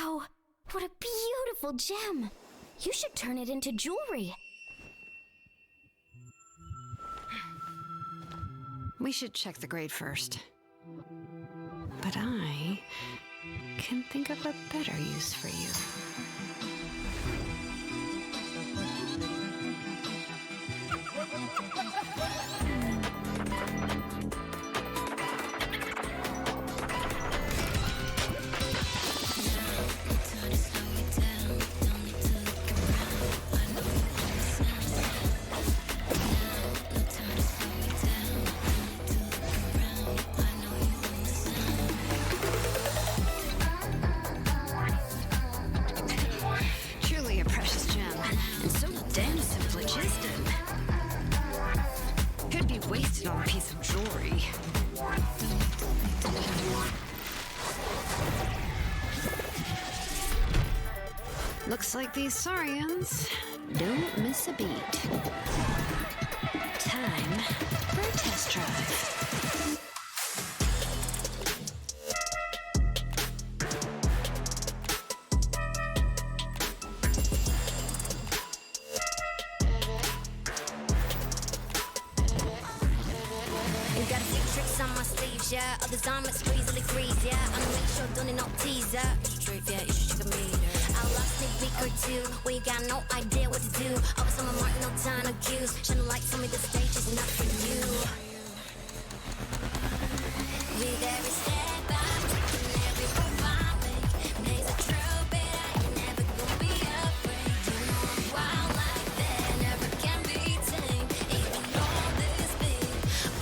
Wow, what a beautiful gem. You should turn it into jewelry. We should check the grade first. But I can think of a better use for you. Truly a precious gem, and so damn simplistic. Could be wasted on a piece of jewelry. Looks like these Saurians don't miss a beat. Time for a test drive. You got a few tricks on my sleeves, yeah. Others I might easily freeze, yeah. I'm make sure don't need no teaser. Straight, yeah, you should check a meter. I lost a week or two when you got no idea what to do. Always on my mark, no time to cues. Shining light, tell me the stage is not for you. With every step I take and every move I make, there's a true bit I ain't never gonna be afraid. You know I'm wild like that, never can be tamed. Even all this big,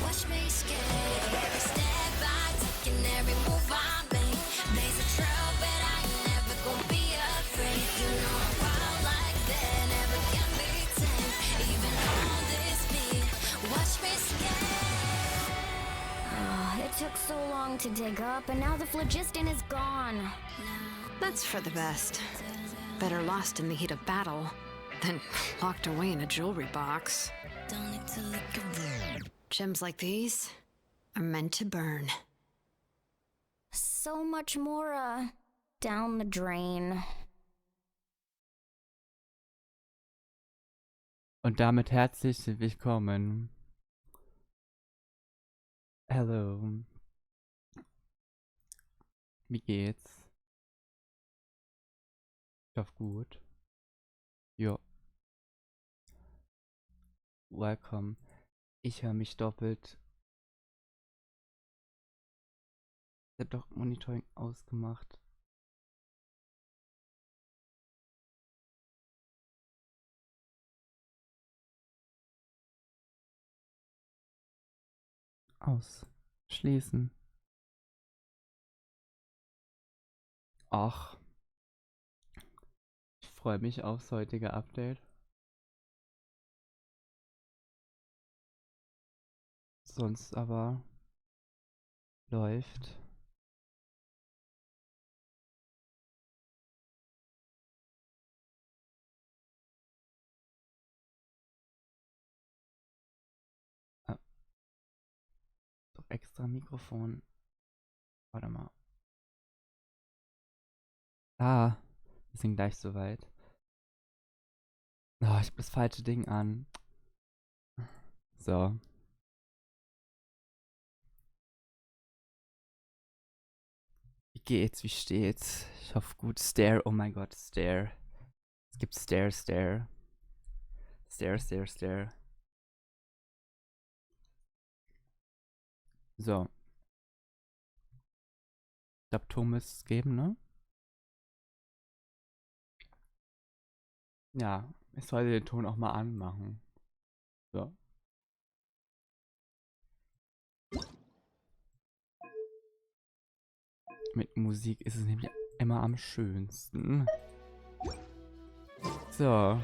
watch me skate. Every step I take and every move I make, there's a true bit I ain't never gonna be afraid. You know I'm wild like that, never can be tamed. Even all this big, watch me skate. It took so long to dig up, and now the phlogiston is gone. That's for the best. Better lost in the heat of battle than locked away in a jewelry box. Don't need to look around. Gems like these are meant to burn. So much more, down the drain. Und damit herzlich willkommen. Hello. Wie geht's? Ich hoffe gut. Jo. Welcome. Ich höre mich doppelt. Ich hab doch Monitoring ausgemacht. Ausschließen. Ach. Ich freue mich aufs heutige Update. Sonst aber läuft. Ah, doch extra Mikrofon. Warte mal. Ah, wir sind gleich soweit. Oh, ich hab das falsche Ding an. So. Wie geht's? Wie steht's? Ich hoffe gut. Stare. Oh mein Gott, Stare. Es gibt Stare, Stare. Stare, Stare, Stare. So. Ich glaube, Ton müsste es geben, ne? Ja, ich sollte den Ton auch mal anmachen. So. Mit Musik ist es nämlich immer am schönsten. So.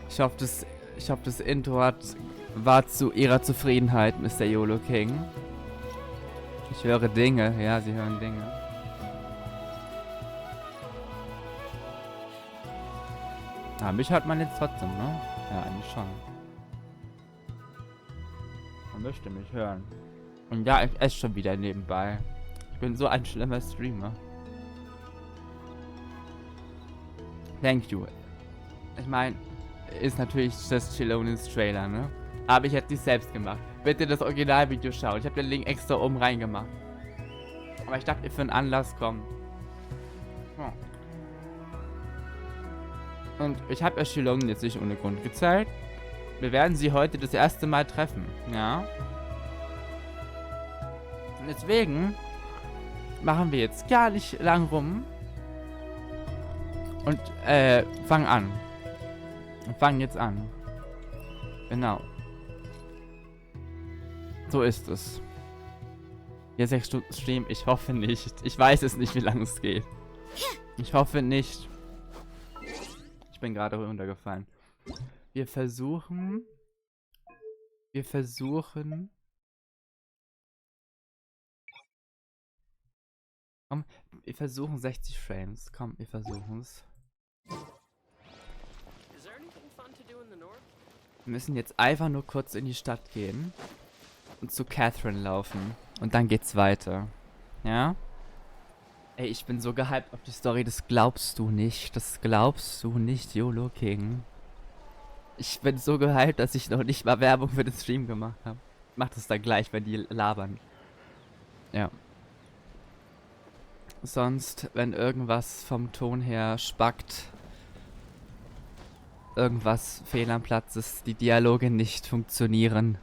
Ich hoffe, das Intro war zu Ihrer Zufriedenheit, Mr. YOLO King. Ich höre Dinge. Ja, Sie hören Dinge. Ja, mich hört man jetzt trotzdem, ne? Ja, eigentlich schon. Man möchte mich hören. Und ja, ich esse schon wieder nebenbei. Ich bin so ein schlimmer Streamer. Thank you. Ich meine, ist natürlich das Xilonens Trailer, ne? Habe ich jetzt nicht selbst gemacht. Bitte das Originalvideo schauen. Ich habe den Link extra oben reingemacht. Aber ich dachte, für einen Anlass kommen. Hm. Und ich habe ja Xilonen jetzt nicht ohne Grund gezeigt. Wir werden sie heute das erste Mal treffen, ja? Und deswegen machen wir jetzt gar nicht lang rum. Und, fangen an. Wir fangen jetzt an. Genau. So ist es. Hier 6 Stunden Stream, ich hoffe nicht. Ich weiß es nicht, wie lange es geht. Ich hoffe nicht. Ich bin gerade runtergefallen. Wir versuchen... Komm, wir versuchen 60 Frames. Komm, wir versuchen es. Wir müssen jetzt einfach nur kurz in die Stadt gehen. Und zu Catherine laufen. Und dann geht's weiter. Ja? Ey, ich bin so gehypt auf die Story, das glaubst du nicht. Das glaubst du nicht, YOLO King. Ich bin so gehypt, dass ich noch nicht mal Werbung für den Stream gemacht habe. Ich mach das dann gleich, wenn die labern. Ja. Sonst, wenn irgendwas vom Ton her spackt, irgendwas fehl am Platz ist, die Dialoge nicht funktionieren.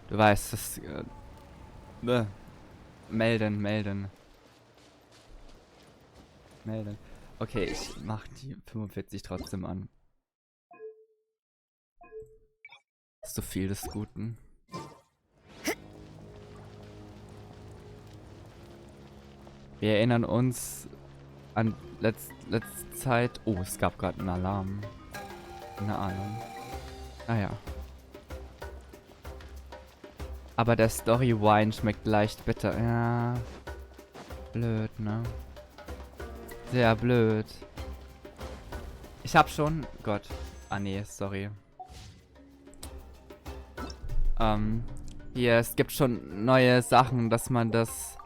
Du weißt, das... melden. Okay, ich mach die 45 trotzdem an. So viel des Guten. Wir erinnern uns an letzte Zeit... Oh, es gab gerade einen Alarm. Keine Ahnung. Ah ja. Aber der Story-Wine schmeckt leicht bitter. Ja. Blöd, ne? Sehr blöd. Ich hab schon... Gott. Ah, nee, sorry. Hier, es gibt schon neue Sachen, dass man das...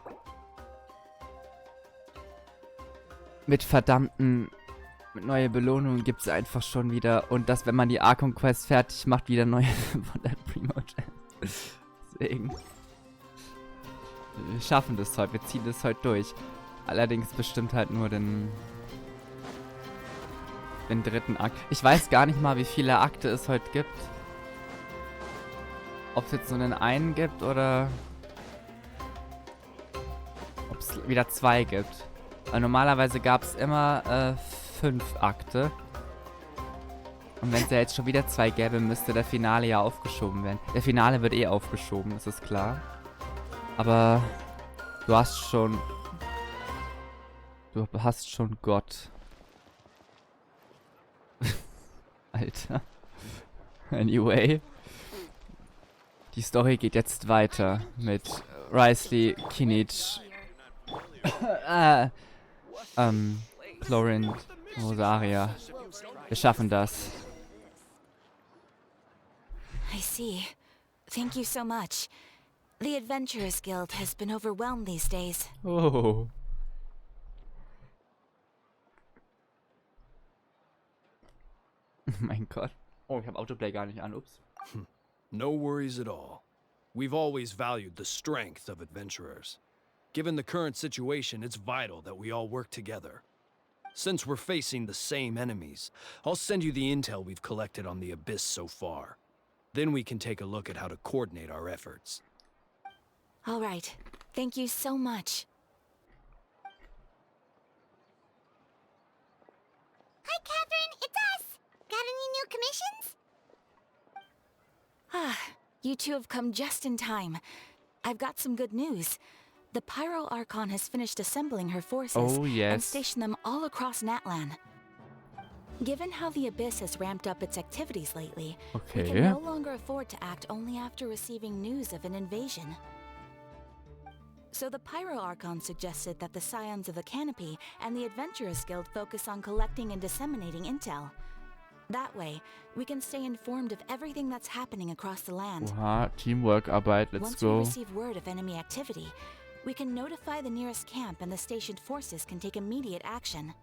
Mit verdammten... Mit neue Belohnungen gibt es einfach schon wieder. Und dass, wenn man die Archon Quest fertig macht, wieder neue 500 Primo-Gems. Deswegen. Wir schaffen das heute. Wir ziehen das heute durch. Allerdings bestimmt halt nur den dritten Akt. Ich weiß gar nicht mal, wie viele Akte es heute gibt. Ob es jetzt nur einen gibt oder ob es wieder 2 gibt. Weil normalerweise gab es immer 5 Akte. Und wenn es ja jetzt schon wieder 2 gäbe, müsste der Finale ja aufgeschoben werden. Der Finale wird eh aufgeschoben, das ist klar. Aber du hast schon... Du hast schon Gott. Alter. Anyway. Die Story geht jetzt weiter mit Risley, Kinich, Chlorine, Rosaria. Wir schaffen das. I see. Thank you so much. The Adventurers Guild has been overwhelmed these days. Oh. Mein Gott. Oh, ich habe Autoplay gar nicht an. Ups. No worries at all. We've always valued the strength of adventurers. Given the current situation, it's vital that we all work together. Since we're facing the same enemies, I'll send you the intel we've collected on the Abyss so far. Then we can take a look at how to coordinate our efforts. All right. Thank you so much. Hi, Catherine. It's us. Got any new commissions? Ah, you two have come just in time. I've got some good news. The Pyro Archon has finished assembling her forces Oh, yes. and stationed them all across Natlan. Given how the Abyss has ramped up its activities lately, we Okay. can no longer afford to act only after receiving news of an invasion. So the Pyro Archon suggested that the Scions of the Canopy and the Adventurers Guild focus on collecting and disseminating intel. That way, we can stay informed of everything that's happening across the land. Oha, Teamwork-Arbeit, let's Once we go. receive word of enemy activity, we can notify the nearest camp and the stationed forces can take immediate action.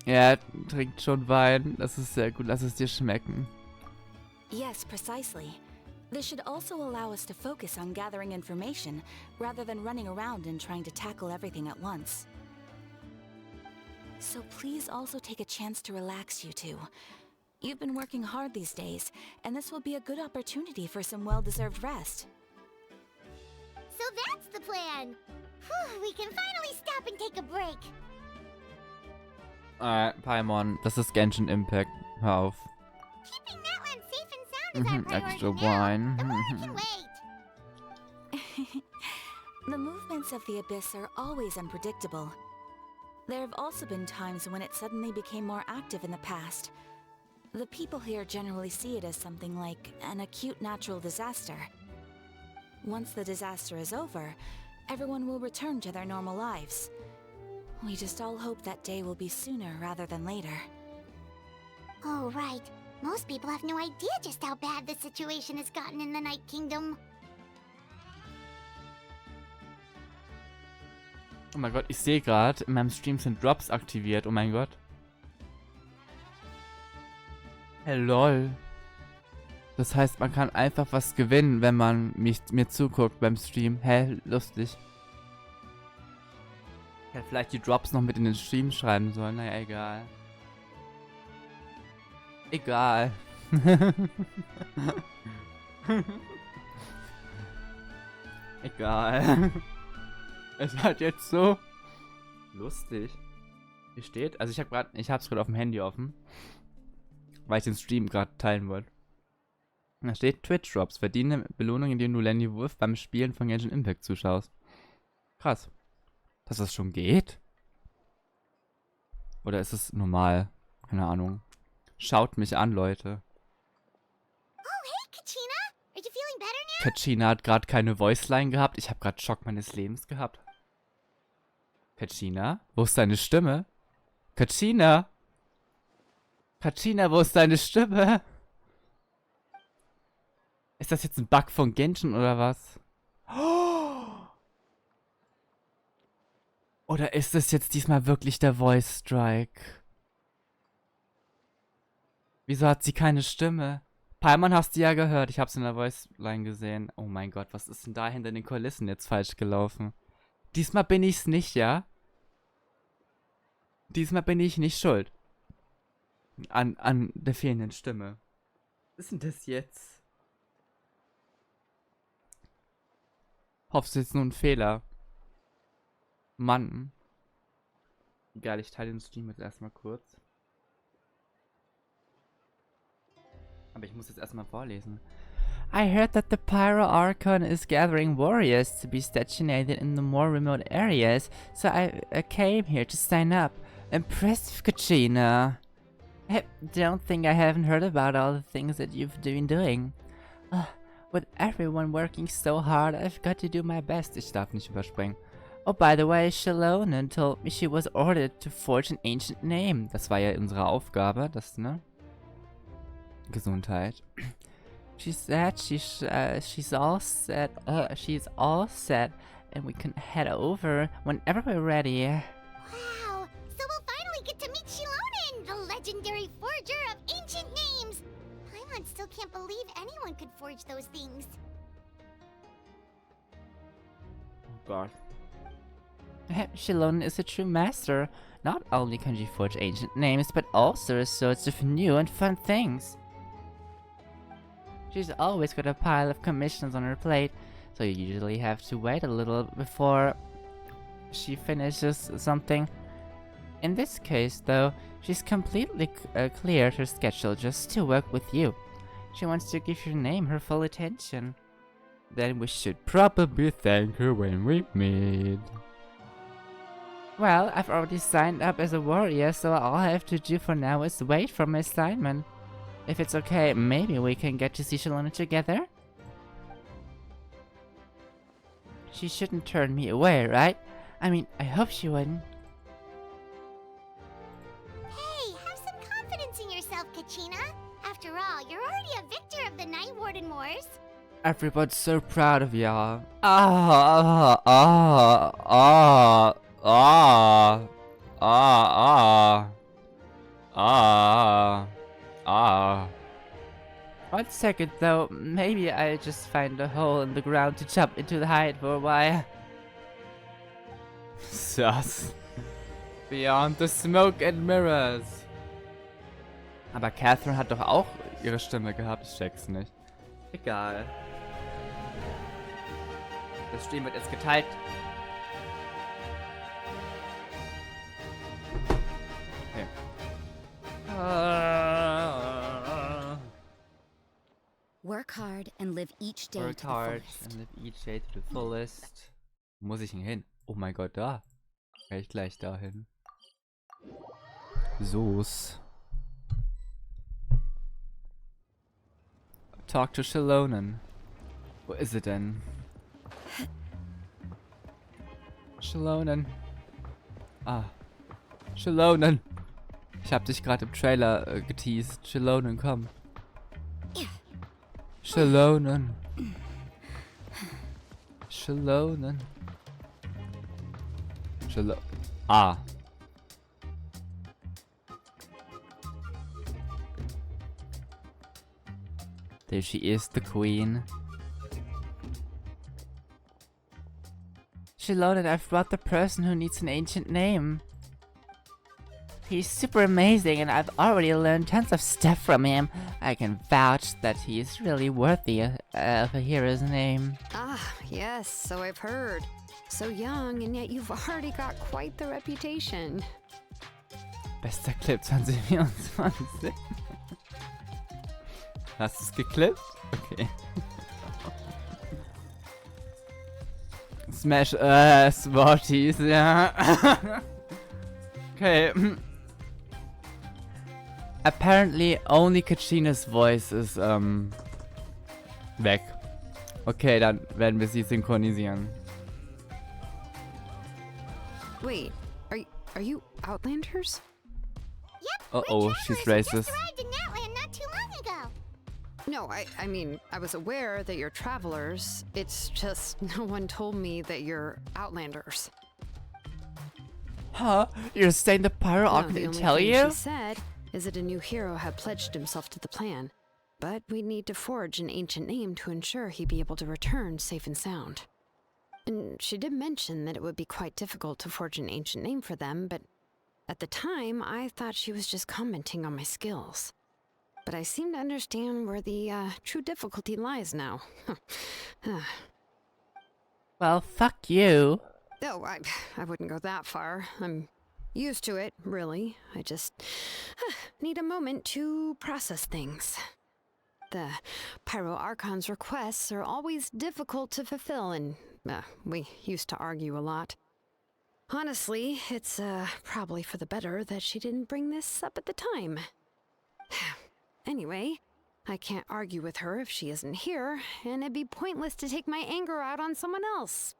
Er trinkt schon Wein. Das ist sehr gut. Lass es dir schmecken. Yes, precisely. This should also allow us to focus on gathering information rather than running around and trying to tackle everything at once. So please also take a chance to relax, you two. You've been working hard these days, and this will be a good opportunity for some well-deserved rest. So that's the plan. Whew, we can finally stop and take a break. Paimon, das ist Genshin Impact. Hör auf. Keeping that land safe and sound is our priority Extra now. wine. The water can wait. The movements of the Abyss are always unpredictable. There have also been times when it suddenly became more active in the past. The people here generally see it as something like an acute natural disaster. Once the disaster is over, everyone will return to their normal lives. We just all hope that day will be sooner rather than later. Oh, right. Most people have no idea just how bad the situation has gotten in the Night Kingdom. Oh mein Gott, ich sehe gerade, in meinem Stream sind Drops aktiviert. Oh mein Gott. Hey, lol. Das heißt, man kann einfach was gewinnen, wenn man mir zuguckt beim Stream. Hä, lustig. Ich hätte vielleicht die Drops noch mit in den Stream schreiben sollen. Naja, egal. Egal. Egal. Es hat jetzt so lustig. Hier steht, also ich hab's gerade auf dem Handy offen, weil ich den Stream gerade teilen wollte. Da steht Twitch Drops, verdiene Belohnung, indem du Lenny Wolf beim Spielen von Genshin Impact zuschaust. Krass. Dass das schon geht? Oder ist es normal? Keine Ahnung. Schaut mich an, Leute. Oh, hey, Kachina. Are you feeling better now? Kachina hat gerade keine Voiceline gehabt. Ich habe gerade Schock meines Lebens gehabt. Kachina? Wo ist deine Stimme? Kachina? Kachina, wo ist deine Stimme? Ist das jetzt ein Bug von Genshin oder was? Oder ist es jetzt diesmal wirklich der Voice Strike? Wieso hat sie keine Stimme? Paimon, hast du ja gehört. Ich hab's in der Voice-Line gesehen. Oh mein Gott, was ist denn da hinter den Kulissen jetzt falsch gelaufen? Diesmal bin ich's nicht, ja? Diesmal bin ich nicht schuld. An der fehlenden Stimme. Was ist denn das jetzt? Hoffst du jetzt nur ein Fehler? Mann. Egal, ich teile den Stream jetzt erstmal kurz. Aber ich muss jetzt erstmal vorlesen. I heard that the Pyro Archon is gathering warriors to be stationed in the more remote areas, so I came here to sign up. Impressive, Kachina. I don't think I haven't heard about all the things that you've been doing. With everyone working so hard, I've got to do my best. Ich darf nicht überspringen. Oh, by the way, Xilonen told me she was ordered to forge an ancient name. Das war ja unsere Aufgabe, das, ne? Gesundheit. She said she's all set. She's all set, and we can head over whenever we're ready. Wow. So we'll finally get to meet Xilonen, the legendary forger of ancient names. Paimon still can't believe anyone could forge those things. Oh God. Xilonen is a true master. Not only can she forge ancient names, but also sorts of new and fun things. She's always got a pile of commissions on her plate, so you usually have to wait a little before she finishes something. In this case, though, she's completely cleared her schedule just to work with you. She wants to give your name her full attention. Then we should probably thank her when we meet. Well, I've already signed up as a warrior, so all I have to do for now is wait for my assignment. If it's okay, maybe we can get to see Xilonen together? She shouldn't turn me away, right? I mean, I hope she wouldn't. Hey, have some confidence in yourself, Kachina. After all, you're already a victor of the Night Warden Wars. Everyone's so proud of y'all. Ah. 1 second though, maybe I'll just find a hole in the ground to jump into the hide for a while. Sus. Beyond the smoke and mirrors. Aber Catherine hat doch auch ihre Stimme gehabt, ich check's nicht. Egal. Das Stream wird jetzt geteilt. Okay. Work hard and live each day Work to the hard fullest. and live each day to the fullest. Wo muss ich denn hin? Oh mein Gott, da. Kann ich gleich dahin. So's. Talk to Xilonen. Wo ist sie denn? Xilonen. Ah. Xilonen. Ich hab dich gerade im Trailer geteased. Xilonen, komm. Xilonen. Xilonen. Ah. There she is, the queen. Xilonen, I've brought the person who needs an ancient name. He's super amazing and I've already learned tons of stuff from him. I can vouch that he is really worthy of a hero's name. Ah, yes, so I've heard. So young, and yet you've already got quite the reputation. Bester Clip 2024. Hast du es geklippt? Okay. Smash Smarties, ja. Okay. Apparently only Kachina's voice is weg. Okay, dann werden wir sie synchronisieren. Wait, are you Outlanders? Yep, Uh-oh, we're she's travelers who racist. just arrived in Natland not too long ago. No, I mean, I was aware that you're travelers. It's just no one told me that you're Outlanders. Huh? You're saying the pyro No, arc the didn't only tell thing you? she said is that a new hero had pledged himself to the plan. But we'd need to forge an ancient name to ensure he'd be able to return safe and sound. And she did mention that it would be quite difficult to forge an ancient name for them, but at the time, I thought she was just commenting on my skills. But I seem to understand where the true difficulty lies now. Well, fuck you. Oh, I wouldn't go that far. I'm used to it, really. I just need a moment to process things. The Pyro Archon's requests are always difficult to fulfill, and we used to argue a lot. Honestly, it's probably for the better that she didn't bring this up at the time. Anyway, I can't argue with her if she isn't here, and it'd be pointless to take my anger out on someone else.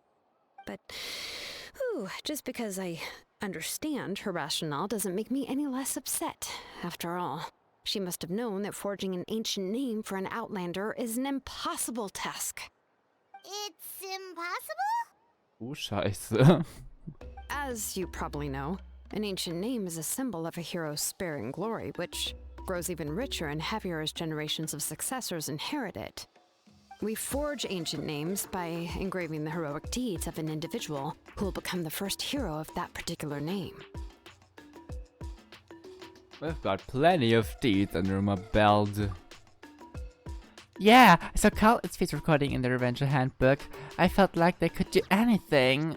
But, just because I understand her rationale doesn't make me any less upset. After all, she must have known that forging an ancient name for an Outlander is an impossible task. It's impossible? Oh, scheiße. As you probably know, an ancient name is a symbol of a hero's sparing glory, which grows even richer and heavier as generations of successors inherit it. We forge ancient names by engraving the heroic deeds of an individual who will become the first hero of that particular name. We've got plenty of deeds under my belt. Yeah, I saw Carl its face recording in the Revenger Handbook. I felt like they could do anything.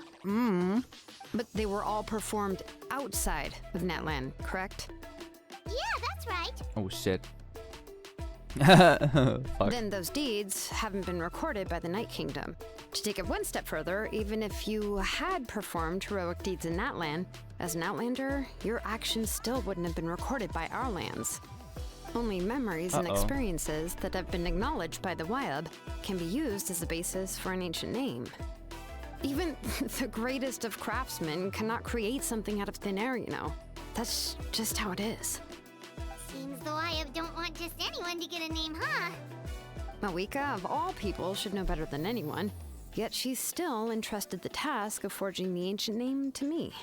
But they were all performed outside of Natlan, correct? Yeah, that's right. Oh shit. Fuck. Then those deeds haven't been recorded by the Night Kingdom. To take it one step further, even if you had performed heroic deeds in Natlan, as an Outlander, your actions still wouldn't have been recorded by our lands. Only memories and experiences that have been acknowledged by the Wyab can be used as a basis for an ancient name. Even the greatest of craftsmen cannot create something out of thin air, you know. That's just how it is. Seems the Wyab don't want just anyone to get a name, huh? Mawika, of all people, should know better than anyone, yet she's still entrusted the task of forging the ancient name to me.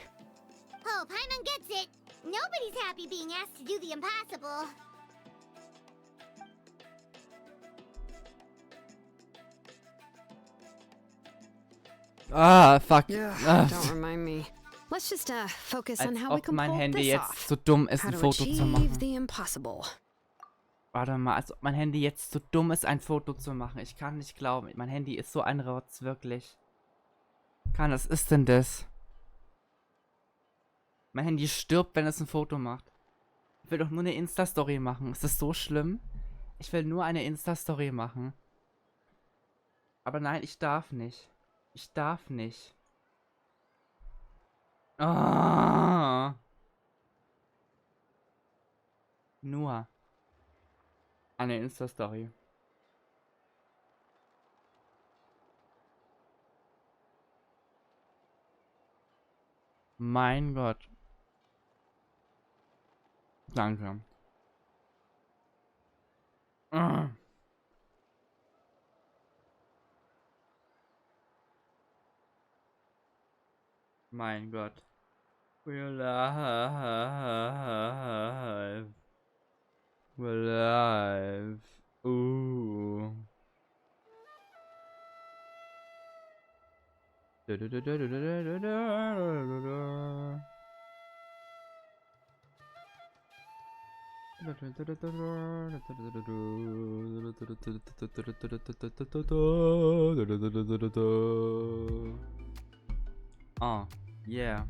Oh, Paimon gets it. Nobody's happy being asked to do the impossible. Ah, fuck. Don't remind me. Let's just focus on Als how we ob can mein pull Handy this jetzt off. so dumm ist, How ein to Foto zu achieve machen. the impossible. Warte mal, als ob mein Handy jetzt so dumm ist, ein Foto zu machen. Ich kann nicht glauben. Mein Handy ist so ein Rotz, wirklich. Was ist denn das? Mein Handy stirbt, wenn es ein Foto macht. Ich will doch nur eine Insta-Story machen. Ist das so schlimm? Ich will nur eine Insta-Story machen. Aber nein, ich darf nicht. Ich darf nicht. Ah. Nur eine Insta-Story. Mein Gott. Danke. Ah. Mein Gott. We're live. We're live. Ooh. Oh, yeah.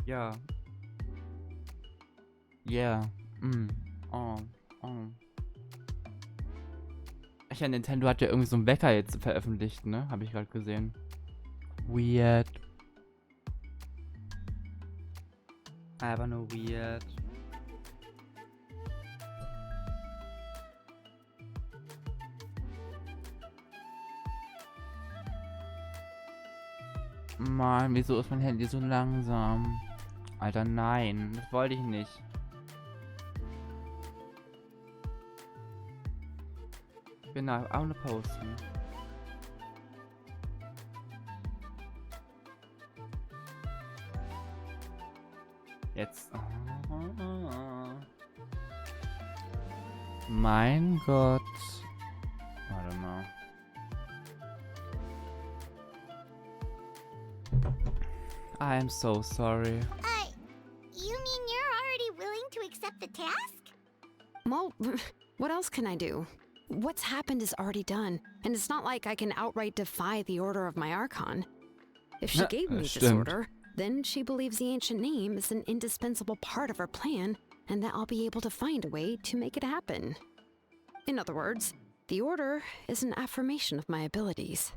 Yeah. Yeah. Oh. Ach ja, Nintendo hat ja irgendwie so einen Wecker jetzt veröffentlicht, ne? Habe ich gerade gesehen. Weird. Einfach nur weird. Mann, wieso ist mein Handy so langsam? Alter, nein. Das wollte ich nicht. Genau, auch eine posten. Jetzt. Mein Gott. Warte mal. I'm so sorry. You mean you're already willing to accept the task? Well, what else can I do? What's happened is already done, and it's not like I can outright defy the order of my Archon. If she gave me this Stimmt. order, then she believes the ancient name is an indispensable part of her plan, and that I'll be able to find a way to make it happen. In other words, the order is an affirmation of my abilities.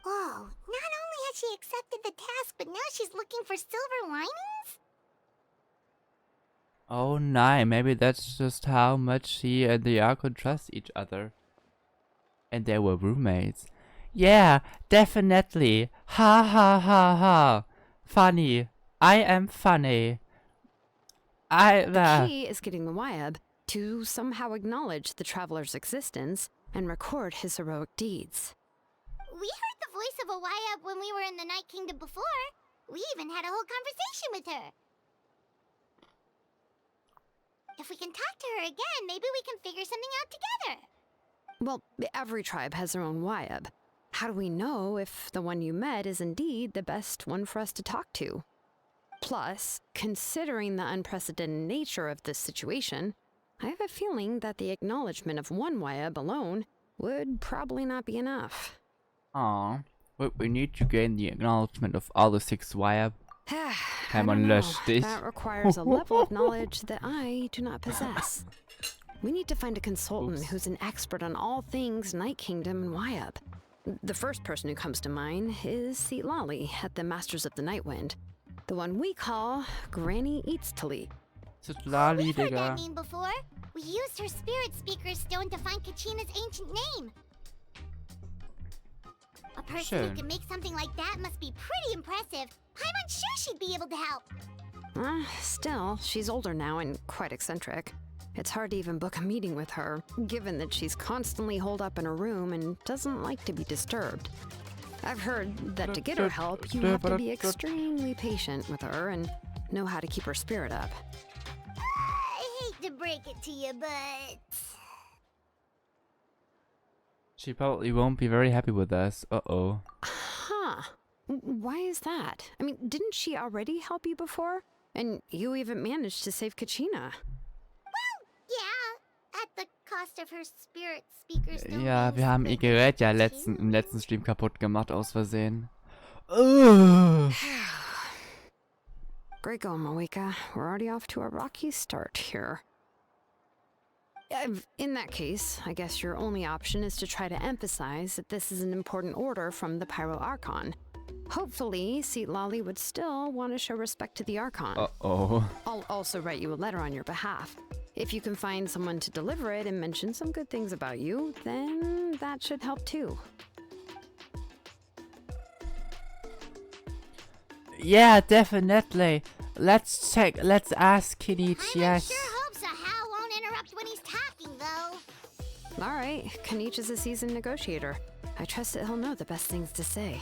Whoa, not only has she accepted the task, but now she's looking for silver linings? Oh nein, maybe that's just how much she and the Archon trust each other. And they were roommates. Yeah, definitely. Ha ha ha ha. Funny. I am funny. The key is getting the Wyab to somehow acknowledge the traveler's existence and record his heroic deeds. We heard the voice of a Wyab when we were in the Night Kingdom before. We even had a whole conversation with her. If we can talk to her again, maybe we can figure something out together. Well, every tribe has their own Wyab. How do we know if the one you met is indeed the best one for us to talk to? Plus, considering the unprecedented nature of this situation, I have a feeling that the acknowledgement of one Wyab alone would probably not be enough. Aw, but we need to gain the acknowledgement of all the 6 Wyab. I Paimon don't know. löscht dich. That requires a level of knowledge that I do not possess. We need to find a consultant Oops. who's an expert on all things Night Kingdom and Wyab. The first person who comes to mind is Xilonen at the Masters of the Nightwind. The one we call Granny Eats Tali. Zitlali, We've heard Digga. that name before. We used her spirit speaker stone to find Kachina's ancient name. A person Schön. who can make something like that must be pretty impressive. Paimon's sure she'd be able to help. Still, she's older now and quite eccentric. It's hard to even book a meeting with her, given that she's constantly holed up in her room and doesn't like to be disturbed. I've heard that to get her help, you have to be extremely patient with her and know how to keep her spirit up. I hate to break it to you, but She probably won't be very happy with us. Uh-oh. Huh. Why is that? I mean, didn't she already help you before? And you even managed to save Kachina. yeah, at the cost of her spirit speaker still Ja, being wir haben ihr split Gerät ja between im two. letzten Stream kaputt gemacht, aus Versehen. Ugh. Great going, Moeka. We're already off to a rocky start here. In that case, I guess your only option is to try to emphasize that this is an important order from the Pyro Archon. Hopefully, Xilonen would still want to show respect to the Archon. Uh-oh. I'll also write you a letter on your behalf. If you can find someone to deliver it and mention some good things about you, then that should help too. Yeah, definitely. Let's ask Kinich, I yes. sure hope Sahal won't interrupt when he's talking, though. All right, Kanich is a seasoned negotiator. I trust that he'll know the best things to say.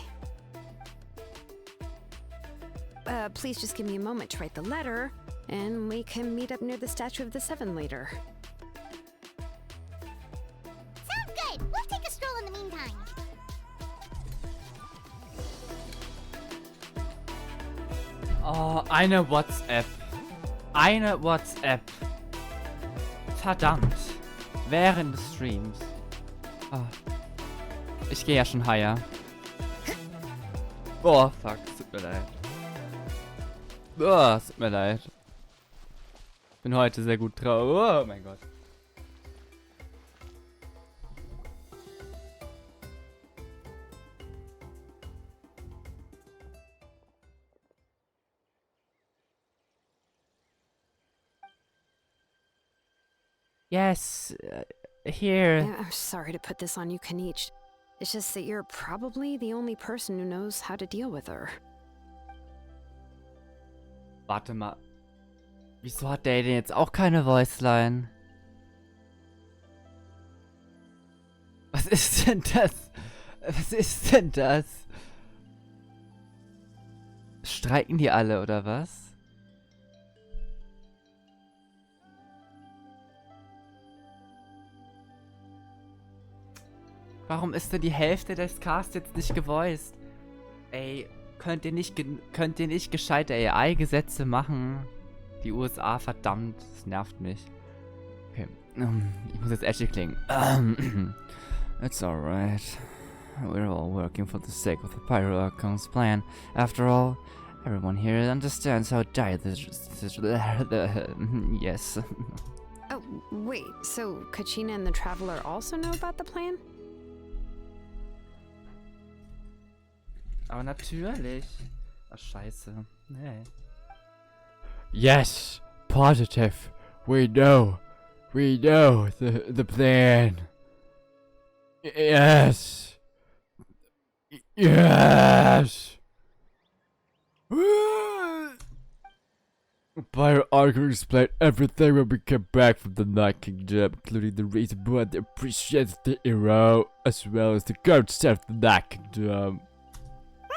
Please just give me a moment to write the letter, and we can meet up near the Statue of the Seven later. Sounds good. We'll take a stroll in the meantime. Oh, eine WhatsApp. Eine WhatsApp. Verdammt. Während des Streams. Oh. Ich gehe ja schon higher. Oh, fuck. Es tut mir leid. Oh, es tut mir leid. Ich bin heute sehr gut drauf. Oh mein Gott. Yes, here. I'm sorry to put this on you, Kanich. It's just that you're probably the only person who knows how to deal with her. Warte mal. Wieso hat der denn jetzt auch keine Voiceline? Was ist denn das? Was ist denn das? Streiken die alle, oder was? Warum ist denn die Hälfte des Casts jetzt nicht gevoiced? Ey, könnt ihr nicht gescheite AI-Gesetze machen? Die USA, verdammt, das nervt mich. Okay, ich muss jetzt edgy klingen. It's alright. We're all working for the sake of the Pyro Archon's plan. After all, everyone here understands how dire this yes. Oh, wait, so Kachina and the Traveler also know about the plan? Aber natürlich. Ach, scheiße. Nee. Yes, positive. We know the plan. Yes. Yes. Pyro Archon explained everything when we came back from the Night Kingdom, including the reason why they appreciated the hero, as well as the current state of the Night Kingdom.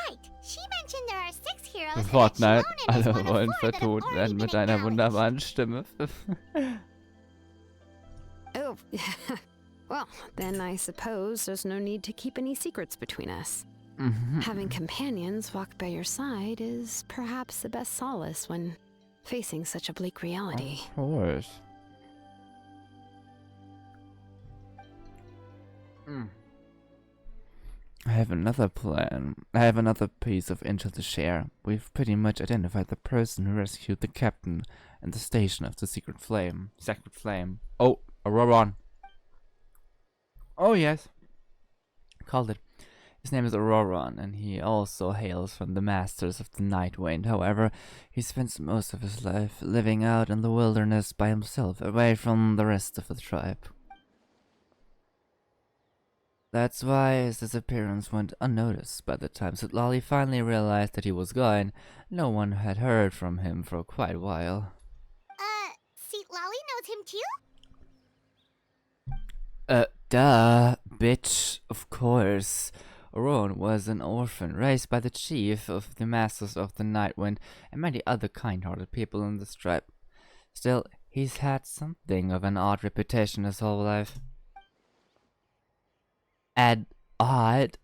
Right. She mentioned there are 6 heroes and that Fortnite, Xilonen is alle one of wollen 4 that have vertont already werden been mit einer acknowledged. wunderbaren Stimme. Oh, well, then I suppose there's no need to keep any secrets between us. Having companions walk by your side is perhaps the best solace when facing such a bleak reality. Of course. I have another plan. I have another piece of intel to share. We've pretty much identified the person who rescued the captain and the station of the Secret Flame. Sacred Flame. Oh, Auroron. Oh yes. Called it. His name is Auroron, and he also hails from the Masters of the Night Wind. However, he spends most of his life living out in the wilderness by himself, away from the rest of the tribe. That's why his disappearance went unnoticed. By the time Xilonen finally realized that he was gone, no one had heard from him for quite a while. Xilonen knows him too? Duh, bitch, of course. Auron was an orphan raised by the chief of the Masters of the Night Wind and many other kind-hearted people in this tribe. Still, he's had something of an odd reputation his whole life. And odd?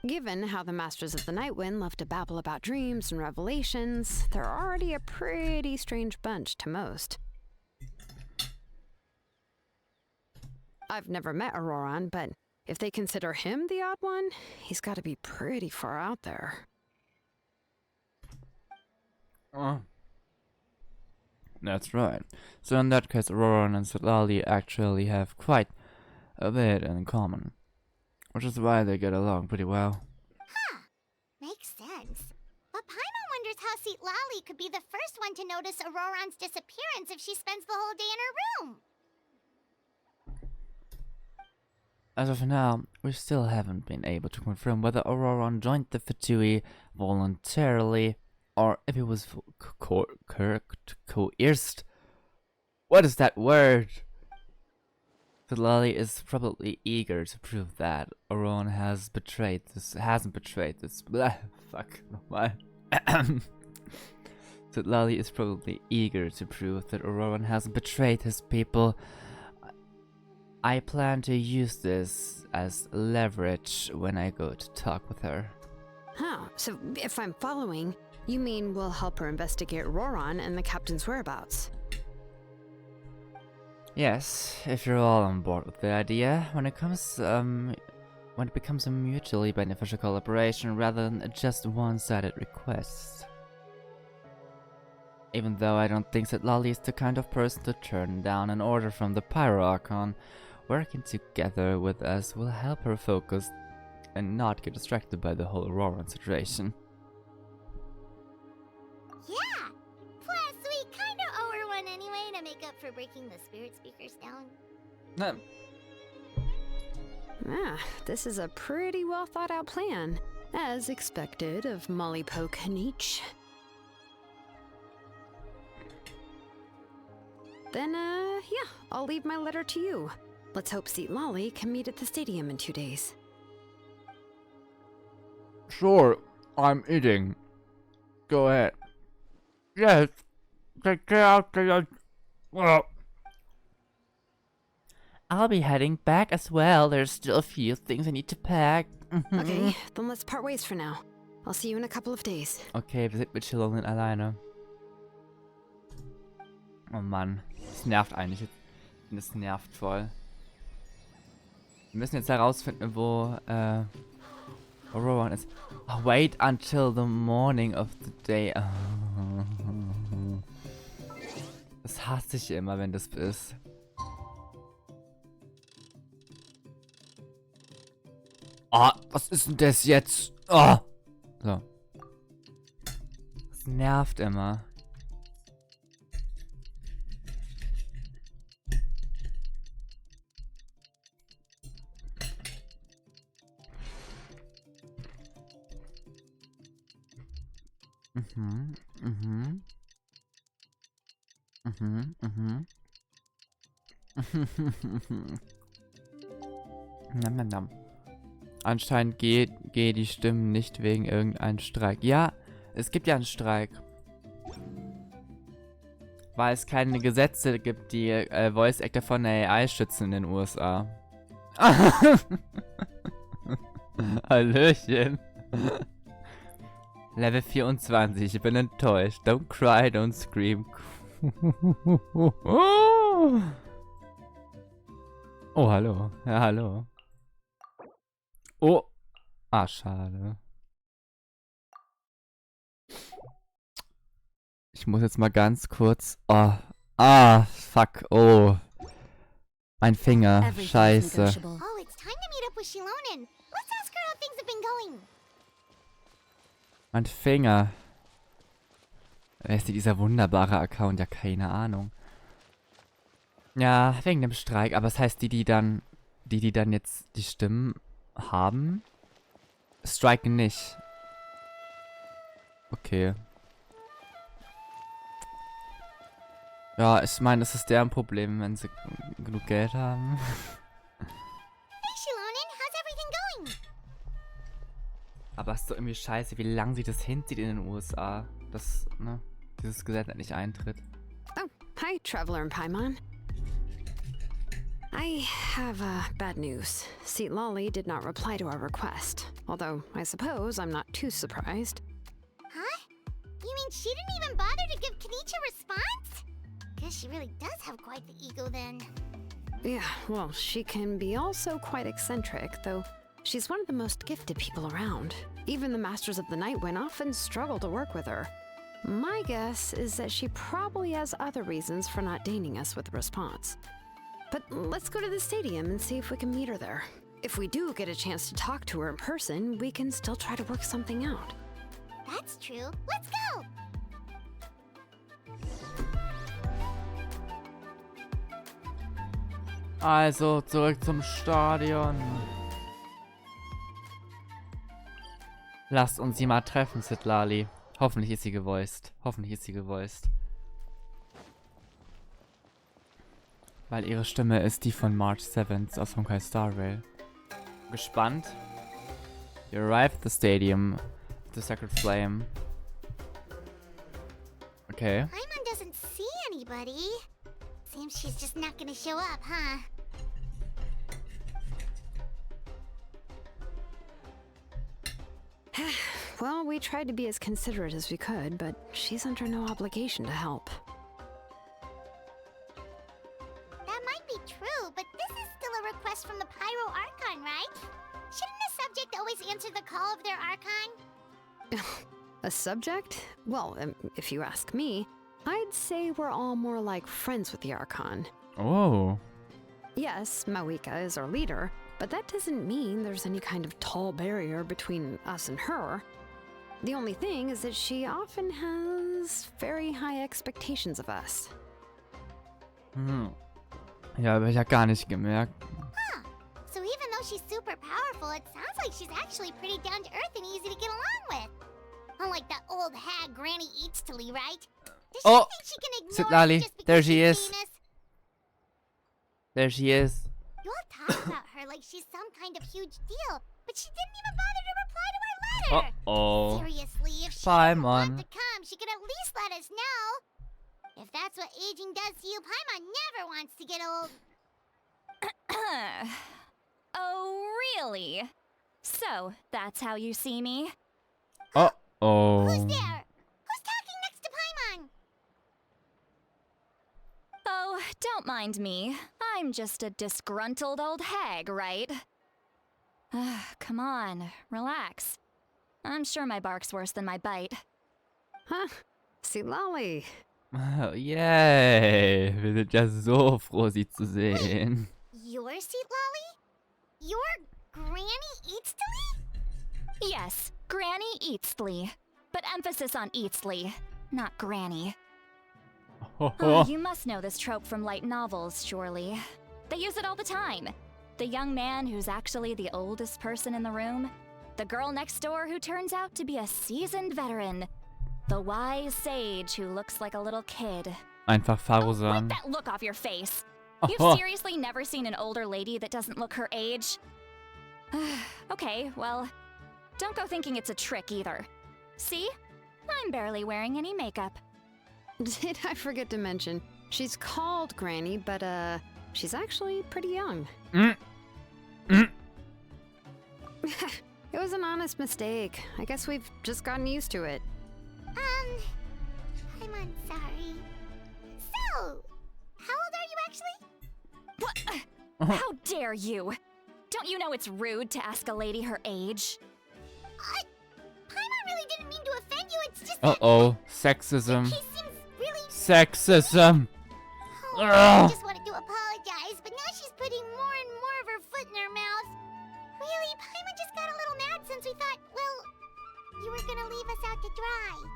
Given how the Masters of the Night Wind love to babble about dreams and revelations, they're already a pretty strange bunch to most. I've never met Auroran, but if they consider him the odd one, he's got to be pretty far out there. That's right. So in that case, Auroran and Xilonen actually have quite a bit in common. Which is why they get along pretty well. Makes sense. But Paimon wonders how Xilonen could be the first one to notice Auroran's disappearance if she spends the whole day in her room. As of now, we still haven't been able to confirm whether Auroran joined the Fatui voluntarily or if he was coerced. What is that word? Xilonen is probably eager to prove that Auron hasn't betrayed this. Blah, fuck. Why? Xilonen is probably eager to prove that Auron hasn't betrayed his people. I plan to use this as leverage when I go to talk with her. Huh, so if I'm following, you mean we'll help her investigate Auroran and the captain's whereabouts? Yes, if you're all on board with the idea, when it becomes a mutually beneficial collaboration rather than just one-sided request. Even though I don't think that Lolly is the kind of person to turn down an order from the Pyro Archon, working together with us will help her focus and not get distracted by the whole Auroran situation. Yeah! Plus, we kinda owe her one anyway to make up for breaking the spirit speakers down. This is a pretty well thought out plan, as expected of Molly Poke Nietzsche. Then, yeah, I'll leave my letter to you. Let's hope Xilonen can meet at the stadium in 2 days. Sure, I'm eating. Go ahead. Yes, take care out there. Well, I'll be heading back as well. There's still a few things I need to pack. Okay, then let's part ways for now. I'll see you in a couple of days. Okay, wir sind mit Xilonen alleine. Oh Mann, das nervt eigentlich. Das nervt voll. Wir müssen jetzt herausfinden, wo Auroran ist. Oh, wait until the morning of the day. Das hasse ich immer, wenn das ist. Ah, was ist denn das jetzt? Oh. So. Das nervt immer. Nam, nam, nam. Anscheinend geht die Stimmen nicht wegen irgendeinem Streik. Ja, es gibt ja einen Streik. Weil es keine Gesetze gibt, die Voice Actor von der AI schützen in den USA. Hallöchen. Level 24, ich bin enttäuscht. Don't cry, don't scream. Oh, hallo. Ja, hallo. Oh. Ah, schade. Ich muss jetzt mal ganz kurz... Oh. Ah, fuck. Oh. Mein Finger. Scheiße. Oh, it's time to meet up with Xilonen. Let's ask her how things have been going. Mein Finger. Wer ist denn dieser wunderbare Account? Ja, keine Ahnung. Ja, wegen dem Streik. Aber das heißt, die dann jetzt die Stimmen haben, striken nicht. Okay. Ja, ich meine, das ist deren Problem, wenn sie genug Geld haben. Hey, Xilonen, Aber es ist doch irgendwie scheiße, wie lange sich das hinzieht in den USA. Dass, ne, dieses Gesetz endlich eintritt. Oh, hi, Traveler and Paimon. I have bad news. Xilonen did not reply to our request. Although, I suppose I'm not too surprised. Huh? You mean she didn't even bother to give Kenichi a response? Guess she really does have quite the ego then. Yeah, well, she can be also quite eccentric, though she's one of the most gifted people around. Even the Masters of the Nightwind often struggle to work with her. My guess is that she probably has other reasons for not deigning us with a response. But let's go to the stadium and see if we can meet her there. If we do get a chance to talk to her in person, we can still try to work something out. That's true. Let's go! Also, zurück zum Stadion. Lasst uns sie mal treffen, Citlali. Hoffentlich ist sie gevoiced. Hoffentlich ist sie gevoiced. Weil ihre Stimme ist die von March 7th aus Honkai Star Rail. Gespannt. You arrive at the stadium. The Sacred Flame. Okay. Paimon doesn't see anybody. Seems she's just not gonna show up, huh? Well, we tried to be as considerate as we could, but she's under no obligation to help. That might be true, but this is still a request from the Pyro Archon, right? Shouldn't a subject always answer the call of their Archon? A subject? Well, if you ask me, I'd say we're all more like friends with the Archon. Oh. Yes, Mawika is our leader, but that doesn't mean there's any kind of tall barrier between us and her. The only thing is that she often has very high expectations of us. Ja, aber ich hab gar nicht gemerkt. Huh. So even though she's super powerful, it sounds like she's actually pretty down to earth and easy to get along with. Unlike that old hag Granny Eatstily, right? Does she Oh, think she can ignore Citlali, us just because there she she's is. famous? There she is. You all talk about her like she's some kind of huge deal, but she didn't even bother to reply to our letter. Uh-oh. Seriously, if she Paimon. doesn't want to come, she could at least let us know. If that's what aging does to you, Paimon never wants to get old. Oh, really? So, that's how you see me? Uh-oh. Who's there? Who's talking next to Paimon? Oh, don't mind me. I'm just a disgruntled old hag, right? Come on, relax. I'm sure my bark's worse than my bite. Huh? Xilonen. Oh, yay. Wir sind ja so froh, sie zu sehen. Your seat, Lolly? Your Granny Eatstily? Yes, Granny Eatsley. But emphasis on Eatsley, not Granny. Oh, you must know this trope from light novels, surely. They use it all the time. The young man who's actually the oldest person in the room. The girl next door who turns out to be a seasoned veteran. The wise sage who looks like a little kid. Einfach Wipe Farusan. that look off your face. Oh. You've seriously never seen an older lady that doesn't look her age? Okay, well, don't go thinking it's a trick either. See? I'm barely wearing any makeup. Did I forget to mention, she's called Granny, but she's actually pretty young. It was an honest mistake. I guess we've just gotten used to it. I'm sorry. So, how old are you actually? What? How dare you? Don't you know it's rude to ask a lady her age? Paimon really didn't mean to offend you, it's just that Uh-oh. Sexism. he seems really... Sexism. Oh, I just wanted to apologize, but now she's putting more and more of her foot in her mouth. Really, Paimon just got a little mad since we thought, well, you were gonna leave us out to dry.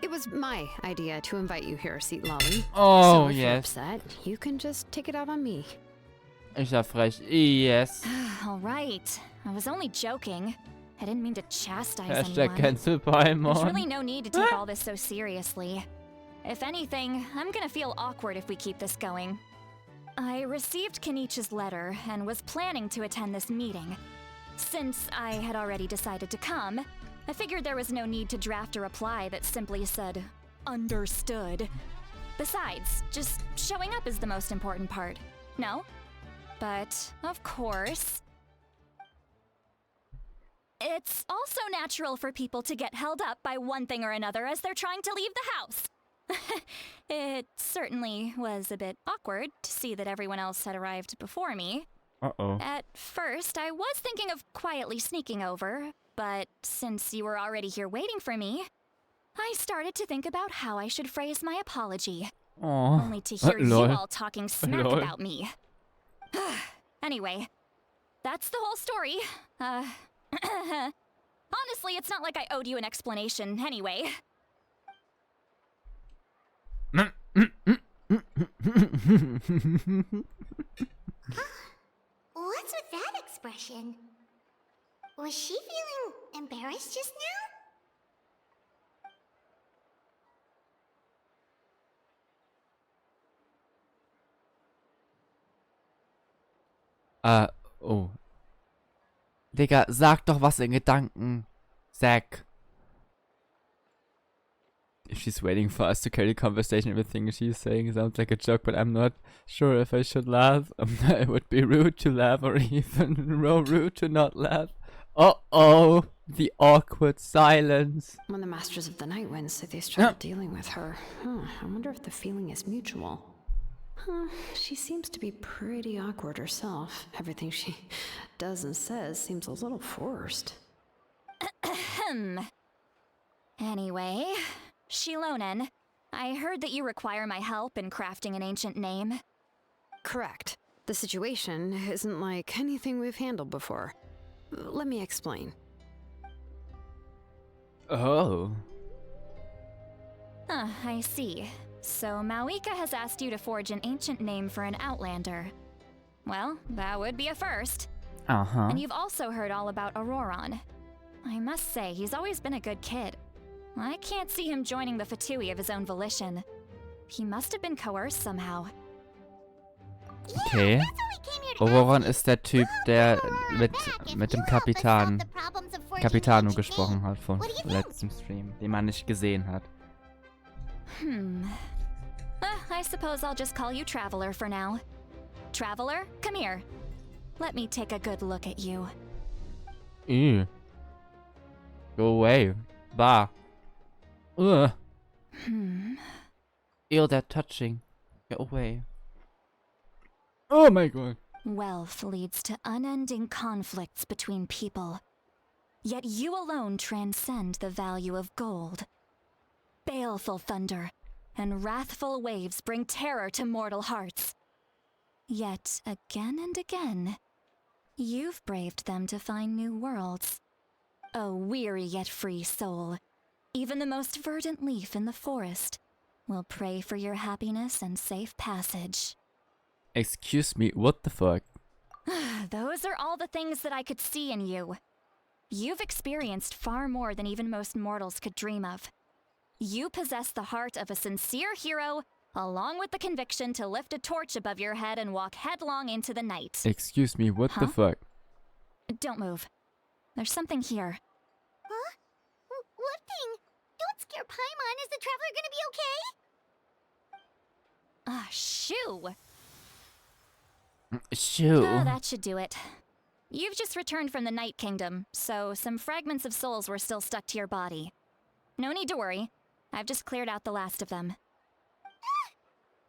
It was my idea to invite you here, Xilonen. Oh, so if you're yes. upset, you can just take it out on me. Ich war frech. Yes. All right. I was only joking. I didn't mean to chastise Hashtag anyone. cancel There's Paimon. really no need to take all this so seriously. If anything, I'm gonna feel awkward if we keep this going. I received Kenichi's letter and was planning to attend this meeting. Since I had already decided to come, I figured there was no need to draft a reply that simply said, understood. Besides, just showing up is the most important part, no? But, of course, it's also natural for people to get held up by one thing or another as they're trying to leave the house. It certainly was a bit awkward to see that everyone else had arrived before me. Uh-oh. At first, I was thinking of quietly sneaking over, but since you were already here waiting for me, I started to think about how I should phrase my apology. Oh. Only to hear you Lol. all talking smack Lol. about me. Anyway, that's the whole story. Honestly, it's not like I owed you an explanation anyway. What's with that expression? Was she feeling embarrassed just now? Oh. Digga, sag doch was in Gedanken. Zack. If she's waiting for us to carry the conversation, everything she's saying sounds like a joke, but I'm not sure if I should laugh. It would be rude to laugh, or even rude to not laugh. Uh-oh. The awkward silence. When the Masters of the Night Wind say they started dealing with her, I wonder if the feeling is mutual. She seems to be pretty awkward herself. Everything she does and says seems a little forced. Anyway, Xilonen, I heard that you require my help in crafting an ancient name. Correct. The situation isn't like anything we've handled before. Let me explain. Oh. I see. So Mawika has asked you to forge an ancient name for an Outlander. Well, that would be a first. Uh-huh. And you've also heard all about Auroron. I must say, he's always been a good kid. I can't see him joining the Fatui of his own volition. He must have been coerced somehow. Okay. Auroron ist der Typ, der mit dem Capitano gesprochen hat vom letzten Stream, den man nicht gesehen hat. I suppose I'll just call you Traveler for now. Traveler, come here. Let me take a good look at you. Ew. Go away. Bah. Ugh. Ew, that touching. Get away. Oh my god. Wealth leads to unending conflicts between people. Yet you alone transcend the value of gold. Baleful thunder and wrathful waves bring terror to mortal hearts. Yet again and again, you've braved them to find new worlds. A weary yet free soul, even the most verdant leaf in the forest, will pray for your happiness and safe passage. Excuse me, what the fuck? Those are all the things that I could see in you. You've experienced far more than even most mortals could dream of. You possess the heart of a sincere hero, along with the conviction to lift a torch above your head and walk headlong into the night. Excuse me, what the fuck? Don't move. There's something here. Huh? What thing? Don't scare Paimon. Is the traveler gonna be okay? Shoe. Shoo. That should do it. You've just returned from the Night Kingdom, so some fragments of souls were still stuck to your body. No need to worry. I've just cleared out the last of them.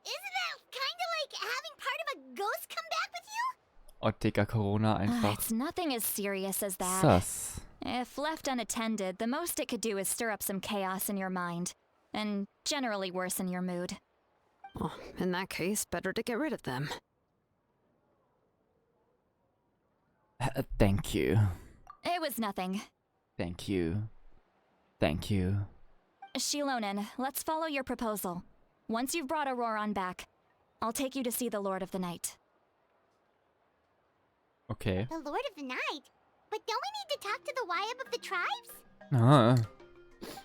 Isn't that kinda like having part of a ghost come back with you? Oh, Digga, Corona einfach. It's nothing as serious as that. Sus. If left unattended, the most it could do is stir up some chaos in your mind, and generally worsen your mood. Well, in that case, better to get rid of them. Thank you. It was nothing. Thank you. Thank you. Xilonen, let's follow your proposal. Once you've brought Auroron back, I'll take you to see the Lord of the Night. Okay. The Lord of the Night? But don't we need to talk to the Wyab of the tribes?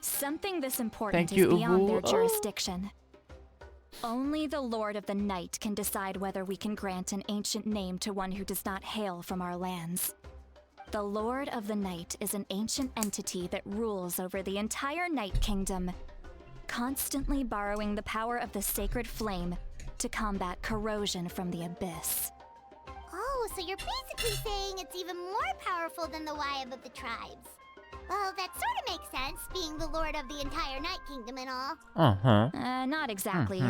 Something this important Thank is you, beyond their Uwu. jurisdiction. Only the Lord of the Night can decide whether we can grant an ancient name to one who does not hail from our lands. The Lord of the Night is an ancient entity that rules over the entire Night Kingdom, constantly borrowing the power of the sacred flame to combat corrosion from the abyss. Oh, so you're basically saying it's even more powerful than the Wyab of the tribes. Well, that sort of makes sense, being the lord of the entire Night Kingdom and all. Not exactly.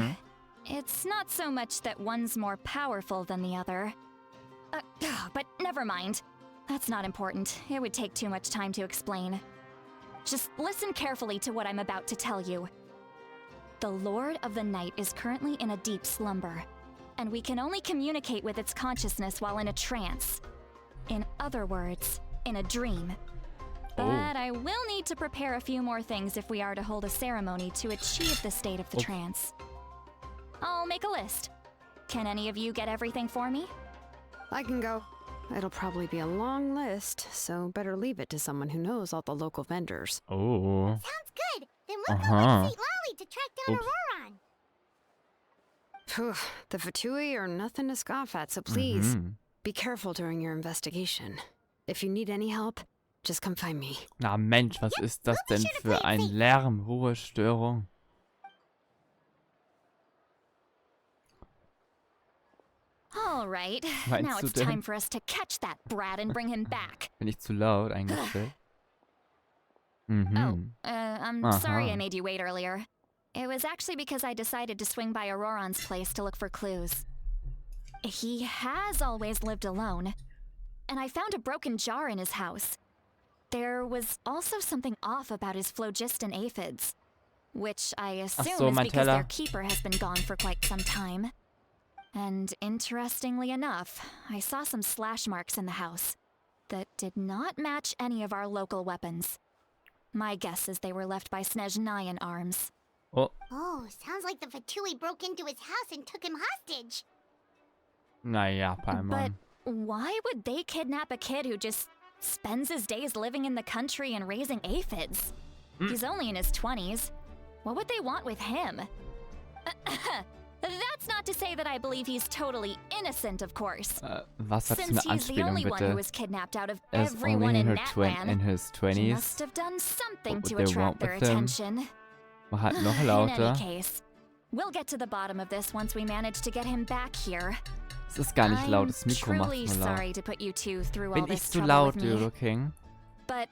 It's not so much that one's more powerful than the other. But never mind. That's not important. It would take too much time to explain. Just listen carefully to what I'm about to tell you. The Lord of the Night is currently in a deep slumber, and we can only communicate with its consciousness while in a trance. In other words, in a dream. But I will need to prepare a few more things if we are to hold a ceremony to achieve the state of the trance. I'll make a list. Can any of you get everything for me? I can go. It'll probably be a long list, so better leave it to someone who knows all the local vendors. Oh. Sounds good. Then we'll go with St. Lolly to track down Oops. Auroron. Phew, the Fatui are nothing to scoff at, so please, be careful during your investigation. If you need any help, just come find me. Na Mensch, was ist das denn für ein Lärm? Ruhestörung. All right. Meinst Now du it's denn? time for us to catch that brat and bring him back. Bin ich zu laut eingestellt? I'm sorry I made you wait earlier. It was actually because I decided to swing by Auroron's place to look for clues. He has always lived alone, and I found a broken jar in his house. There was also something off about his phlogiston aphids, which I assume so, is mein because their Teller. keeper has been gone for quite some time. And interestingly enough, I saw some slash marks in the house that did not match any of our local weapons. My guess is they were left by Snezhnayan arms. Oh, Oh, sounds like the Fatui broke into his house and took him hostage. naja, But Paimon. why would they kidnap a kid who just spends his days living in the country and raising aphids? He's only in his 20s. What would they want with him? That's not to say that I believe he's totally innocent, of course. Was hat sie Since eine he's the Anspielung, only one who bitte? was kidnapped out of Er ist everyone only in, in in Natlan, his he 20s. must have done something What to would they attract want their with him? attention. War halt noch In lauter. any case, we'll get to the bottom of this once we manage to get him back here. Es ist gar nicht laut, I'm das Mikro macht truly nur laut. sorry to put you two through all Bin ich this zu trouble laut, with me, Dodo King? but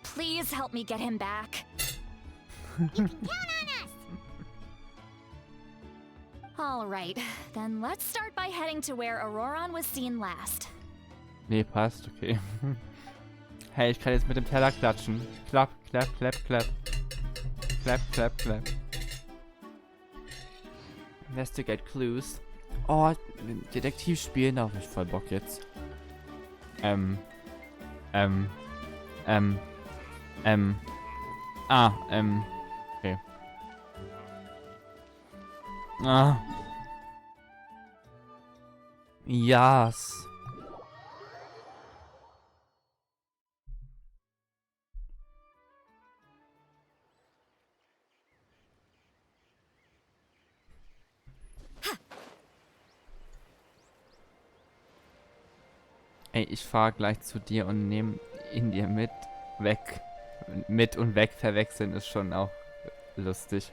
please help me get him back. You can count on us. All right, then let's start by heading to where Auroron was seen last. Nee, passt, okay. Hey, ich kann jetzt mit dem Teller klatschen. Klapp, klapp, klapp, klapp. Klapp, klapp, klapp. Investigate Clues. Oh, Detektiv spielen, da hab ich voll Bock jetzt. Okay. Yes. Ey, ich fahr gleich zu dir und nehm ihn dir mit weg. Mit und weg verwechseln ist schon auch lustig.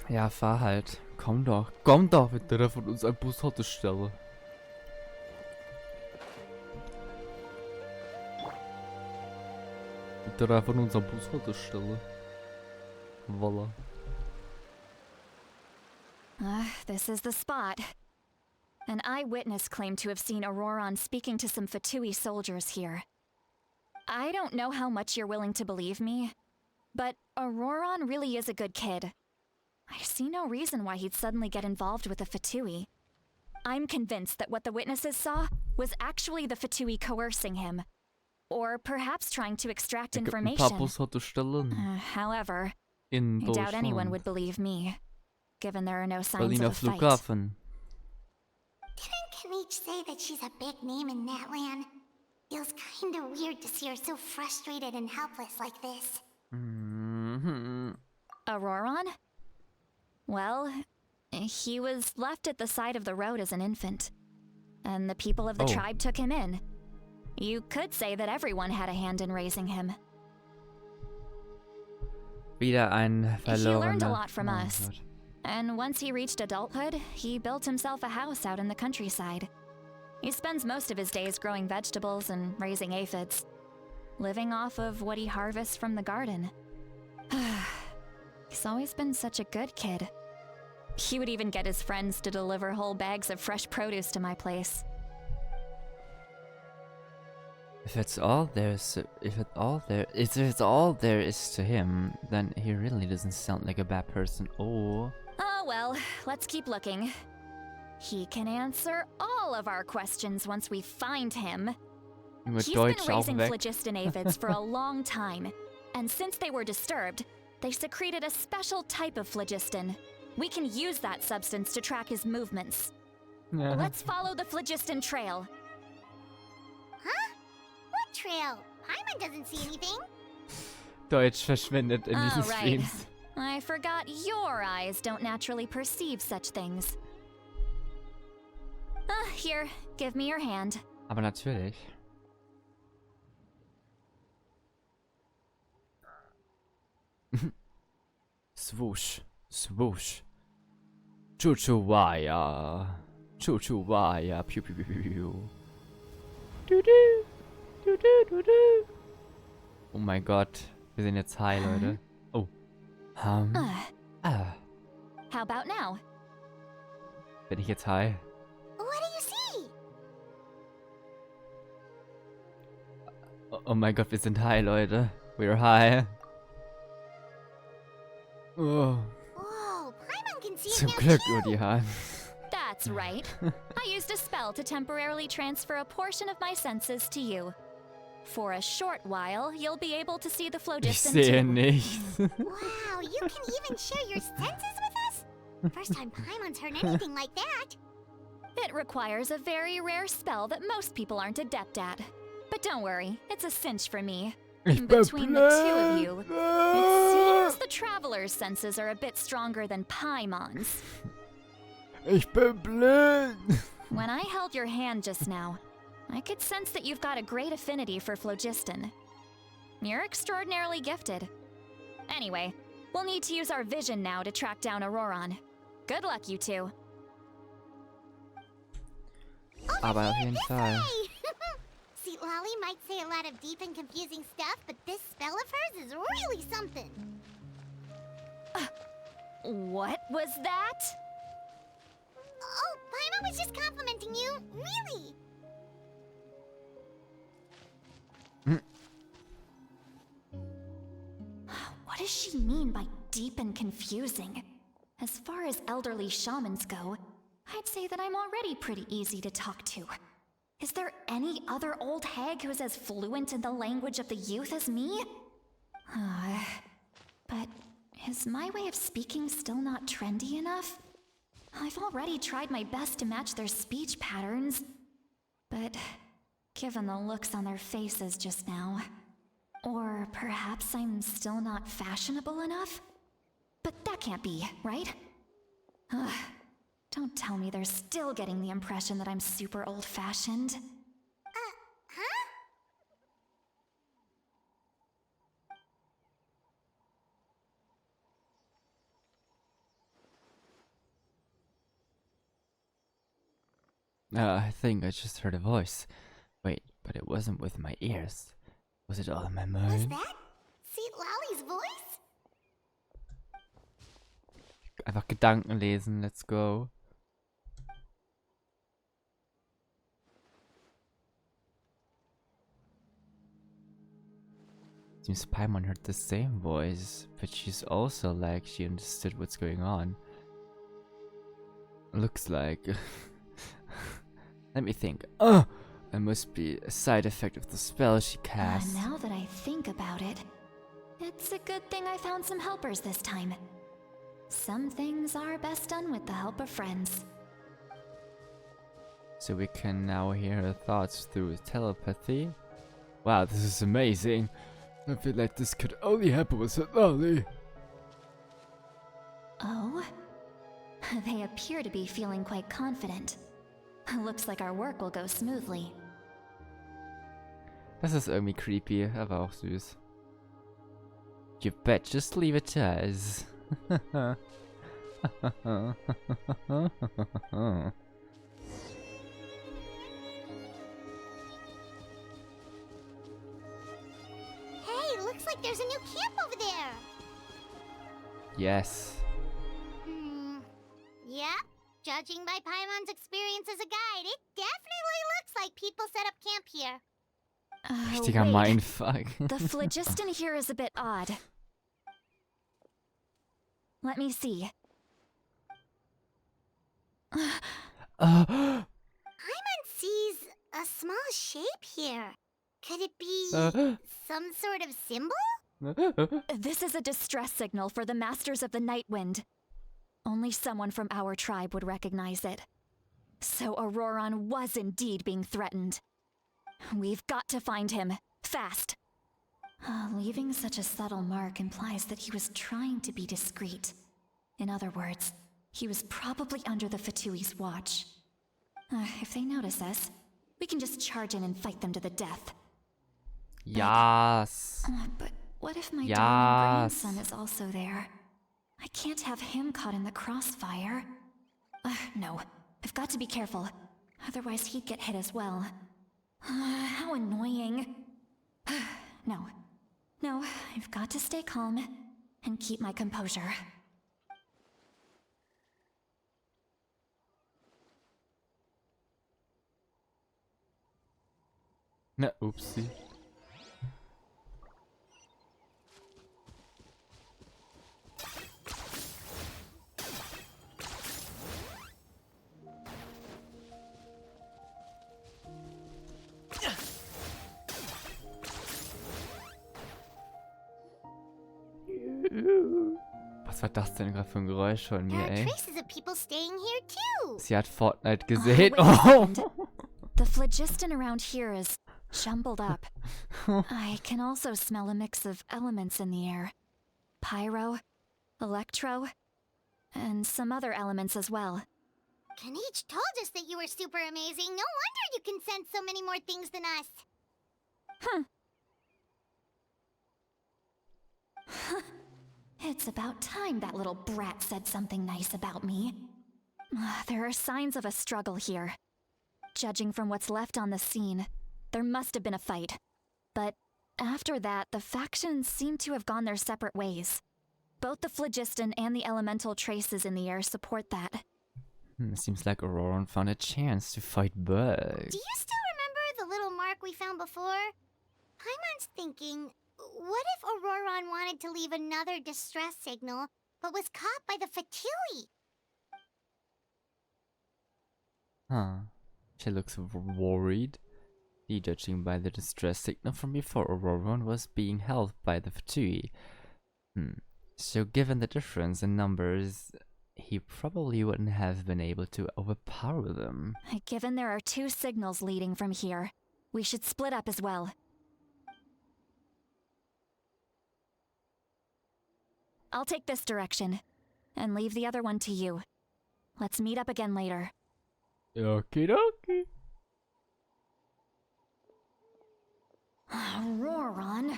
Ja, fahr halt. Komm doch. Komm doch, wir treffen uns an Bushaltestelle. Wir treffen uns an Bushaltestelle. Voila. This is the spot. An eyewitness claimed to have seen Auroron speaking to some Fatui soldiers here. I don't know how much you're willing to believe me, but Auroron really is a good kid. I see no reason why he'd suddenly get involved with the Fatui. I'm convinced that what the witnesses saw was actually the Fatui coercing him, or perhaps trying to extract Ein paar information. Bushaltestellen However, in I doubt anyone Deutschland. would believe me, given there are no signs Berliner of a fight. Flughafen. Didn't Kanich say that she's a big name in Natlan? Feels kinda weird to see her so frustrated and helpless like this. Auroron? Well, he was left at the side of the road as an infant. and the people of the Oh. tribe took him in. You could say that everyone had a hand in raising him. Wieder ein He verlorener. learned a lot from Oh us. Gott. And once he reached adulthood, he built himself a house out in the countryside. He spends most of his days growing vegetables and raising aphids, living off of what he harvests from the garden. He's always been such a good kid. He would even get his friends to deliver whole bags of fresh produce to my place. If it's all there is to him, then he really doesn't sound like a bad person. Oh. Oh well, let's keep looking. He can answer all of our questions once we find him. Mit He's been Deutsch auch raising weg. phlogiston aphids for a long time, and since they were disturbed, they secreted a special type of phlogiston. We can use that substance to track his movements. Let's follow the phlogiston trail. Huh? What trail? Paimon doesn't see anything. Deutsch verschwindet in diesen Oh, right. Streams. I forgot your eyes don't naturally perceive such things. Here, give me your hand. Aber natürlich. Swoosh, swoosh. Chuchuwaya. Chuchuwaya. Pew pew pew pew pew. Du du. Du du du du. Oh mein Gott. Wir sind jetzt high, Leute. Oh. Ah. How about now? Bin ich jetzt high? What do you see? Oh mein Gott, wir sind high, Leute. We're high. Oh. Whoa, Paimon can see Zum it now Glück too. nur die Haare. That's right. I used a spell to temporarily transfer a portion of my senses to you. For a short while, you'll be able to see the Ich phlogiston sehe too. nichts. Wow, you can even share your senses with us? First time Paimon's heard anything like that. It requires a very rare spell that most people aren't adept at. But don't worry, it's a cinch for me. Between the two of you, it seems the traveler's senses are a bit stronger than Paimon's. Ich bin blind. When I held your hand just now, I could sense that you've got a great affinity for phlogiston. You're extraordinarily gifted. Anyway, we'll need to use our vision now to track down Auroron. Good luck, you two. Aber auf jeden Fall. Hey! See, Lolly might say a lot of deep and confusing stuff, but this spell of hers is really something. What was that? Oh, Paimon was just complimenting you. Really. What does she mean by deep and confusing? As far as elderly shamans go, I'd say that I'm already pretty easy to talk to. Is there any other old hag who's as fluent in the language of the youth as me? But is my way of speaking still not trendy enough? I've already tried my best to match their speech patterns. But given the looks on their faces just now, or perhaps I'm still not fashionable enough? But that can't be, right? Ugh. Don't tell me they're still getting the impression that I'm super old-fashioned. Huh? I think I just heard a voice. Wait, but it wasn't with my ears. Was it all in my Was mind? that St. Lolly's voice? Einfach Gedanken lesen, let's go. Seems Paimon heard the same voice, but she's also like she understood what's going on. Looks like. Let me think. It must be a side effect of the spell she cast. Now that I think about it, it's a good thing I found some helpers this time. Some things are best done with the help of friends. So we can now hear her thoughts through telepathy. Wow, this is amazing. I feel like this could only happen with St. Lolly. Oh? They appear to be feeling quite confident. Looks like our work will go smoothly. Das ist irgendwie creepy, aber auch süß. You bet, just leave it to us. Hey, looks like there's a new camp over there. Yes. Yep. Judging by Paimon's experience as a guide, it definitely looks like people set up camp here. Richtiger Wait. Mindfuck. The phlogiston here is a bit odd. Let me see. Paimon sees a small shape here. Could it be some sort of symbol? This is a distress signal for the Masters of the Night Wind. Only someone from our tribe would recognize it. So Auroron was indeed being threatened. We've got to find him. Fast. Leaving such a subtle mark implies that he was trying to be discreet. In other words, he was probably under the Fatui's watch. If they notice us, we can just charge in and fight them to the death. Yes. But what if my Yes. darling grandson is also there? I can't have him caught in the crossfire. No, I've got to be careful. Otherwise he'd get hit as well. How annoying. No, I've got to stay calm and keep my composure. Na, upsie. Was war das denn gerade für ein Geräusch von There mir, are ey? traces of people staying here too. Sie hat Fortnite gesehen. wait a Oh! second. The phlogiston around here is jumbled up. I can also smell a mix of elements in the air. Pyro, electro, and some other elements as well. Kanich told us that you were super amazing. No wonder you can sense so many more things than us. It's about time that little brat said something nice about me. There are signs of a struggle here. Judging from what's left on the scene, there must have been a fight. But after that, the factions seem to have gone their separate ways. Both the phlogiston and the elemental traces in the air support that. Seems like Auroron found a chance to fight back. Do you still remember the little mark we found before? Paimon's thinking, what if Auroron wanted to leave another distress signal, but was caught by the Fatui? Huh. She looks worried. Judging by the distress signal from before, Auroron was being held by the Fatui. So given the difference in numbers, he probably wouldn't have been able to overpower them. Given there are two signals leading from here, we should split up as well. I'll take this direction, and leave the other one to you. Let's meet up again later. Okie dokie. Auroron,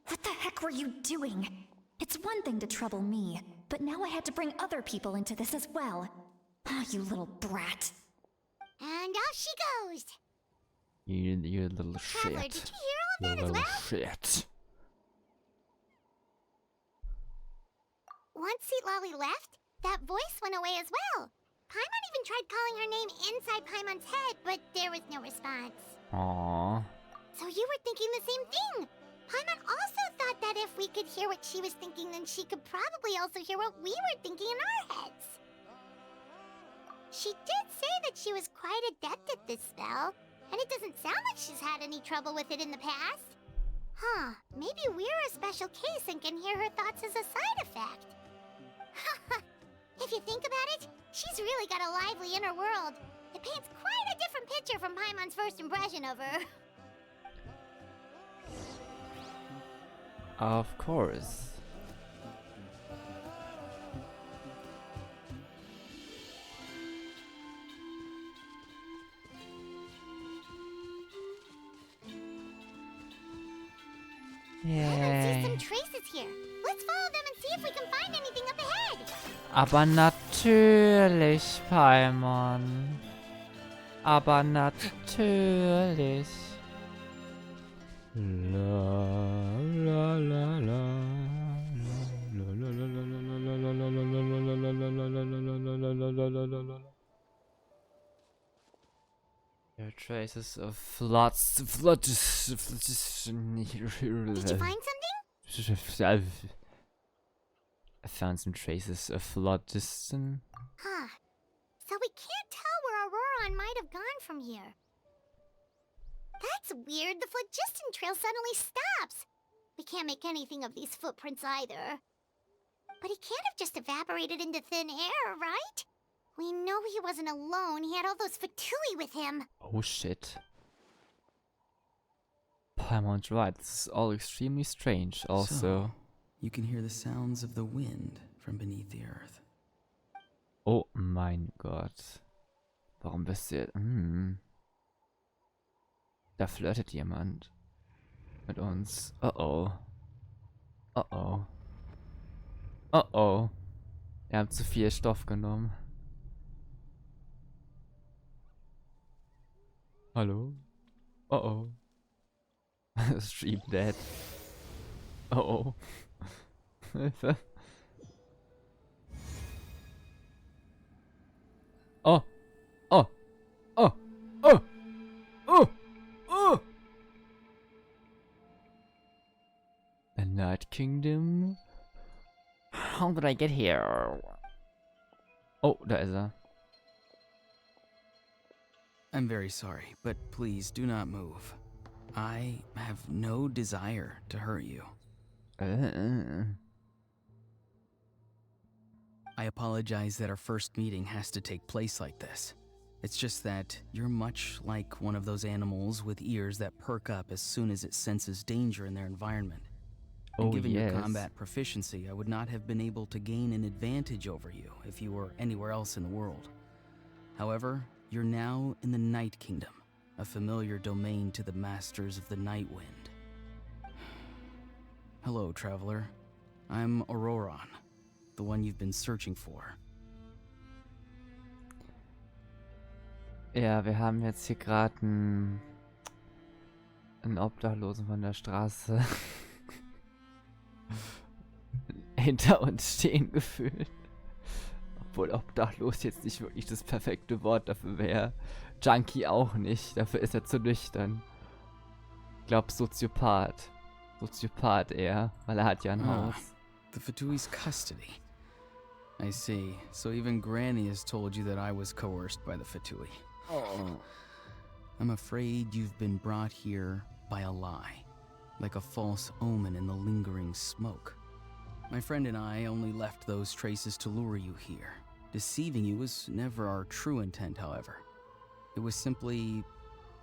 what the heck were you doing? It's one thing to trouble me, but now I had to bring other people into this as well. You little brat. And off she goes. You little Traveler, shit. did you hear all You that as little well? shit. Once Xilonen left, that voice went away as well. Paimon even tried calling her name inside Paimon's head, but there was no response. Aww. So you were thinking the same thing. Paimon also thought that if we could hear what she was thinking, then she could probably also hear what we were thinking in our heads. She did say that she was quite adept at this spell, and it doesn't sound like she's had any trouble with it in the past. Huh, maybe we're a special case and can hear her thoughts as a side effect. If you think about it, she's really got a lively inner world. It paints quite a different picture from Paimon's first impression of her. Of course. I don't see some Yay. traces here. Let's follow them and see if we can find anything up ahead. Aber natürlich, Paimon. Aber natürlich. La, la, la, la. There are traces of floods. Did you find something? I found some traces of phlogiston. Huh. So we can't tell where Auroron might have gone from here. That's weird. The phlogiston trail suddenly stops. We can't make anything of these footprints either. But he can't have just evaporated into thin air, right? We know he wasn't alone. He had all those Fatui with him. Oh shit. Paimon's right. This is all extremely strange. Also. So, you can hear the sounds of the wind from beneath the earth. Oh mein Gott. Warum bist du... Da flirtet jemand. Mit uns. Oh oh. Oh oh. Oh oh. Wir haben zu viel Stoff genommen. Hallo? Oh oh. Stream dead. Oh oh. Hilfe. Oh. Oh. Oh. Oh. Oh. Oh. The Night Kingdom? How did I get here? Oh, da ist er. I'm very sorry, but please do not move. I have no desire to hurt you. I apologize that our first meeting has to take place like this. It's just that you're much like one of those animals with ears that perk up as soon as it senses danger in their environment. And Oh, given your yes. combat proficiency, I would not have been able to gain an advantage over you if you were anywhere else in the world. However, you're now in the Night Kingdom, a familiar domain to the masters of the Night Wind. Hello, traveler. I'm Auroron, the one you've been searching for. Ja, wir haben jetzt hier gerade einen Obdachlosen von der Straße hinter uns stehen gefühlt. Obwohl obdachlos jetzt nicht wirklich das perfekte Wort dafür wäre. Junkie auch nicht, dafür ist er zu nüchtern. Ich glaube Soziopath. Soziopath eher, weil er hat ja ein Ah. Haus. The Fatui's custody. I see. So even Granny has told you that I was coerced by the Fatui. Oh. I'm afraid you've been brought here by a lie, like a false omen in the lingering smoke. My friend and I only left those traces to lure you here. Deceiving you was never our true intent, however. It was simply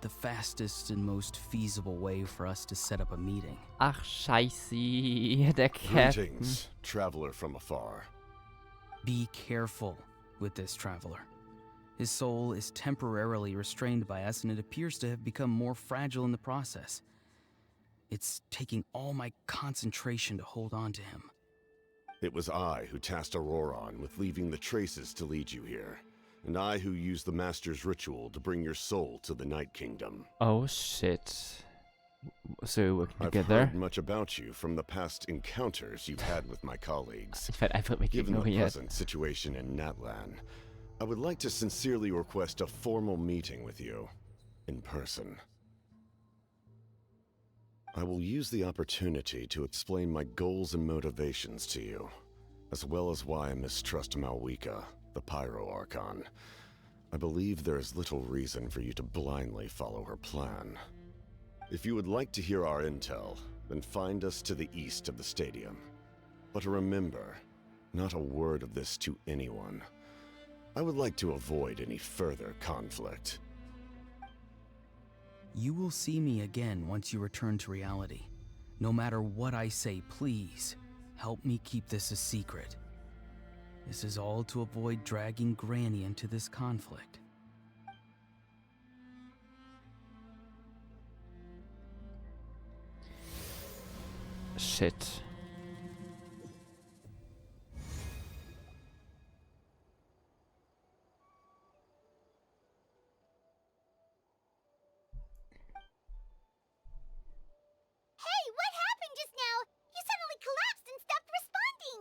the fastest and most feasible way for us to set up a meeting. Ach, scheiße, der Captain. Greetings, traveler from afar. Be careful with this traveler. His soul is temporarily restrained by us, and it appears to have become more fragile in the process. It's taking all my concentration to hold on to him. It was I who tasked Auroron with leaving the traces to lead you here, and I who used the Master's ritual to bring your soul to the Night Kingdom. Oh shit. So we're working I've together. heard much about you from the past encounters you've had with my colleagues. Ich werde einfach mich Given the ignoriert. present situation in Natlan, I would like to sincerely request a formal meeting with you, in person. I will use the opportunity to explain my goals and motivations to you, as well as why I mistrust Malwika, the Pyro Archon. I believe there is little reason for you to blindly follow her plan. If you would like to hear our intel, then find us to the east of the stadium. But remember, not a word of this to anyone. I would like to avoid any further conflict. You will see me again once you return to reality. No matter what I say, please, help me keep this a secret. This is all to avoid dragging Granny into this conflict. shit. Hey, what happened just now? You suddenly collapsed and stopped responding.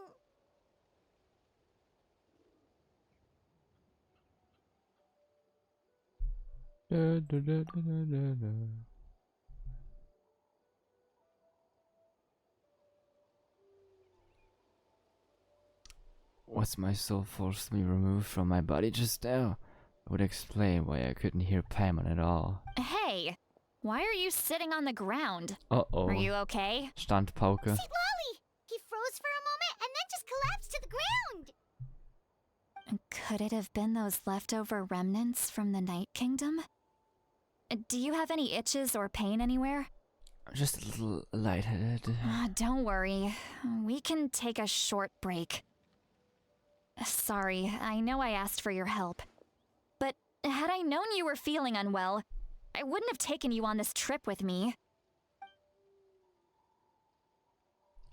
Was my soul forcibly removed from my body just now? That would explain why I couldn't hear Paimon at all. Hey, why are you sitting on the ground? Uh-oh. Are you okay? Standpauke. See, Lolly! He froze for a moment and then just collapsed to the ground. Could it have been those leftover remnants from the Night Kingdom? Do you have any itches or pain anywhere? I'm just a little lightheaded. Don't worry. We can take a short break. Sorry, I know I asked for your help. But had I known you were feeling unwell, I wouldn't have taken you on this trip with me.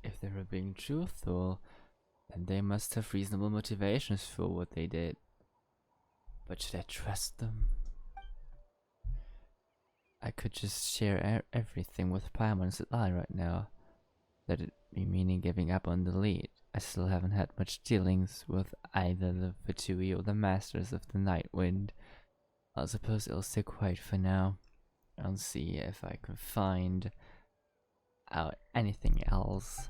If they were being truthful, then they must have reasonable motivations for what they did. But should I trust them? I could just share everything with Paimon and Xilonen right now. That'd be meaning giving up on the lead. I still haven't had much dealings with either the Fatui or the Masters of the Night Wind. I suppose I'll stay quiet for now. I'll see if I can find out anything else.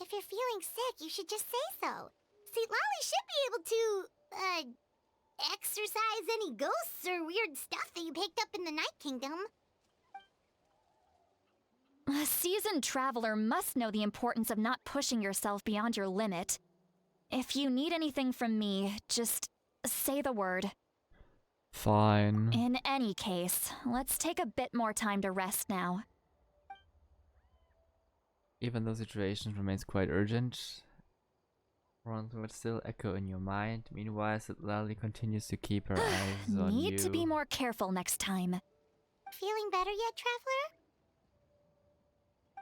If you're feeling sick, you should just say so. See, Lolly should be able to, exorcise any ghosts or weird stuff that you picked up in the Night Kingdom. A seasoned traveler must know the importance of not pushing yourself beyond your limit. If you need anything from me, just say the word. Fine. In any case, let's take a bit more time to rest now. Even though the situation remains quite urgent, words will still echo in your mind. Meanwhile, Xilonen continues to keep her eyes on you. Need to be more careful next time. Feeling better yet, Traveler?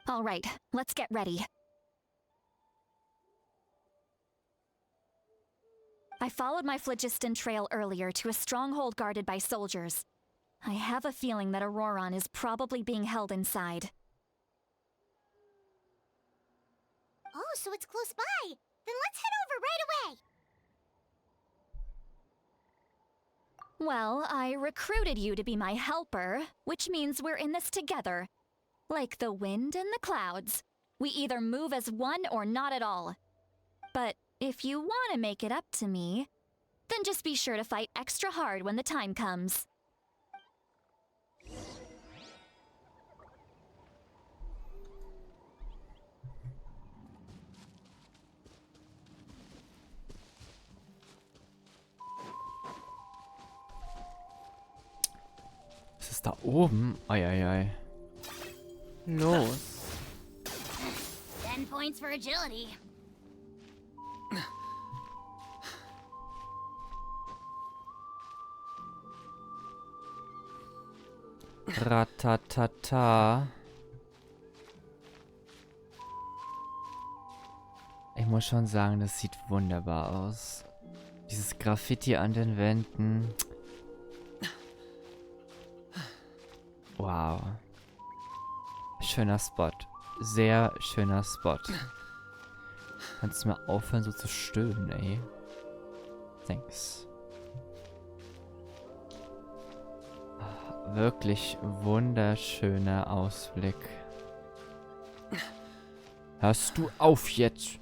All right, let's get ready. I followed my phlogiston trail earlier to a stronghold guarded by soldiers. I have a feeling that Auroron is probably being held inside. Oh, so it's close by. Then let's head over right away. Well, I recruited you to be my helper, which means we're in this together. Like the wind and the clouds. We either move as one or not at all. But if you want to make it up to me, then just be sure to fight extra hard when the time comes. Ist es da oben? Eieiei. Los. 10 points for agility. Ratatata. Ich muss schon sagen, das sieht wunderbar aus. Dieses Graffiti an den Wänden. Wow. Schöner Spot. Sehr schöner Spot. Kannst du mal aufhören so zu stöhnen, ey? Thanks. Wirklich wunderschöner Ausblick. Hörst du auf jetzt?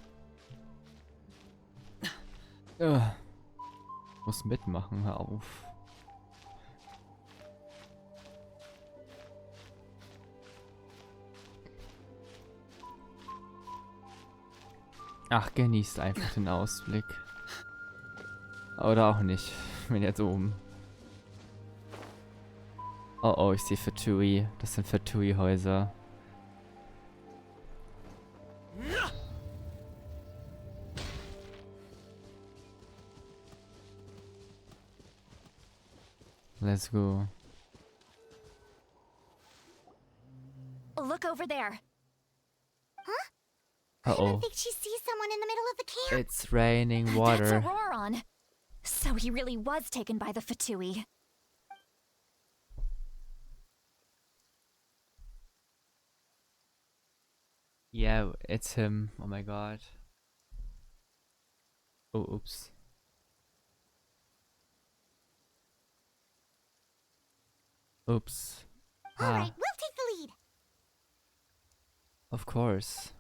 Muss mitmachen, hör auf. Ach, genießt einfach den Ausblick. Oder auch nicht. Ich bin jetzt oben. Oh oh, ich sehe Fatui. Das sind Fatui-Häuser. Let's go. over there. Huh? I Uh-oh. don't think she sees someone in the middle of the camp. It's raining That's water. Auroron. So he really was taken by the Fatui. Yeah, it's him. Oh my god. Oh, oops. Oops. All right, we'll take the lead. Of course.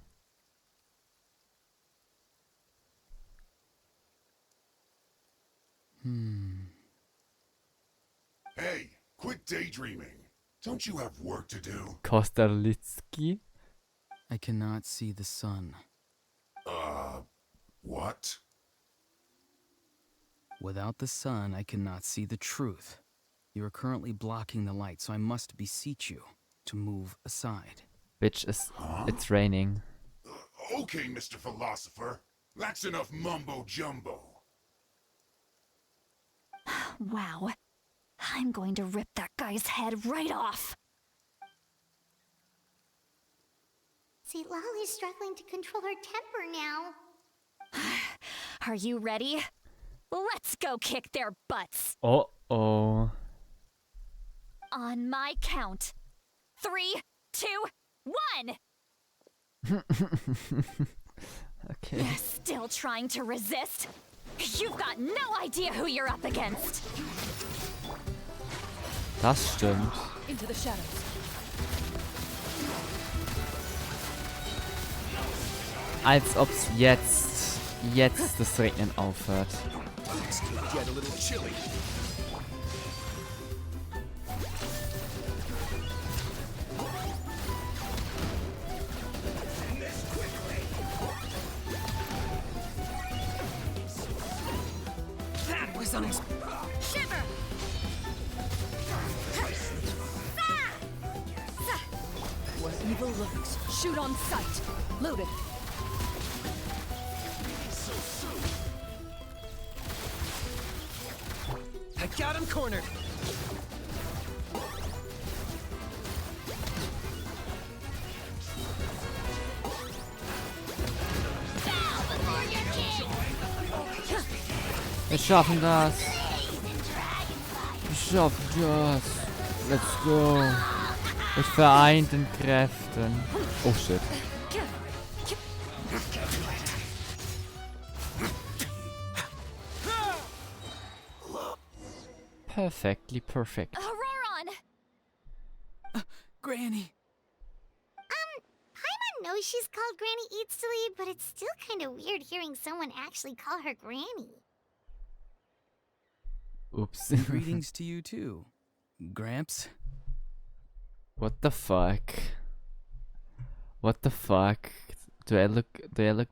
Hey, quit daydreaming. Don't you have work to do? Kosterlitsky? I cannot see the sun. What? Without the sun, I cannot see the truth. You are currently blocking the light, so I must beseech you to move aside. Bitch, it's raining. Okay, Mr. Philosopher. That's enough mumbo-jumbo. Wow. I'm going to rip that guy's head right off. See, Lolly's struggling to control her temper now. Are you ready? Let's go kick their butts. Oh. On my count. 3, 2, 1! Okay. Still trying to resist? You've got no idea who you're up against. Das stimmt. Into the shadows. Als ob's jetzt das Regnen aufhört. Get a little chilly. That was unexpected. Shiver! What evil looks? Shoot on sight. Loaded. I got him cornered. Wir schaffen das. Wir schaffen das. Let's go. Mit vereinten Kräften. Oh shit. Perfectly perfect. Auroron! Granny! Paimon knows she's called Granny Eats to Lead, but it's still kind of weird hearing someone actually call her Granny. Oops. Greetings to you too, Gramps. What the fuck? What the fuck? Do I look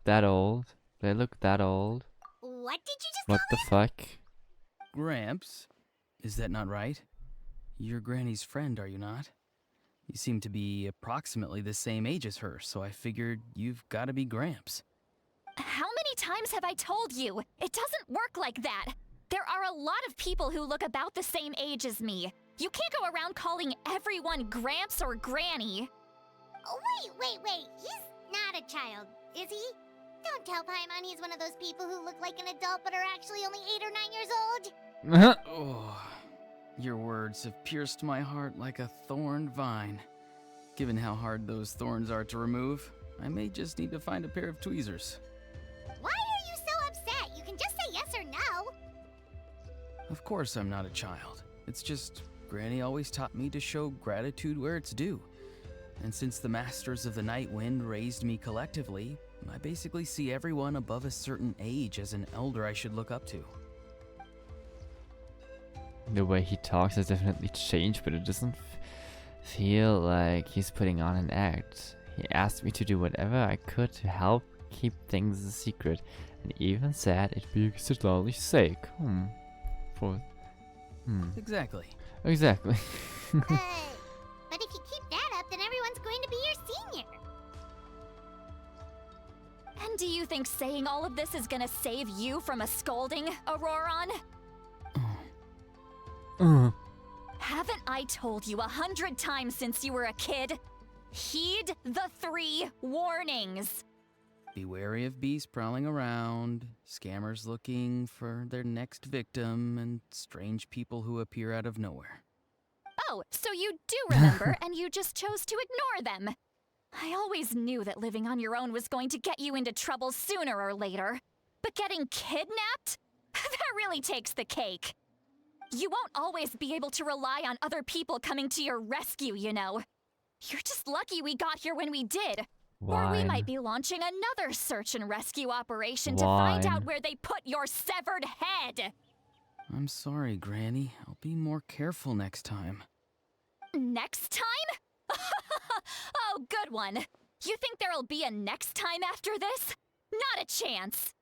that old? Do I look that old? What did you just What the fuck? Gramps? Is that not right? You're Granny's friend, are you not? You seem to be approximately the same age as her, so I figured you've got to be Gramps. How many times have I told you? It doesn't work like that. There are a lot of people who look about the same age as me. You can't go around calling everyone Gramps or Granny. Oh, wait. He's not a child, is he? Don't tell Paimon he's one of those people who look like an adult but are actually only 8 or 9 years old. Oh, your words have pierced my heart like a thorned vine. Given how hard those thorns are to remove, I may just need to find a pair of tweezers. Why are you so upset? You can just say yes or no. Of course I'm not a child. It's just Granny always taught me to show gratitude where it's due. And since the Masters of the Night Wind raised me collectively, I basically see everyone above a certain age as an elder I should look up to. The way he talks has definitely changed, but it doesn't feel like he's putting on an act. He asked me to do whatever I could to help keep things a secret, and even said it because of Lolly's sake. Exactly. Exactly. But if you keep that up, then everyone's going to be your senior. And do you think saying all of this is gonna save you from a scolding, Auroron? Haven't I told you 100 times since you were a kid? Heed the 3 warnings. Be wary of beasts prowling around, scammers looking for their next victim, and strange people who appear out of nowhere. Oh, so you do remember, and you just chose to ignore them. I always knew that living on your own was going to get you into trouble sooner or later. But getting kidnapped? That really takes the cake. You won't always be able to rely on other people coming to your rescue, you know. You're just lucky we got here when we did. Or we might be launching another search and rescue operation to find out where they put your severed head. I'm sorry, Granny. I'll be more careful next time. Next time? Oh, good one. You think there'll be a next time after this? Not a chance.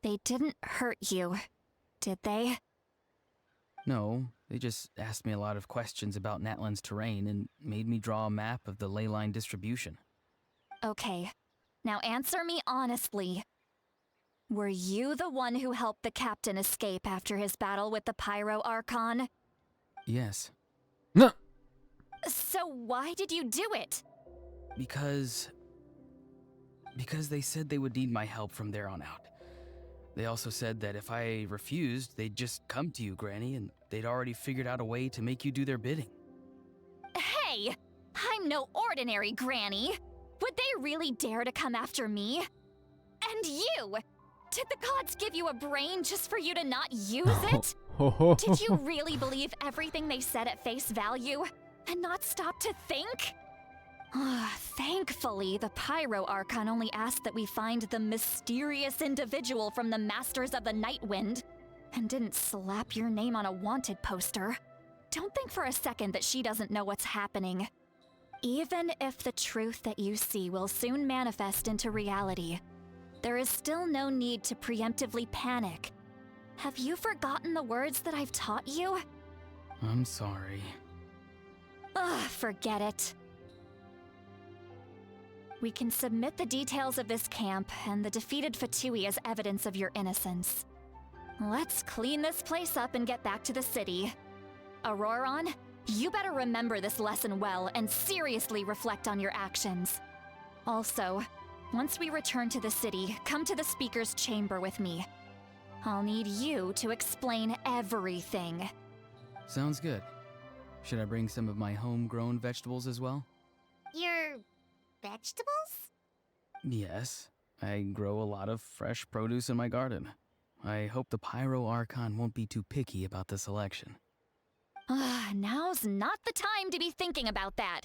They didn't hurt you, did they? No, they just asked me a lot of questions about Natlan's terrain and made me draw a map of the ley line distribution. Okay, now answer me honestly. Were you the one who helped the captain escape after his battle with the Pyro Archon? Yes. No. So why did you do it? Because they said they would need my help from there on out. They also said that if I refused, they'd just come to you, Granny, and they'd already figured out a way to make you do their bidding. Hey! I'm no ordinary Granny! Would they really dare to come after me? And you! Did the gods give you a brain just for you to not use it? Did you really believe everything they said at face value? And not stop to think? Thankfully, the Pyro Archon only asked that we find the mysterious individual from the Masters of the Night Wind, and didn't slap your name on a wanted poster. Don't think for a second that she doesn't know what's happening. Even if the truth that you see will soon manifest into reality, there is still no need to preemptively panic. Have you forgotten the words that I've taught you? I'm sorry. Forget it. We can submit the details of this camp and the defeated Fatui as evidence of your innocence. Let's clean this place up and get back to the city. Auroron, you better remember this lesson well and seriously reflect on your actions. Also, once we return to the city, come to the speaker's chamber with me. I'll need you to explain everything. Sounds good. Should I bring some of my homegrown vegetables as well? Your vegetables? Yes. I grow a lot of fresh produce in my garden. I hope the Pyro Archon won't be too picky about the selection. Now's not the time to be thinking about that.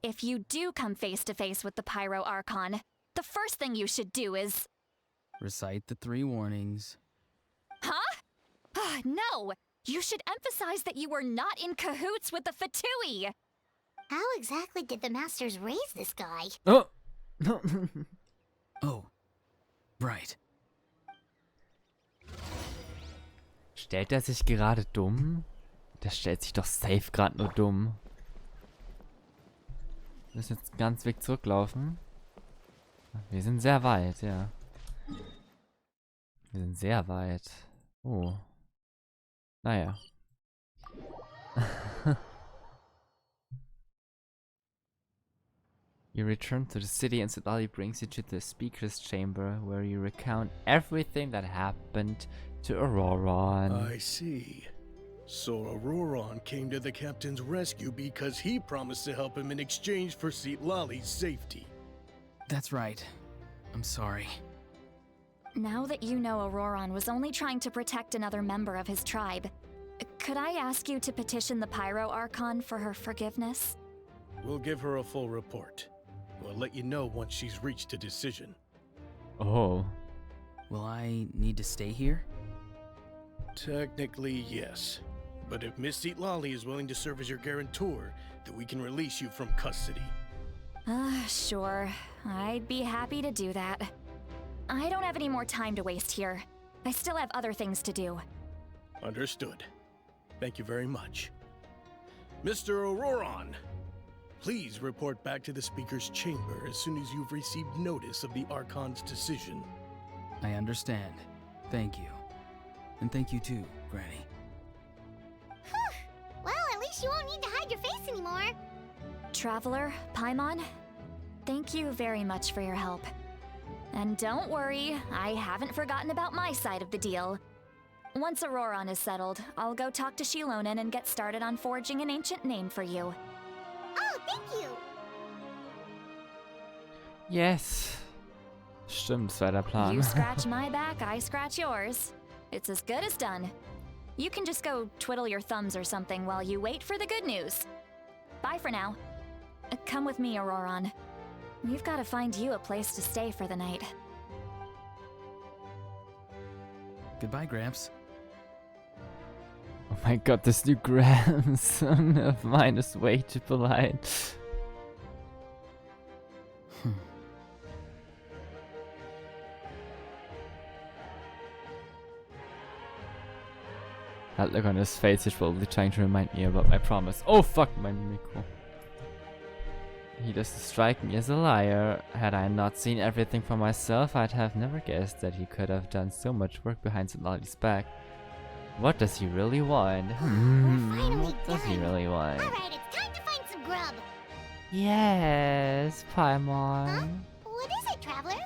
If you do come face to face with the Pyro Archon, the first thing you should do is... Recite the 3 warnings. Huh? No! You should emphasize that you were not in cahoots with the Fatui! How exactly did the Masters raise this guy? Oh! Oh, right. Stellt er sich gerade dumm? Der stellt sich doch safe gerade nur dumm. Wir müssen jetzt einen ganzen Weg zurücklaufen. Wir sind sehr weit, ja. Wir sind sehr weit. Oh. Naja. You return to the city and Sudali brings you to the speaker's chamber where you recount everything that happened to Auroron. I see. So Auroron came to the captain's rescue because he promised to help him in exchange for Xilolen's safety. That's right. I'm sorry. Now that you know Auroron was only trying to protect another member of his tribe, could I ask you to petition the Pyro Archon for her forgiveness? We'll give her a full report. We'll let you know once she's reached a decision. Oh. Will I need to stay here? Technically, yes. But if Miss Xilolen is willing to serve as your guarantor, then we can release you from custody. Sure. I'd be happy to do that. I don't have any more time to waste here. I still have other things to do. Understood. Thank you very much. Mr. Auroron, please report back to the Speaker's chamber as soon as you've received notice of the Archon's decision. I understand. Thank you. And thank you too, Granny. Well, at least least you won't need to hide your face anymore. Traveler, Paimon, thank you very much for your help. And don't worry, I haven't forgotten about my side of the deal. Once Auroron is settled, I'll go talk to Xilonen and get started on forging an ancient name for you. Oh, thank you. Yes. Stimmt, das war der Plan. You scratch my back, I scratch yours. It's as good as done. You can just go twiddle your thumbs or something while you wait for the good news. Bye for now. Come with me, Auroron. We've got to find you a place to stay for the night. Goodbye, Gramps. Oh my god, this new grandson of mine is way too polite. That look on his face, he's probably trying to remind me about my promise. Oh fuck, my micro. He doesn't strike me as a liar. Had I not seen everything for myself, I'd have never guessed that he could have done so much work behind Sonali's back. What does he really want? What does he really want? Alright, it's time to find some grub. Yes, Paimon. Huh? What is it, Traveler?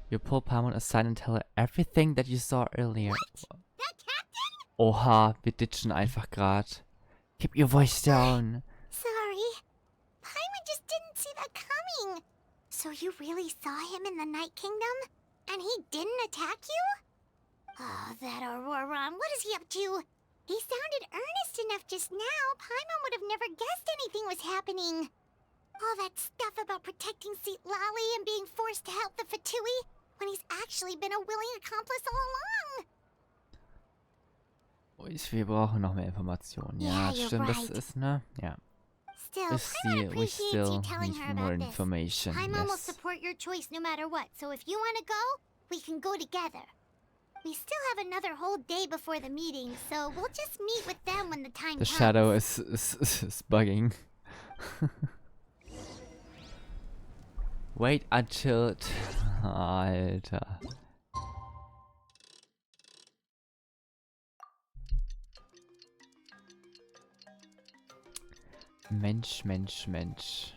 You pull Paimon aside and tell her everything that you saw earlier. What? That captain? Oha, wir ditchen einfach grad. Keep your voice down. Sorry. Paimon just didn't see that coming. So you really saw him in the Night Kingdom? And he didn't attack you? Oh, that Auroron, what is he up to? He sounded earnest enough just now. Paimon would have never guessed anything was happening. All that stuff about protecting Seat Lally and being forced to help the Fatui, when he's actually been a willing accomplice all along. Wir brauchen noch mehr Informationen. Ja, Yeah, stimmt, you're das right. ist, ne? Ja. Still, We Paimon appreciates still you telling need her more about this. information. Paimon will Yes. support your choice no matter what, so if you want to go, we can go together. We still have another whole day before the meeting, so we'll just meet with them when the time The comes. shadow is bugging. Wait until Alter. Mensch, Mensch, Mensch.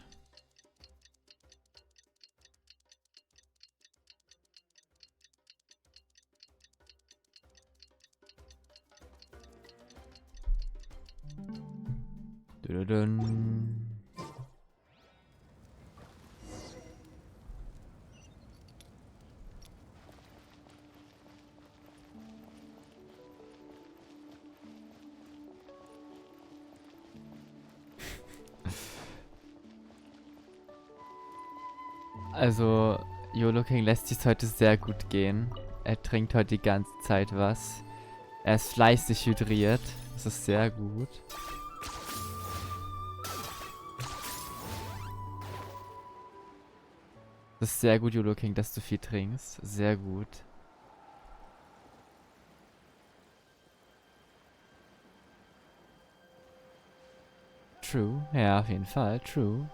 Dun. Also, YOLO King lässt sich heute sehr gut gehen. Er trinkt heute die ganze Zeit was. Er ist fleißig hydriert. Das ist sehr gut. Das ist sehr gut, YOLO King, dass du viel trinkst. Sehr gut. True. Ja, auf jeden Fall. True.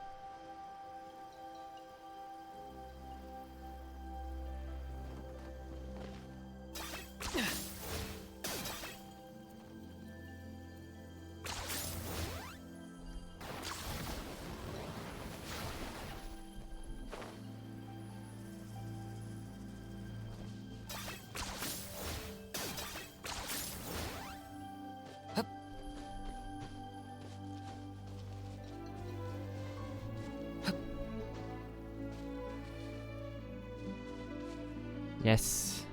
Yes.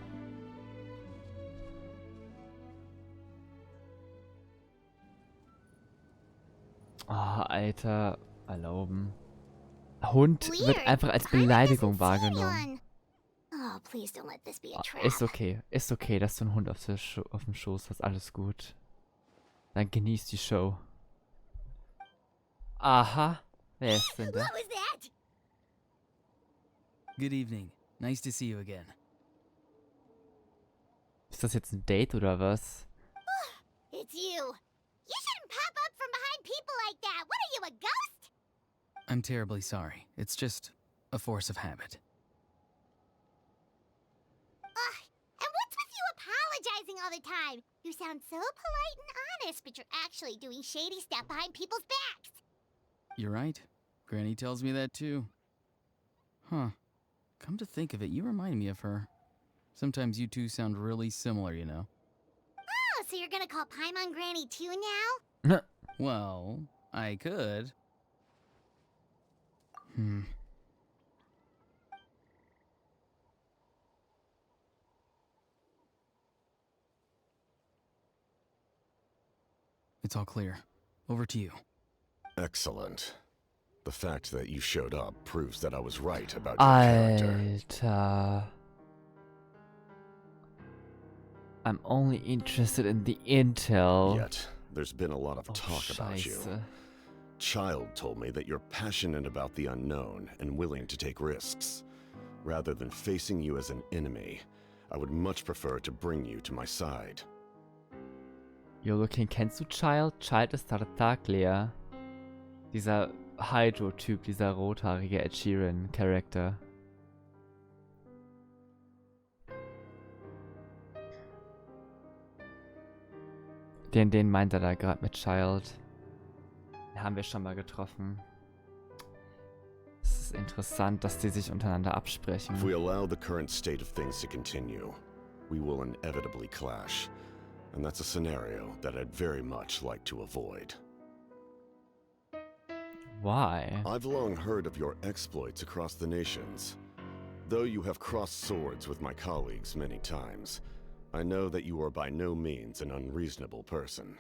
Ah, Alter. Erlauben. Hund wird Weird. einfach als Paimon Beleidigung doesn't see wahrgenommen. anyone. Oh, please don't let this be a trap. Ist okay. Ist okay, dass du einen Hund auf dem Schoß hast. Alles gut. Dann genieß die Show. Aha. Wer ist denn da? What was that? Good evening. Nice to see you again. Ist das jetzt ein Date oder was? It's you. You shouldn't pop up from behind people like that. What are you, a ghost? I'm terribly sorry. It's just a force of habit. Ugh. And what's with you apologizing all the time. You sound so polite and honest, but you're actually doing shady stuff behind people's backs. You're right. Granny tells me that too. Huh. Come to think of it, you remind me of her. Sometimes you two sound really similar, you know. Oh, so you're gonna call Paimon Granny too now? Well, I could. It's all clear. Over to you. Excellent. The fact that you showed up proves that I was right about your character. Alter. I'm only interested in the intel. Yet, there's been a lot of talk about you. Child told me that you're passionate about the unknown and willing to take risks. Rather than facing you as an enemy, I would much prefer to bring you to my side. King, kennst du Child? Child ist Tartaglia. Dieser Hydro-Typ, dieser rothaarige Ed Sheeran-Charakter. Den meint er da gerade mit Child. Den haben wir schon mal getroffen. Es ist interessant, dass die sich untereinander absprechen. If we allow the current state of things to continue, we will inevitably clash. And that's a scenario that I'd very much like to avoid. Why? I've long heard of your exploits across the nations. Though you have crossed swords with my colleagues many times, I know that you are by no means an unreasonable person.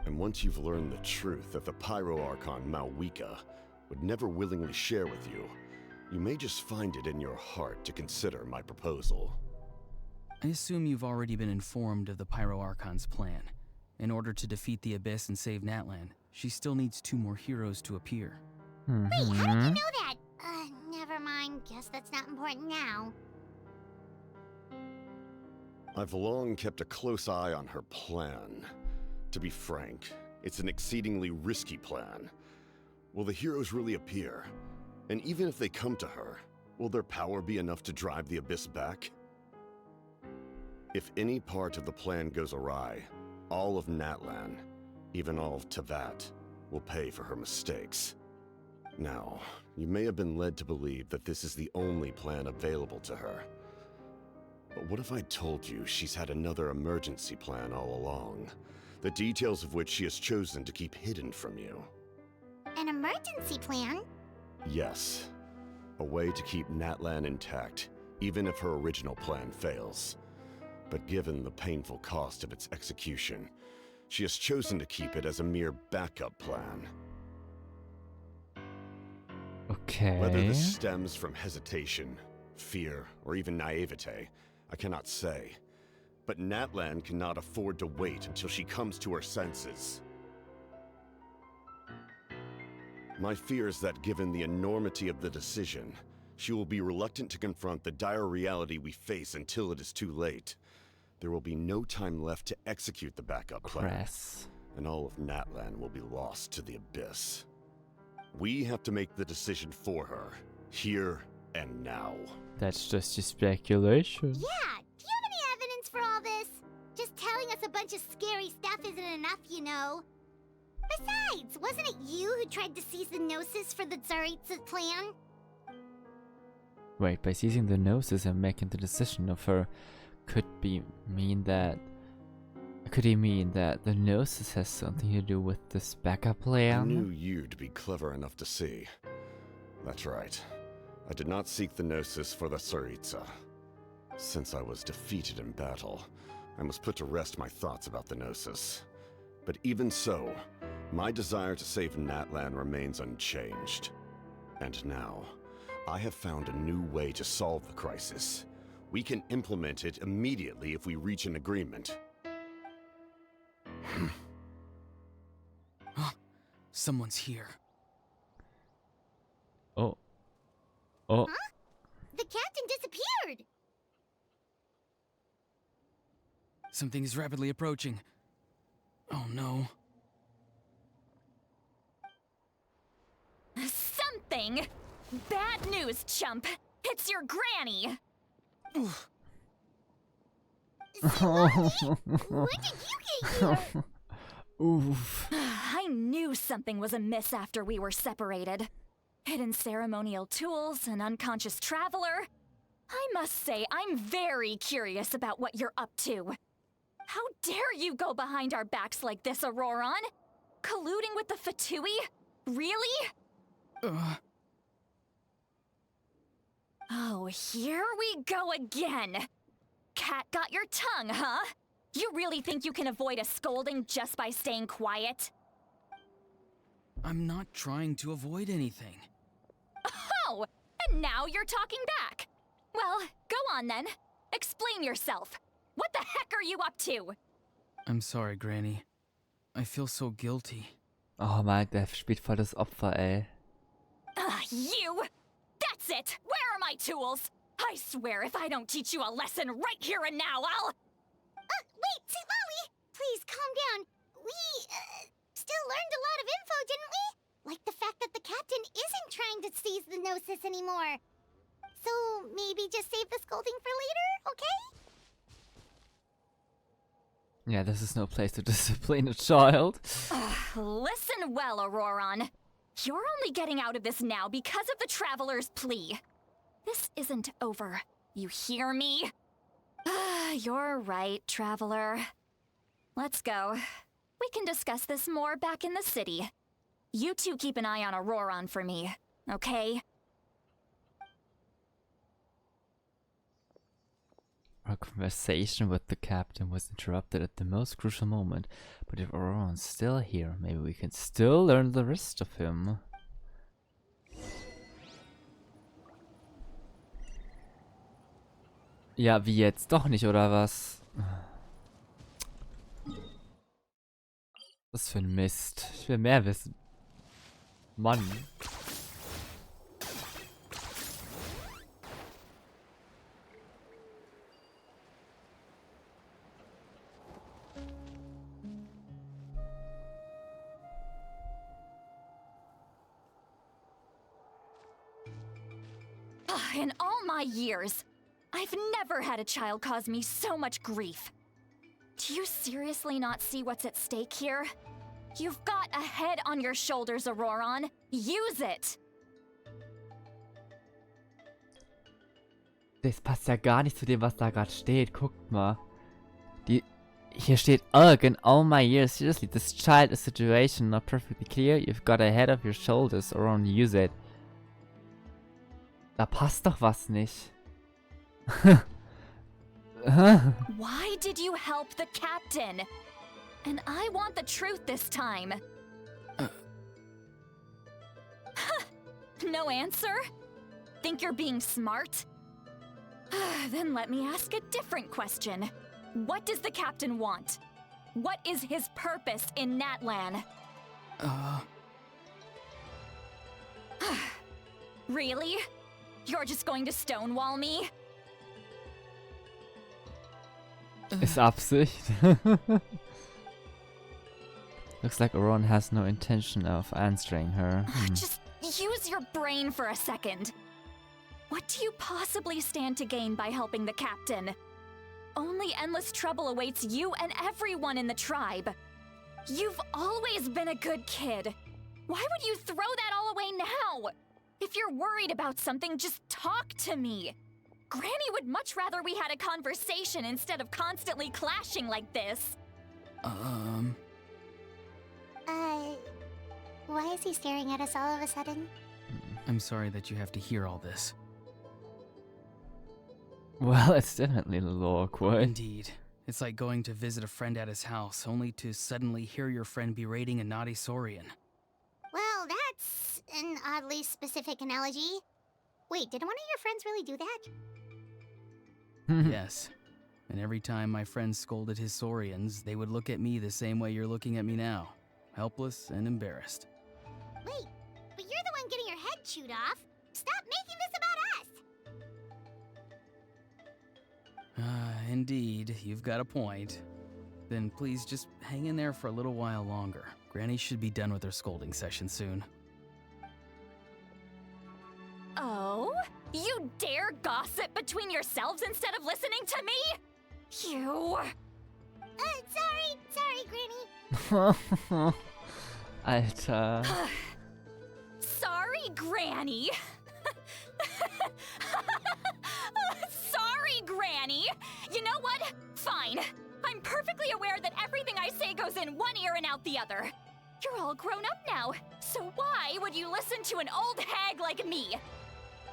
And once you've learned the truth that the Pyro Archon Malwika would never willingly share with you, you may just find it in your heart to consider my proposal. I assume you've already been informed of the Pyro Archon's plan. In order to defeat the Abyss and save Natlan, she still needs 2 more heroes to appear. Wait, how did you know that? Never mind. Guess that's not important now. I've long kept a close eye on her plan. To be frank, it's an exceedingly risky plan. Will the heroes really appear? And even if they come to her, will their power be enough to drive the Abyss back? If any part of the plan goes awry, all of Natlan, even all of Tevat, will pay for her mistakes. Now, you may have been led to believe that this is the only plan available to her. But what if I told you she's had another emergency plan all along, the details of which she has chosen to keep hidden from you? An emergency plan? Yes. A way to keep Natlan intact, even if her original plan fails. But given the painful cost of its execution, she has chosen to keep it as a mere backup plan. Okay. Whether this stems from hesitation, fear, or even naivete, I cannot say. But Natlan cannot afford to wait until she comes to her senses. My fear is that given the enormity of the decision, she will be reluctant to confront the dire reality we face until it is too late. There will be no time left to execute the backup plan, and all of Natlan will be lost to the Abyss. We have to make the decision for her, here and now. That's just a speculation. Yeah, do you have any evidence for all this? Just telling us a bunch of scary stuff isn't enough, you know. Besides, wasn't it you who tried to seize the Gnosis for the Tsaritsa plan? Wait, by seizing the Gnosis and making the decision of her, could he mean that the Gnosis has something to do with this backup plan? I knew you to be clever enough to see. That's right. I did not seek the Gnosis for the Tsaritsa. Since I was defeated in battle, I must put to rest my thoughts about the Gnosis. But even so, my desire to save Natlan remains unchanged. And now, I have found a new way to solve the crisis. We can implement it immediately if we reach an agreement. Someone's here. Oh. Huh? The captain disappeared! Something is rapidly approaching. Oh no. Something? Bad news, chump! It's your granny! Xilonen, when did you get here? Oof. I knew something was amiss after we were separated. Hidden ceremonial tools, an unconscious traveler. I must say, I'm very curious about what you're up to. How dare you go behind our backs like this, Auroron? Colluding with the Fatui? Really? Oh, here we go again. Cat got your tongue, huh? You really think you can avoid a scolding just by staying quiet? I'm not trying to avoid anything. Oh, and now you're talking back. Well, go on then. Explain yourself. What the heck are you up to? I'm sorry, Granny. I feel so guilty. Oh Mann, der spielt voll das Opfer, ey. You! That's it! Where are my tools? I swear if I don't teach you a lesson right here and now, I'll... Wait, Xilonen! Please calm down. We, still learned a lot of info, didn't we? Like the fact that the captain isn't trying to seize the Gnosis anymore. So maybe just save the scolding for later, okay? Yeah, this is no place to discipline a child. Listen well, Auroron. You're only getting out of this now because of the Traveler's plea. This isn't over. You hear me? You're right, Traveler. Let's go. We can discuss this more back in the city. You two keep an eye on Auroron for me, okay? Our conversation with the captain was interrupted at the most crucial moment, but if Auroron's still here, maybe we can still learn the rest of him. Ja, wie jetzt? Doch nicht, oder was? Was für ein Mist. Ich will mehr wissen. Mann. In all my years, I've never had a child cause me so much grief. Do you seriously not see what's at stake here? You've got a head on your shoulders, Auroron. Use it! Das passt ja gar nicht zu dem, was da gerade steht. Guckt mal. Hier steht, ugh, in all my years, seriously, this child is situation not perfectly clear. You've got a head of your shoulders, Auroron, use it. Da passt doch was nicht. Why did you help the captain? And I want the truth this time. No answer? Think you're being smart? Then let me ask a different question. What does the captain want? What is his purpose in Natlan? Really? You're just going to stonewall me? Ist Absicht. Looks like Auroron has no intention of answering her. Just use your brain for a second. What do you possibly stand to gain by helping the captain? Only endless trouble awaits you and everyone in the tribe. You've always been a good kid. Why would you throw that all away now? If you're worried about something, just talk to me. Granny would much rather we had a conversation instead of constantly clashing like this. Why is he staring at us all of a sudden? I'm sorry that you have to hear all this. Well, it's definitely a little awkward. Indeed. It's like going to visit a friend at his house, only to suddenly hear your friend berating a naughty Saurian. Well, that's an oddly specific analogy. Wait, did one of your friends really do that? Yes. And every time my friend scolded his Saurians, they would look at me the same way you're looking at me now. Helpless and embarrassed. Wait, but you're the one getting your head chewed off. Stop making this about us! Indeed, you've got a point. Then please just hang in there for a little while longer. Granny should be done with her scolding session soon. Oh? You dare gossip between yourselves instead of listening to me? You. Sorry, Granny. Alter. Sorry, Granny. Sorry, Granny. You know what? Fine. I'm perfectly aware that everything I say goes in one ear and out the other. You're all grown up now, so why would you listen to an old hag like me?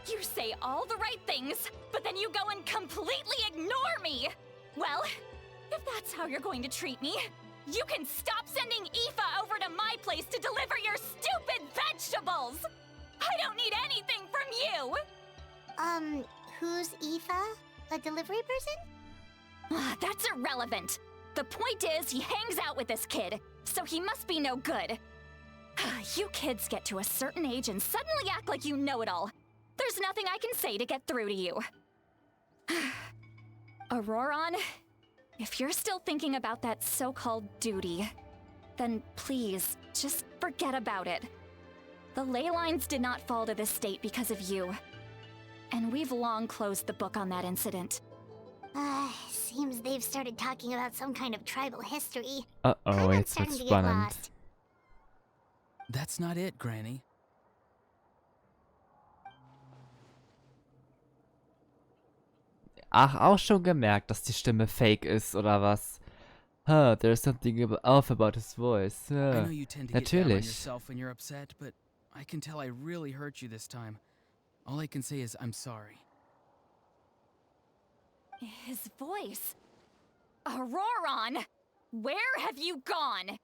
You say all the right things, but then you go and completely ignore me! Well, if that's how you're going to treat me, you can stop sending Aoife over to my place to deliver your stupid vegetables! I don't need anything from you! Who's Aoife? A delivery person? That's irrelevant. The point is, he hangs out with this kid, so he must be no good. You kids get to a certain age and suddenly act like you know it all. There's nothing I can say to get through to you. Auroron, if you're still thinking about that so-called duty, then please, just forget about it. The ley lines did not fall to this state because of you. And we've long closed the book on that incident. Seems they've started talking about some kind of tribal history. Oh, I'm jetzt starting wird's to get spannend. lost. That's not it, Granny. Ach, auch schon gemerkt, dass die Stimme fake ist, oder was? Huh, there's something off about his voice. I Ja, know you tend to get down on natürlich. yourself when you're upset, but I can tell I really hurt you this time. All I can say is I'm sorry. His voice. Auroron! Where have you gone?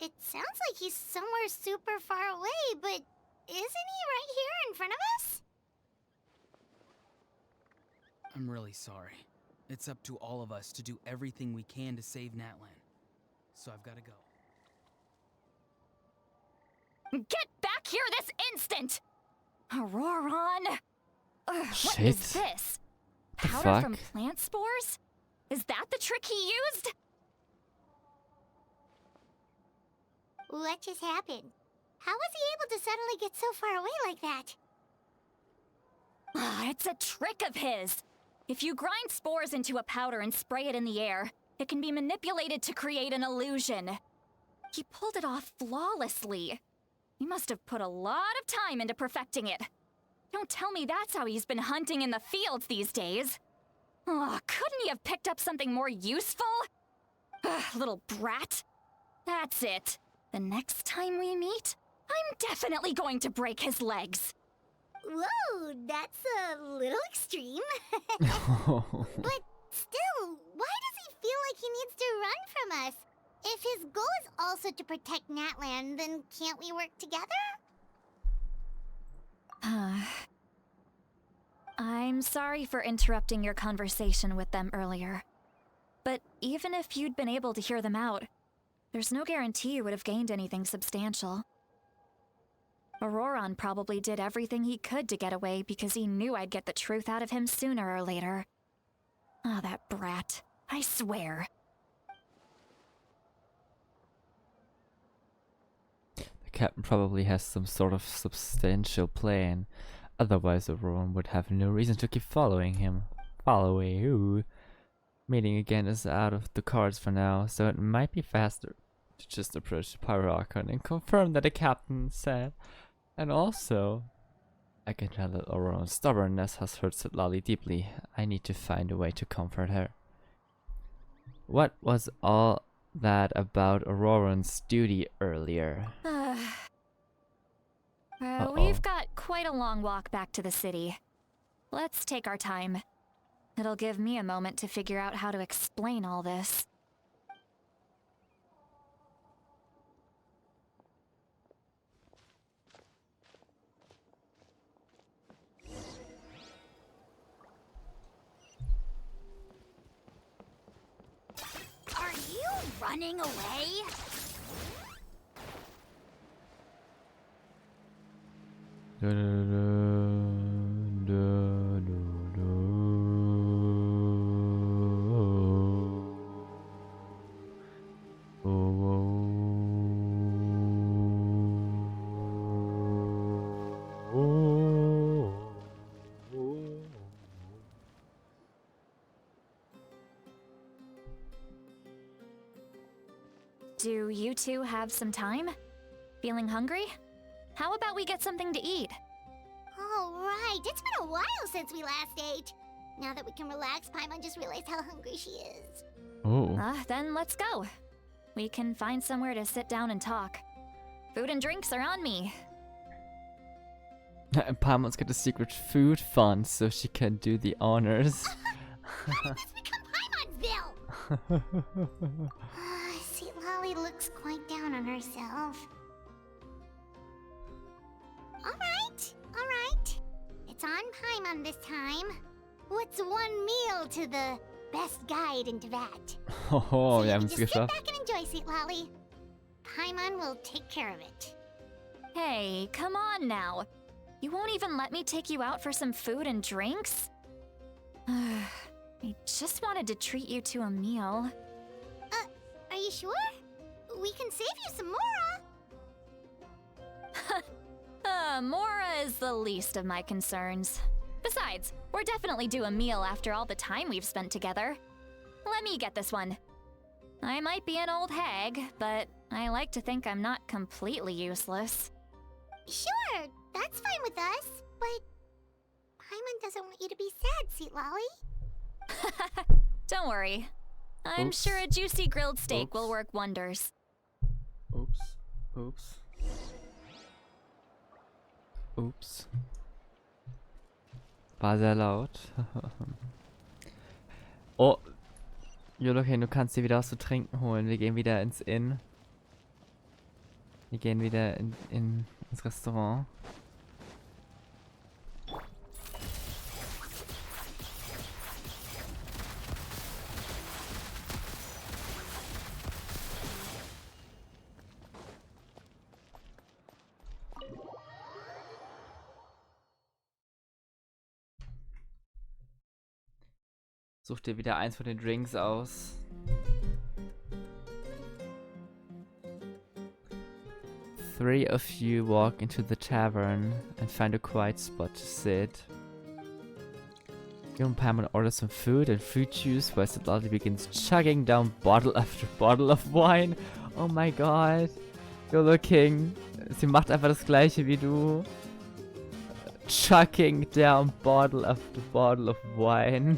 It sounds like he's somewhere super far away, but isn't he right here in front of us? I'm really sorry. It's up to all of us to do everything we can to save Natlan. So I've got to go. Get back here this instant! Auroron! What Shit. is this? The Powder fuck? from plant spores? Is that the trick he used? What just happened? How was he able to suddenly get so far away like that? It's a trick of his. If you grind spores into a powder and spray it in the air, it can be manipulated to create an illusion. He pulled it off flawlessly. He must have put a lot of time into perfecting it. Don't tell me that's how he's been hunting in the fields these days. Oh, couldn't he have picked up something more useful? Little brat. That's it. The next time we meet, I'm definitely going to break his legs. Whoa, that's a little extreme. But still, why does he feel like he needs to run from us? If his goal is also to protect Natlan, then can't we work together? I'm sorry for interrupting your conversation with them earlier. But even if you'd been able to hear them out, there's no guarantee you would have gained anything substantial. Auroron probably did everything he could to get away because he knew I'd get the truth out of him sooner or later. Ah, that brat. I swear. The captain probably has some sort of substantial plan. Otherwise, Auroran would have no reason to keep following him. Meeting again is out of the cards for now, so it might be faster to just approach the Pyro Archon and confirm that the captain said. And also, I can tell that Auroran's stubbornness has hurt Citlali deeply. I need to find a way to comfort her. What was all that about Auroran's duty earlier? We've got quite a long walk back to the city. Let's take our time. It'll give me a moment to figure out how to explain all this. Are you running away? you two have some time? Feeling hungry? How about we get something to eat? Oh, right. It's been a while since we last ate. Now that we can relax, Paimon just realized how hungry she is. Oh. Then let's go. We can find somewhere to sit down and talk. Food and drinks are on me. Paimon's got a secret food fund so she can do the honors. How did this become Paimonville? See, Lolly looks quite down on herself. Alright. It's on Paimon this time. What's one meal to the best guide into that? Oh, So wir you haben can es just sit geschafft. back and enjoy, sweet Lolly. Paimon will take care of it. Hey, come on now. You won't even let me take you out for some food and drinks? I just wanted to treat you to a meal. Are you sure? We can save you some Mora. Mora is the least of my concerns. Besides, we're definitely due a meal after all the time we've spent together. Let me get this one. I might be an old hag, but I like to think I'm not completely useless. Sure, that's fine with us, but Paimon doesn't want you to be sad, sweet Lolly. Don't worry. I'm Oops. sure a juicy grilled steak will Oops. work wonders. Ups. Ups. War sehr laut. Oh. Xilonen, du kannst dir wieder was zu trinken holen. Wir gehen wieder ins Inn. Wir gehen wieder ins Restaurant. Such dir wieder eins von den Drinks aus. Three of you walk into the tavern and find a quiet spot to sit. You and Paimon order some food and fruit juice while Lolly begins chugging down bottle after bottle of wine. Oh my god. You're looking. Sie macht einfach das gleiche wie du. Chugging down bottle after bottle of wine.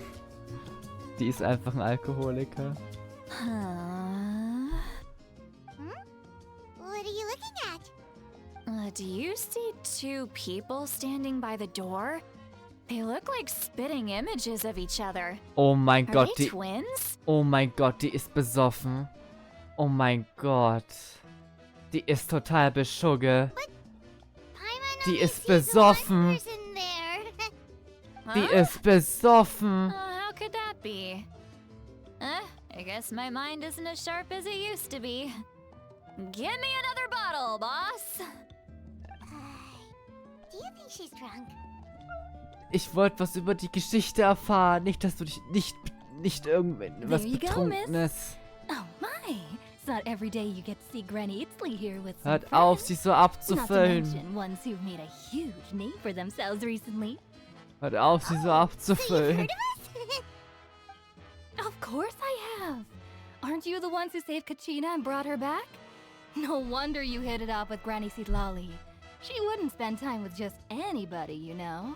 Die ist einfach ein Alkoholiker. What are you looking at? Do you see two people standing by the door? They look like spitting images of each other. Oh mein Are Gott, they die... twins? Oh mein Gott, die ist besoffen. Oh mein Gott. Die ist total beschugge. Paimon Die only ist sees one besoffen. person there. Die Huh? ist besoffen. How could that be? I guess my mind isn't as sharp as it used to be. Give me another bottle, boss. Do you think she's drunk? Ich wollte was über die Geschichte erfahren. Nicht, dass du dich nicht irgendwas There you go, Betrunkenes. Oh my! It's not every day you get to see Granny Itzley here with some Hört auf, sie friends. so Not to abzufüllen. mention ones who've made a huge name for themselves recently. Hört auf, sie so So you've abzufüllen. heard of us? Of course I have! Aren't you the ones who saved Kachina and brought her back? No wonder you hit it off with Granny Sidlali. She wouldn't spend time with just anybody, you know.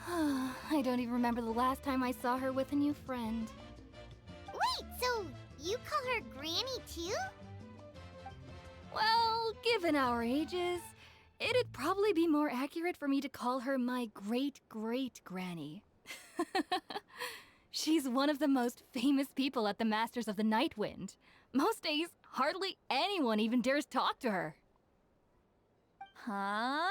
I don't even remember the last time I saw her with a new friend. Wait, so you call her Granny too? Well, given our ages, it'd probably be more accurate for me to call her my great-great-granny. She's one of the most famous people at the Masters of the Night Wind. Most days, hardly anyone even dares talk to her. Huh?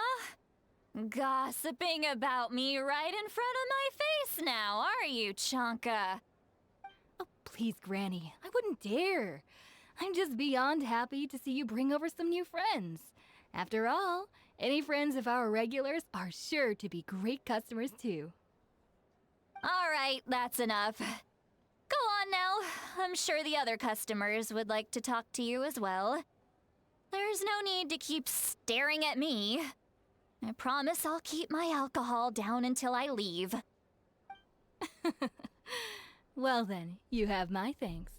Gossiping about me right in front of my face now, are you, Chonka? Oh, please, Granny, I wouldn't dare. I'm just beyond happy to see you bring over some new friends. After all, any friends of our regulars are sure to be great customers too. All right, that's enough. Go on now. I'm sure the other customers would like to talk to you as well. There's no need to keep staring at me. I promise I'll keep my alcohol down until I leave. Well then, you have my thanks.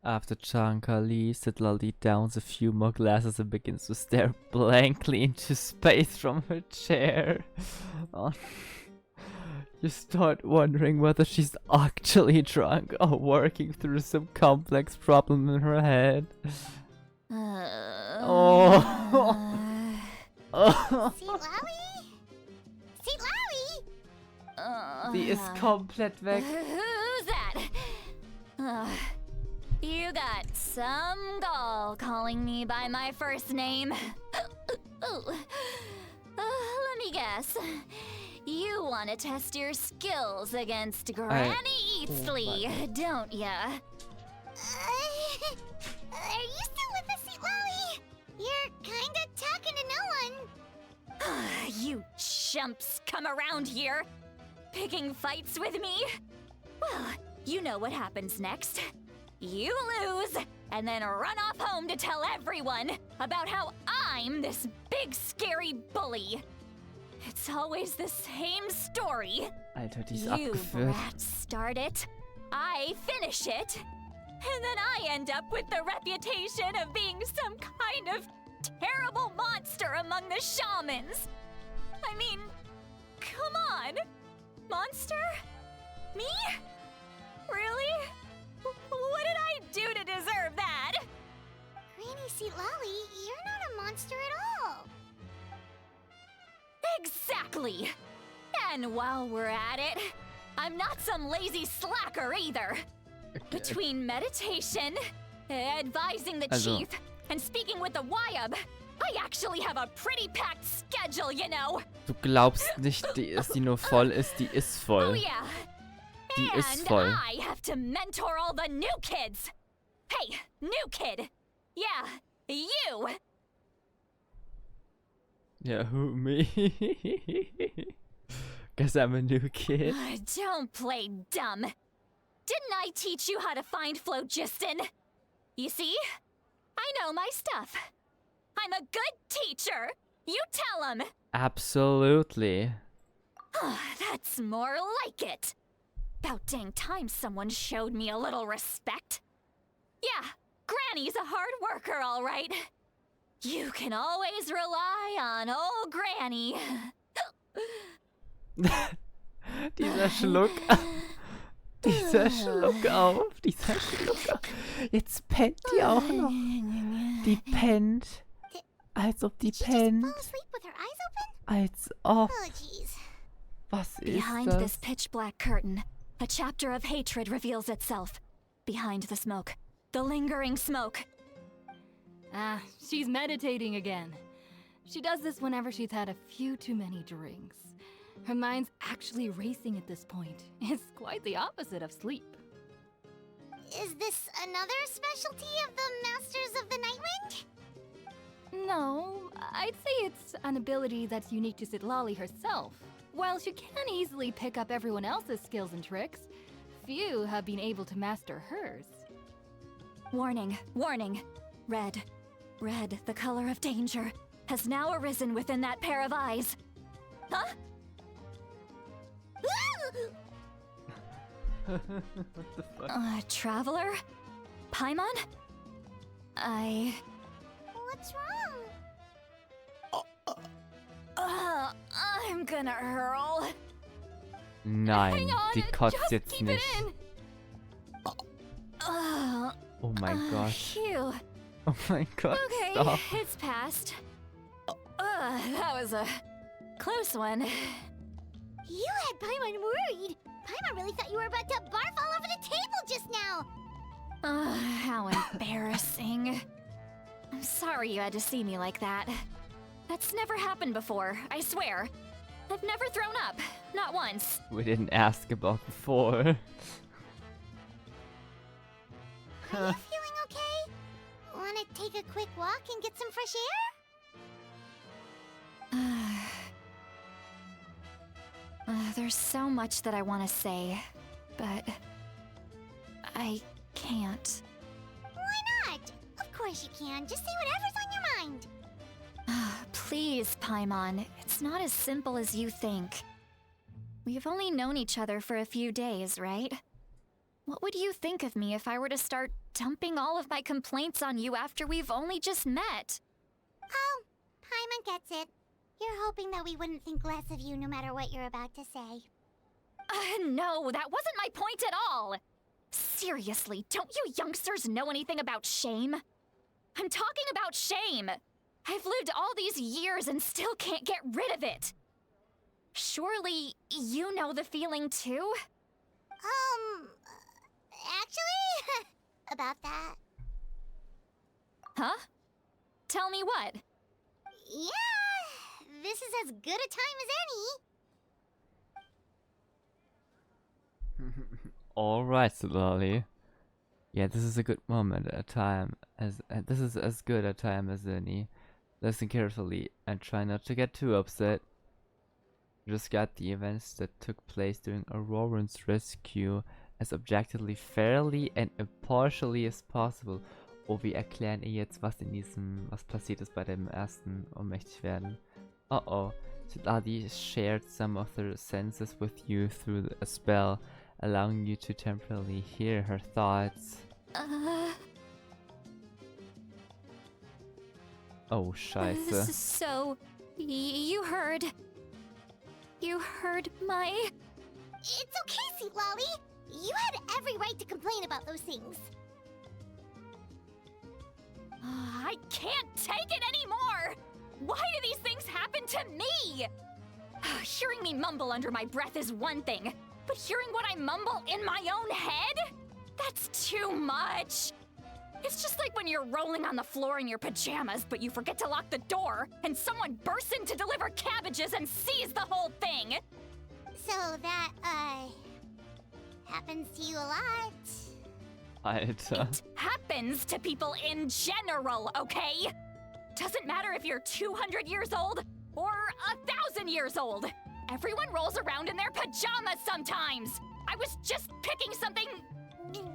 After Chanka leaves, Sitlali downs a few more glasses and begins to stare blankly into space from her chair. Oh. You start wondering whether she's actually drunk or working through some complex problem in her head. Oh. Oh. Xilonen? Xilonen? Die ist komplett weg. Who's that? You got some gall calling me by my first name. Let me guess. You want to test your skills against Granny Eatsley, don't ya? Are you still with us, Xilonen? You're kinda talking to no one. You chumps come around here, picking fights with me? Well, you know what happens next. You lose, and then run off home to tell everyone about how I'm this big scary bully. It's always the same story. Alter, die ist You abgeführt. brats start it, I finish it, and then I end up with the reputation of being some kind of terrible monster among the shamans. I mean, come on. Monster? Me? Really? What did I do to deserve that? Granny Xilonen, you're not a monster at all. Exactly. And while we're at it, I'm not some lazy slacker either. Between meditation, advising the Also- chief, and speaking with the Wyab, I actually have a pretty packed schedule, you know. Du glaubst nicht, dass die nur voll ist, die ist Oh voll. yeah. Die ist And voll. I have to mentor all the new kids. Hey, new kid. Yeah, you. Yeah, who, me? Guess I'm a new kid. Don't play dumb. Didn't I teach you how to find phlogiston? You see? I know my stuff. I'm a good teacher. You tell him. Absolutely. That's more like it. About dang time someone showed me a little respect. Yeah, Granny's a hard worker, all right. You can always rely on old Granny. Dieser Schluck. Dieser Schluck auf. Dieser Schluck auf. Jetzt pennt die auch noch. Die pennt. Als ob die Did she pennt. just fall asleep with her eyes open? Als ob. Oh, jeez. Was ist Behind das? this pitch black curtain, a chapter of hatred reveals itself. Behind the smoke, the lingering smoke. Ah, she's meditating again. She does this whenever she's had a few too many drinks. Her mind's actually racing at this point. It's quite the opposite of sleep. Is this another specialty of the Masters of the Nightwind? No, I'd say it's an ability that's unique to Sitlali herself. While she can easily pick up everyone else's skills and tricks, few have been able to master hers. Warning, warning. Red, red, the color of danger, has now arisen within that pair of eyes. Huh? What the fuck? Traveler? Paimon? What's wrong? I'm gonna hurl. Nein, Hang on, die kotzt just jetzt keep nicht. it in. Oh mein Gott. Phew. Oh mein Gott. Okay, Stop. it's passed. That was a close one. You had Paimon worried. Paimon really thought you were about to barf all over the table just now. How embarrassing. I'm sorry you had to see me like that. That's never happened before, I swear. I've never thrown up, not once. We didn't ask about before. Are you feeling okay? Wanna take a quick walk and get some fresh air? There's so much that I want to say, but I can't. Why not? Of course you can. Just say whatever's on your mind. Please, Paimon, it's not as simple as you think. We've only known each other for a few days, right? What would you think of me if I were to start dumping all of my complaints on you after we've only just met? Oh, Paimon gets it. You're hoping that we wouldn't think less of you no matter what you're about to say. No, that wasn't my point at all! Seriously, don't you youngsters know anything about shame? I'm talking about shame! I've lived all these years and still can't get rid of it! Surely, you know the feeling too? Actually, about that. Huh? Tell me what? Yeah, this is as good a time as any. Alright, Lolly. Yeah, this is a good moment at a time as this is as good a time as any. Listen carefully and try not to get too upset. You just got the events that took place during Auroran's rescue as objectively fairly and impartially as possible. Oh, wir erklären ihr jetzt, was passiert ist bei dem ersten Ohnmächtigwerden. Uh-oh. Citlali shared some of her senses with you through a spell, allowing you to temporarily hear her thoughts. Oh, scheiße. So, you heard my... It's okay, Citlali. You had every right to complain about those things. I can't take it anymore! Why do these things happen to me? Hearing me mumble under my breath is one thing, but hearing what I mumble in my own head? That's too much! It's just like when you're rolling on the floor in your pajamas, but you forget to lock the door, and someone bursts in to deliver cabbages and sees the whole thing! So that, happens to you a lot. Alter. It happens to people in general, okay? Doesn't matter if you're 200 years old or 1,000 years old. Everyone rolls around in their pajamas sometimes. I was just picking something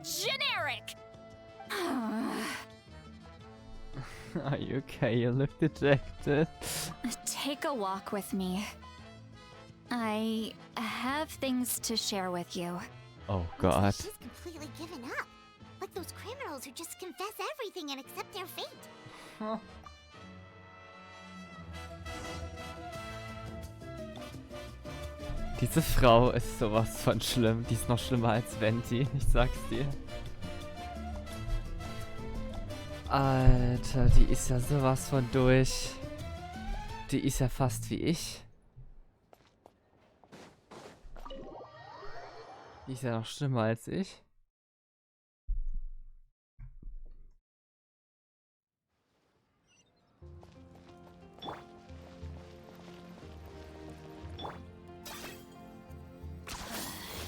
generic. Are you okay? You look dejected. Take a walk with me. I have things to share with you. Oh god. She's completely given up. Like those criminals who just confess everything and accept their fate. Huh. Diese Frau ist sowas von schlimm. Die ist noch schlimmer als Venti, ich sag's dir. Alter, die ist ja sowas von durch. Die ist ja fast wie ich. Die ist ja noch schlimmer als ich.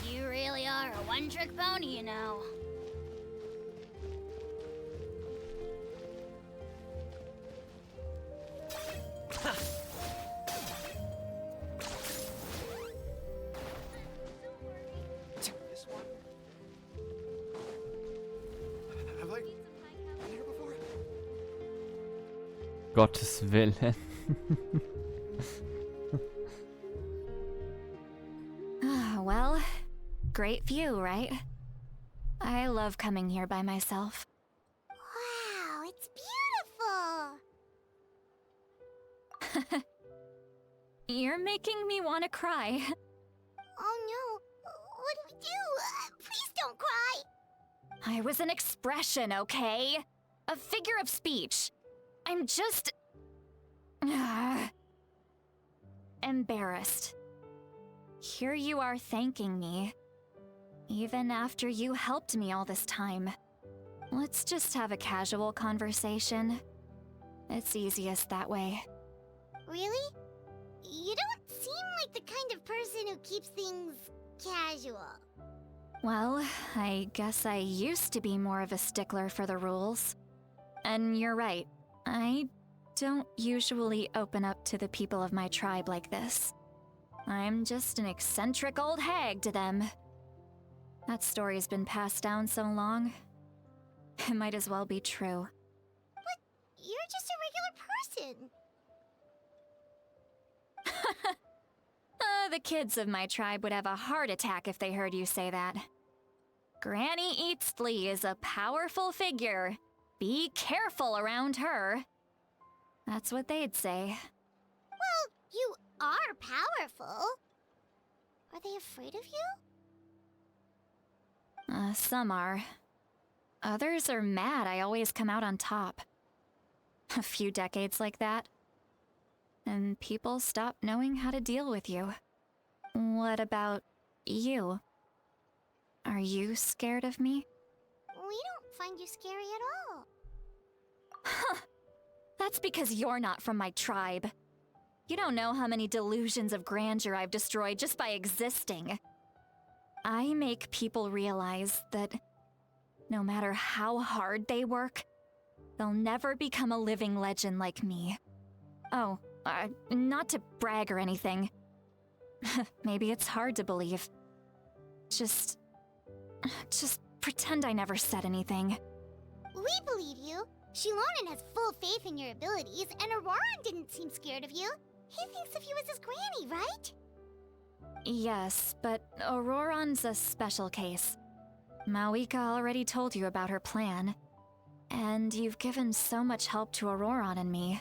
You really are a one-trick pony, you know. Have I been here before? Gottes Willen. Well, great view, right? I love coming here by myself. Wow, it's beautiful. You're making me want to cry. Oh no, what do we do? Please don't cry. I was an expression, okay? A figure of speech. I'm just... embarrassed. Here you are thanking me. Even after you helped me all this time. Let's just have a casual conversation. It's easiest that way. Really? You don't seem like the kind of person who keeps things casual. Well, I guess I used to be more of a stickler for the rules. And you're right, I don't usually open up to the people of my tribe like this. I'm just an eccentric old hag to them. That story's been passed down so long. It might as well be true. But you're just a regular person. The kids of my tribe would have a heart attack if they heard you say that. Granny Eastley is a powerful figure. Be careful around her. That's what they'd say. Well, you are powerful. Are they afraid of you? Some are. Others are mad I always come out on top. A few decades like that, and people stop knowing how to deal with you. What about you? Are you scared of me? We don't find you scary at all. Huh. That's because you're not from my tribe. You don't know how many delusions of grandeur I've destroyed just by existing. I make people realize that no matter how hard they work, they'll never become a living legend like me. Oh, not to brag or anything. Maybe it's hard to believe. Just pretend I never said anything. We believe you. Xilonen has full faith in your abilities, and Auroran didn't seem scared of you. He thinks of you as his granny, right? Yes, but Auroran's a special case. Mawika already told you about her plan. And you've given so much help to Auroran and me.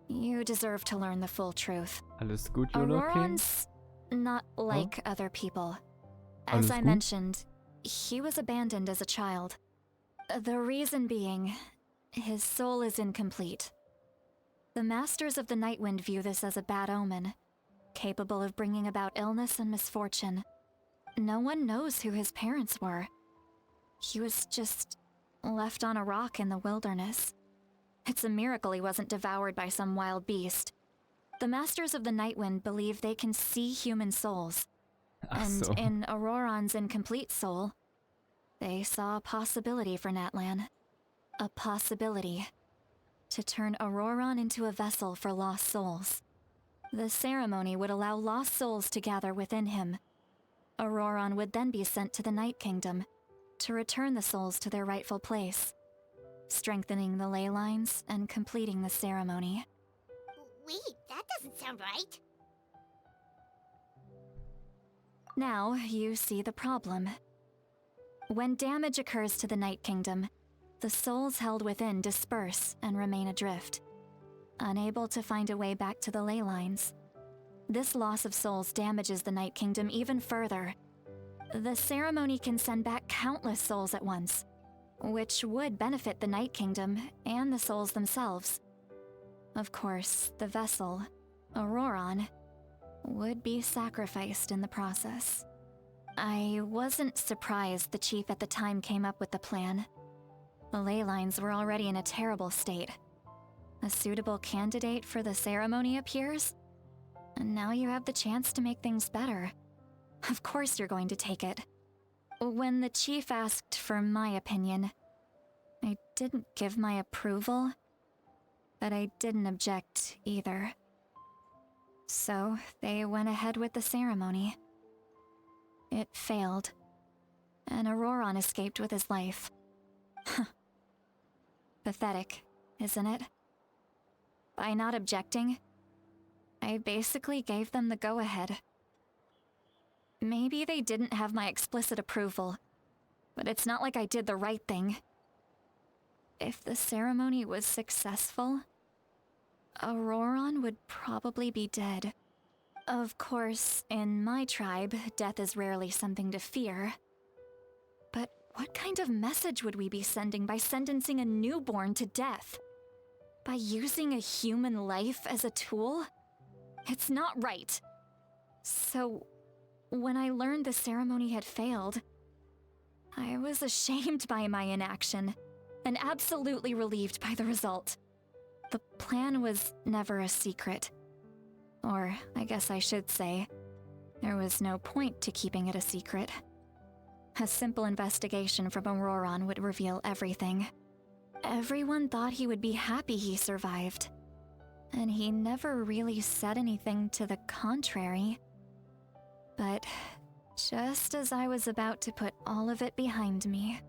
You deserve to learn the full truth. Alles gut, Xilonen? Auroran's not like other people. Alles As I gut? mentioned, he was abandoned as a child. The reason being, his soul is incomplete. The Masters of the Nightwind view this as a bad omen, capable of bringing about illness and misfortune. No one knows who his parents were. He was just left on a rock in the wilderness. It's a miracle he wasn't devoured by some wild beast. The Masters of the Nightwind believe they can see human souls. Ach And so. in Auroran's incomplete soul, they saw a possibility for Natlan. A possibility to turn Auroran into a vessel for lost souls. The ceremony would allow lost souls to gather within him. Auroran would then be sent to the Night Kingdom to return the souls to their rightful place, strengthening the ley lines and completing the ceremony. Wait, that doesn't sound right. Now you see the problem. When damage occurs to the Night Kingdom, the souls held within disperse and remain adrift, unable to find a way back to the ley lines. This loss of souls damages the Night Kingdom even further. The ceremony can send back countless souls at once, which would benefit the Night Kingdom and the souls themselves. Of course, the vessel, Auroran, would be sacrificed in the process. I wasn't surprised the chief at the time came up with the plan. The ley lines were already in a terrible state. A suitable candidate for the ceremony appears, and now you have the chance to make things better. Of course you're going to take it. When the chief asked for my opinion, I didn't give my approval, but I didn't object either. So they went ahead with the ceremony. It failed, and Auroran escaped with his life. Pathetic, isn't it? By not objecting, I basically gave them the go-ahead. Maybe they didn't have my explicit approval, but it's not like I did the right thing. If the ceremony was successful, Auroran would probably be dead. Of course, in my tribe, death is rarely something to fear. But what kind of message would we be sending by sentencing a newborn to death? By using a human life as a tool? It's not right. So, when I learned the ceremony had failed, I was ashamed by my inaction, and absolutely relieved by the result. The plan was never a secret. Or, I guess I should say, there was no point to keeping it a secret. A simple investigation from Auroran would reveal everything. Everyone thought he would be happy he survived, and he never really said anything to the contrary. But just as I was about to put all of it behind me,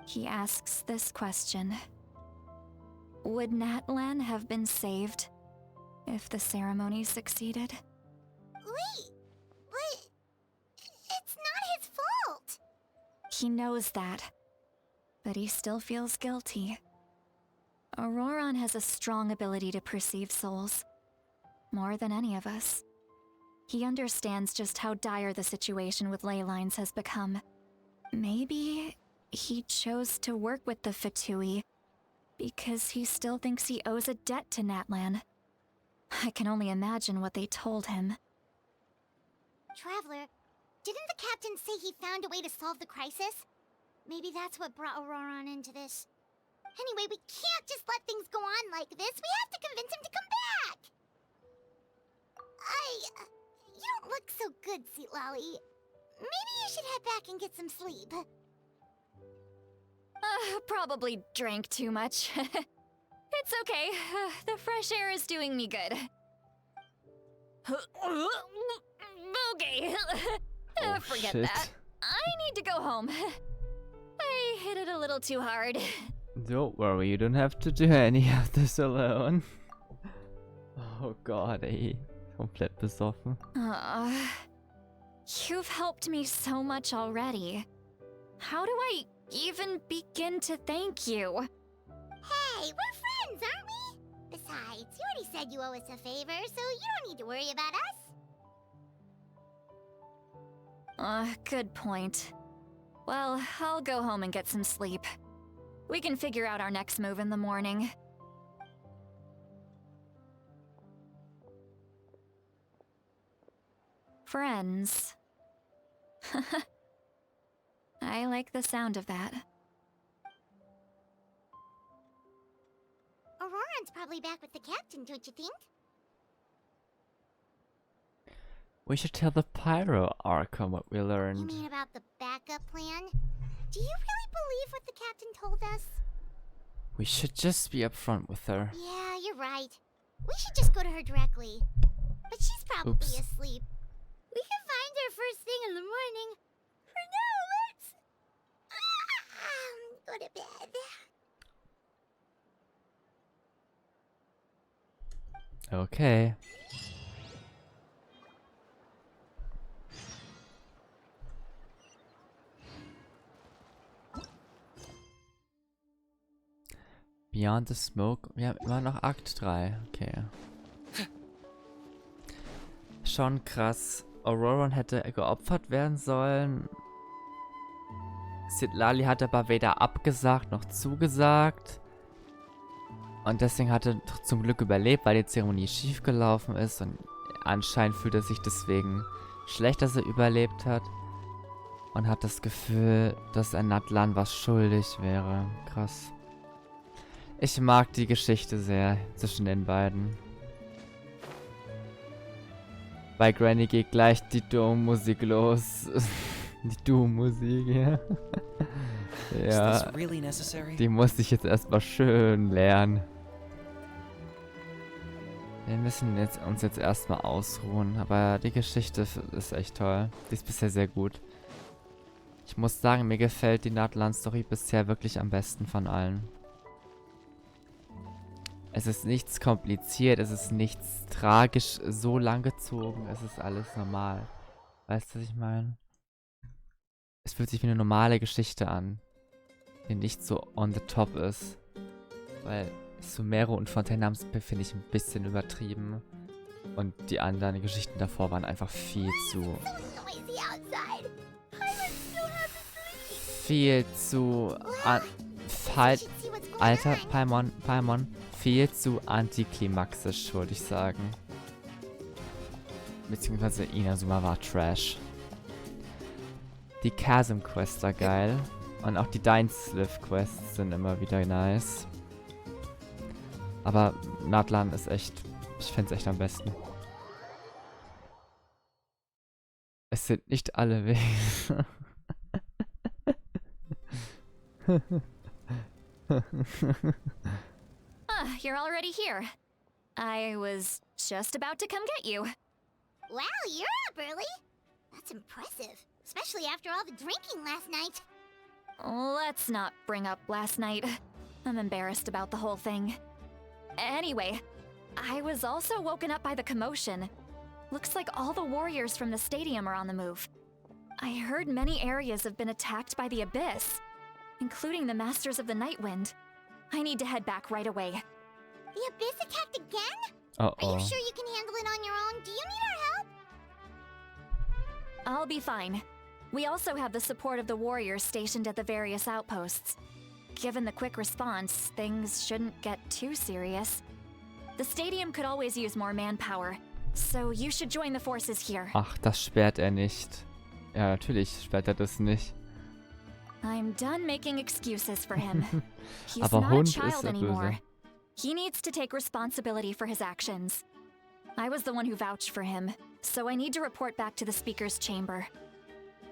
he asks this question. Would Natlan have been saved if the ceremony succeeded? Wait, but it's not his fault. He knows that. But he still feels guilty. Auroron has a strong ability to perceive souls. More than any of us. He understands just how dire the situation with ley lines has become. Maybe he chose to work with the Fatui because he still thinks he owes a debt to Natlan. I can only imagine what they told him. Traveler, didn't the captain say he found a way to solve the crisis? Maybe that's what brought Auroron into this. Anyway, we can't just let things go on like this. We have to convince him to come back! You don't look so good, Xilonen. Maybe you should head back and get some sleep. Probably drank too much. It's okay. The fresh air is doing me good. Okay. Forget shit. that. I need to go home. I hit it a little too hard. Don't worry, you don't have to do any of this alone. Oh god, ey. Komplett besoffen. You've helped me so much already. How do I even begin to thank you? Hey, we're friends, aren't we? Besides, you already said you owe us a favor, so you don't need to worry about us. Good point. Well, I'll go home and get some sleep. We can figure out our next move in the morning. Friends. I like the sound of that. Auroron's probably back with the captain, don't you think? We should tell the Pyro Archon what we You learned. mean about the backup plan? Do you really believe what the captain told us? We should just be upfront with her. Yeah, you're right. We should just go to her directly. But she's probably Oops. asleep. We can find her first thing in the morning. For now, let's... go to bed. Okay. Beyond the Smoke. Wir haben immer noch Akt 3. Okay. Schon krass. Auroron hätte geopfert werden sollen. Citlali hat aber weder abgesagt noch zugesagt. Und deswegen hat er zum Glück überlebt, weil die Zeremonie schiefgelaufen ist. Und anscheinend fühlt er sich deswegen schlecht, dass er überlebt hat. Und hat das Gefühl, dass er Natlan was schuldig wäre. Krass. Ich mag die Geschichte sehr zwischen den beiden. Bei Granny geht gleich die Doom-Musik los. Die Doom-Musik, ja. Ja, die musste ich jetzt erstmal schön lernen. Wir müssen uns jetzt erstmal ausruhen, aber die Geschichte ist echt toll. Die ist bisher sehr gut. Ich muss sagen, mir gefällt die Natlan-Story bisher wirklich am besten von allen. Es ist nichts kompliziert, es ist nichts tragisch so lang gezogen, es ist alles normal. Weißt du, was ich meine? Es fühlt sich wie eine normale Geschichte an, die nicht so on the top ist. Weil Sumero und Fontaine haben es, finde ich, ein bisschen übertrieben. Und die anderen Geschichten davor waren einfach viel zu... Viel zu... Alter, Paimon, viel zu antiklimaxisch, würde ich sagen. Beziehungsweise Inazuma war Trash. Die Chasm Quest war geil. Und auch die Dainsliff Quests sind immer wieder nice. Aber Natlan ist echt... Ich find's echt am besten. Es sind nicht alle Wege. You're already here. I was just about to come get you. Wow, you're up early. That's impressive, especially after all the drinking last night. Let's not bring up last night. I'm embarrassed about the whole thing. Anyway, I was also woken up by the commotion. Looks like all the warriors from the stadium are on the move. I heard many areas have been attacked by the Abyss, including the Masters of the Nightwind. I need to head back right away. The Abyss attacked again? Oh Are you oh. sure you can handle it on your own? Do you need our help? I'll be fine. We also have the support of the warriors stationed at the various outposts. Given the quick response, things shouldn't get too serious. The stadium could always use more manpower, so you should join the forces here. Ach, das sperrt er nicht. Ja, natürlich sperrt er das nicht. I'm done making excuses for him. He's Aber not Hund a ist child er anymore. böse. He needs to take responsibility for his actions. I was the one who vouched for him, so I need to report back to the Speaker's Chamber.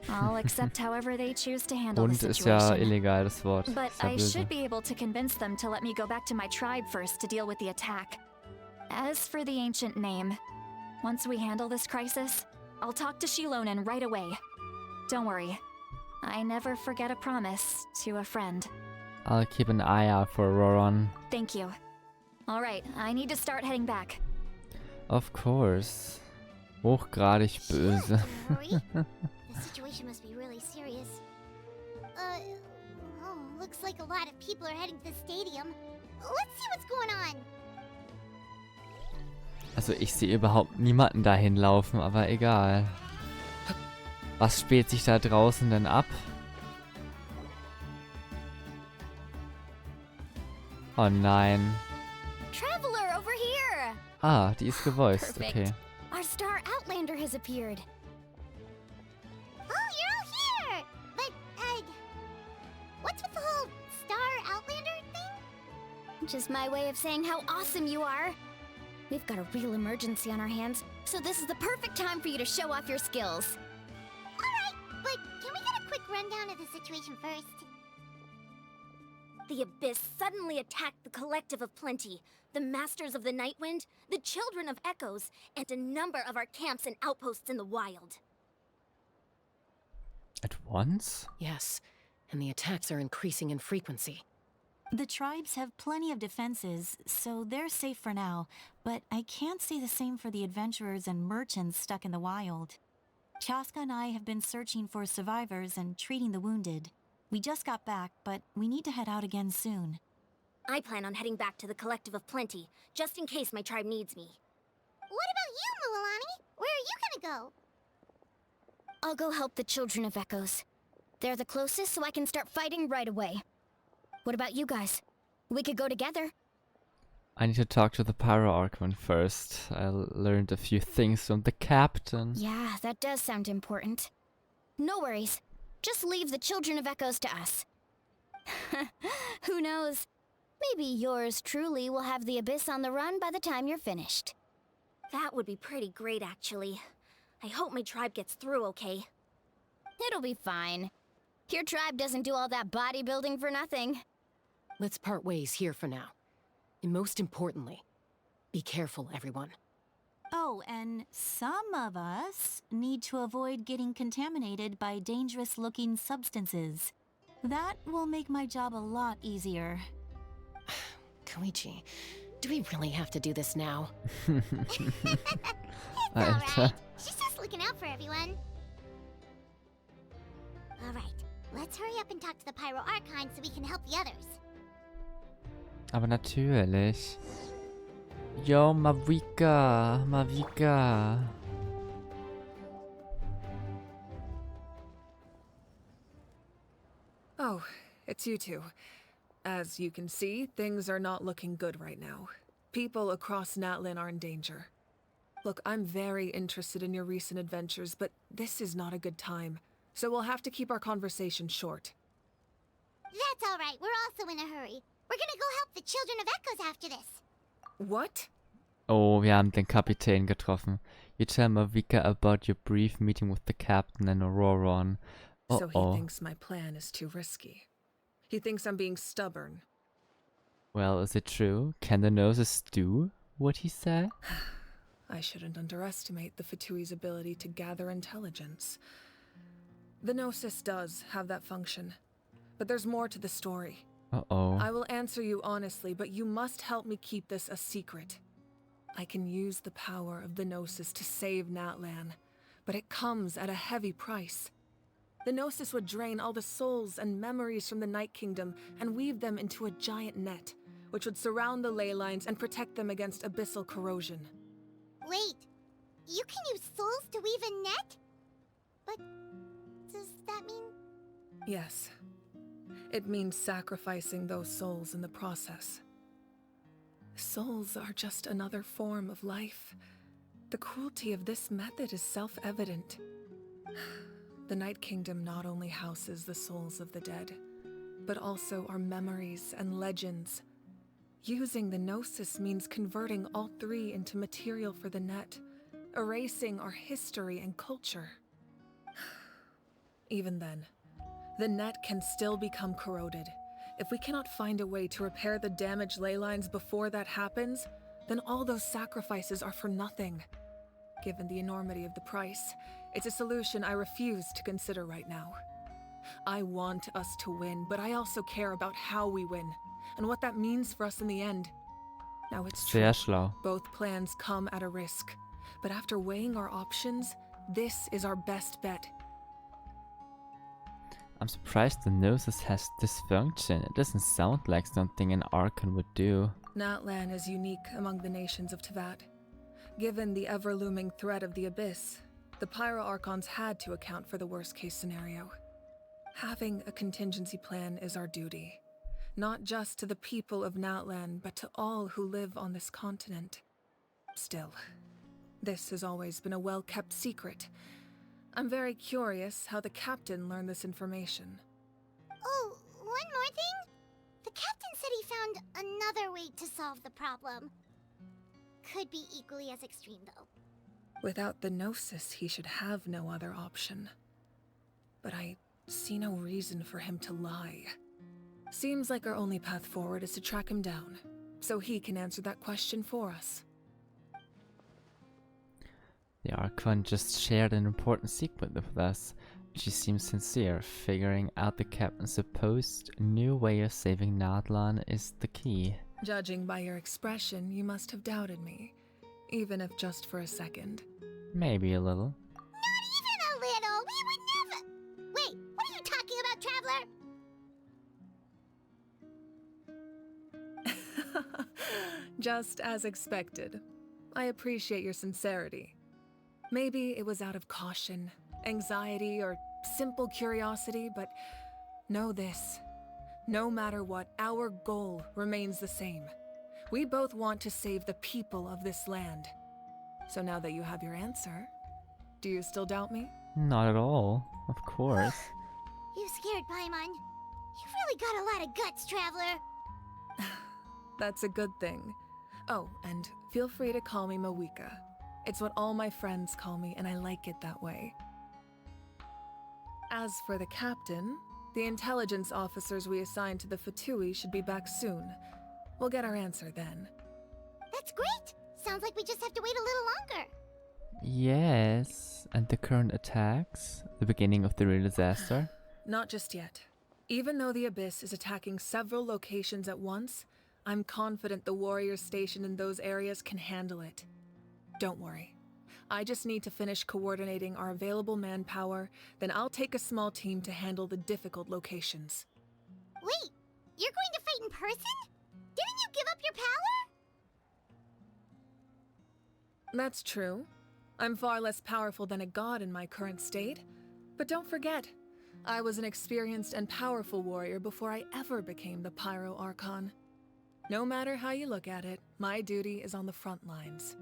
I'll accept however they choose to handle the Hund ist ja situation. illegal, das Wort. But Ist ja I böse. should be able to convince them to let me go back to my tribe first to deal with the attack. As for the ancient name, once we handle this crisis, I'll talk to Xilonen right away. Don't worry. I never forget a promise to a friend. I'll keep an eye out for Roron. Thank you. All right, I need to start heading back. Of course. Hochgradig böse. Hurry. The situation must be really serious. Oh, looks like a lot of people are heading to the stadium. Let's see what's going on. Also ich sehe überhaupt niemanden dahin laufen, aber egal. Was spielt sich da draußen denn ab? Oh nein. Traveler, over here! Ah, die ist gevoiced, Perfect. okay. Our star outlander has appeared. Oh, you're all here! But, what's with the whole star outlander thing? Just my way of saying how awesome you are. We've got a real emergency on our hands, so this is the perfect time for you to show off your skills. Alright, but can we get a quick rundown of the situation first? The Abyss suddenly attacked the Collective of Plenty, the Masters of the Nightwind, the Children of Echoes, and a number of our camps and outposts in the wild. At once? Yes, and the attacks are increasing in frequency. The tribes have plenty of defenses, so they're safe for now, but I can't say the same for the adventurers and merchants stuck in the wild. Chaska and I have been searching for survivors and treating the wounded. We just got back, but we need to head out again soon. I plan on heading back to the Collective of Plenty, just in case my tribe needs me. What about you, Mualani? Where are you gonna go? I'll go help the Children of Echoes. They're the closest, so I can start fighting right away. What about you guys? We could go together. I need to talk to the Pyro Archon first. I learned a few things from the captain. Yeah, that does sound important. No worries. Just leave the Children of Echoes to us. Who knows? Maybe yours truly will have the Abyss on the run by the time you're finished. That would be pretty great, actually. I hope my tribe gets through okay. It'll be fine. Your tribe doesn't do all that bodybuilding for nothing. Let's part ways here for now. And most importantly, be careful, everyone. Oh, and some of us need to avoid getting contaminated by dangerous-looking substances. That will make my job a lot easier. Koichi, do we really have to do this now? It's alright. She's just looking out for everyone. Alright, let's hurry up and talk to the Pyro Archon so we can help the others. Aber natürlich. Yo, Mavika, Mavika. Oh, it's you two. As you can see, things are not looking good right now. People across Natlin are in danger. Look, I'm very interested in your recent adventures, but this is not a good time. So we'll have to keep our conversation short. That's alright, we're also in a hurry. We're gonna go help the Children of Echoes after this. What? Oh, wir haben den Kapitän getroffen. You tell Mavika about your brief meeting with the captain and Auroron. So he thinks my plan is too risky. He thinks I'm being stubborn. Well, is it true? Can the noses do what he said? I shouldn't underestimate the Fatui's ability to gather intelligence. The Gnosis does have that function, but there's more to the story. Uh-oh. I will answer you honestly, but you must help me keep this a secret. I can use the power of the Gnosis to save Natlan, but it comes at a heavy price. The Gnosis would drain all the souls and memories from the Night Kingdom and weave them into a giant net, which would surround the ley lines and protect them against abyssal corrosion. Wait, you can use souls to weave a net? But does that mean... Yes. It means sacrificing those souls in the process. Souls are just another form of life. The cruelty of this method is self-evident. The Night Kingdom not only houses the souls of the dead, but also our memories and legends. Using the Gnosis means converting all three into material for the net, erasing our history and culture. Even then, the net can still become corroded. If we cannot find a way to repair the damaged ley lines before that happens, then all those sacrifices are for nothing. Given the enormity of the price, it's a solution I refuse to consider right now. I want us to win, but I also care about how we win, and what that means for us in the end. Now it's true, Sehr schlau. both plans come at a risk, but after weighing our options, this is our best bet. I'm surprised the Gnosis has dysfunction. It doesn't sound like something an Archon would do. Natlan is unique among the nations of Teyvat. Given the ever-looming threat of the Abyss, the Pyro Archons had to account for the worst-case scenario. Having a contingency plan is our duty, not just to the people of Natlan, but to all who live on this continent. Still, this has always been a well-kept secret. I'm very curious how the captain learned this information. Oh, one more thing? The captain said he found another way to solve the problem. Could be equally as extreme, though. Without the Gnosis, he should have no other option. But I see no reason for him to lie. Seems like our only path forward is to track him down, so he can answer that question for us. The Archon just shared an important secret with us. She seems sincere. Figuring out the captain's supposed new way of saving Nadlan is the key. Judging by your expression, you must have doubted me, even if just for a second. Maybe a little. Not even a little! We would never... Wait, what are you talking about, Traveler? Just as expected. I appreciate your sincerity. Maybe it was out of caution, anxiety, or simple curiosity, but know this. No matter what, our goal remains the same. We both want to save the people of this land. So now that you have your answer, do you still doubt me? Not at all. Of course. You scared, Paimon. You've really got a lot of guts, Traveler. That's a good thing. Oh, and feel free to call me Mawika. It's what all my friends call me, and I like it that way. As for the captain, the intelligence officers we assigned to the Fatui should be back soon. We'll get our answer then. That's great! Sounds like we just have to wait a little longer. Yes. And the current attacks? The beginning of the real disaster? Not just yet. Even though the Abyss is attacking several locations at once, I'm confident the warriors stationed in those areas can handle it. Don't worry. I just need to finish coordinating our available manpower, then I'll take a small team to handle the difficult locations. Wait, you're going to fight in person? Didn't you give up your power? That's true. I'm far less powerful than a god in my current state. But don't forget, I was an experienced and powerful warrior before I ever became the Pyro Archon. No matter how you look at it, my duty is on the front lines.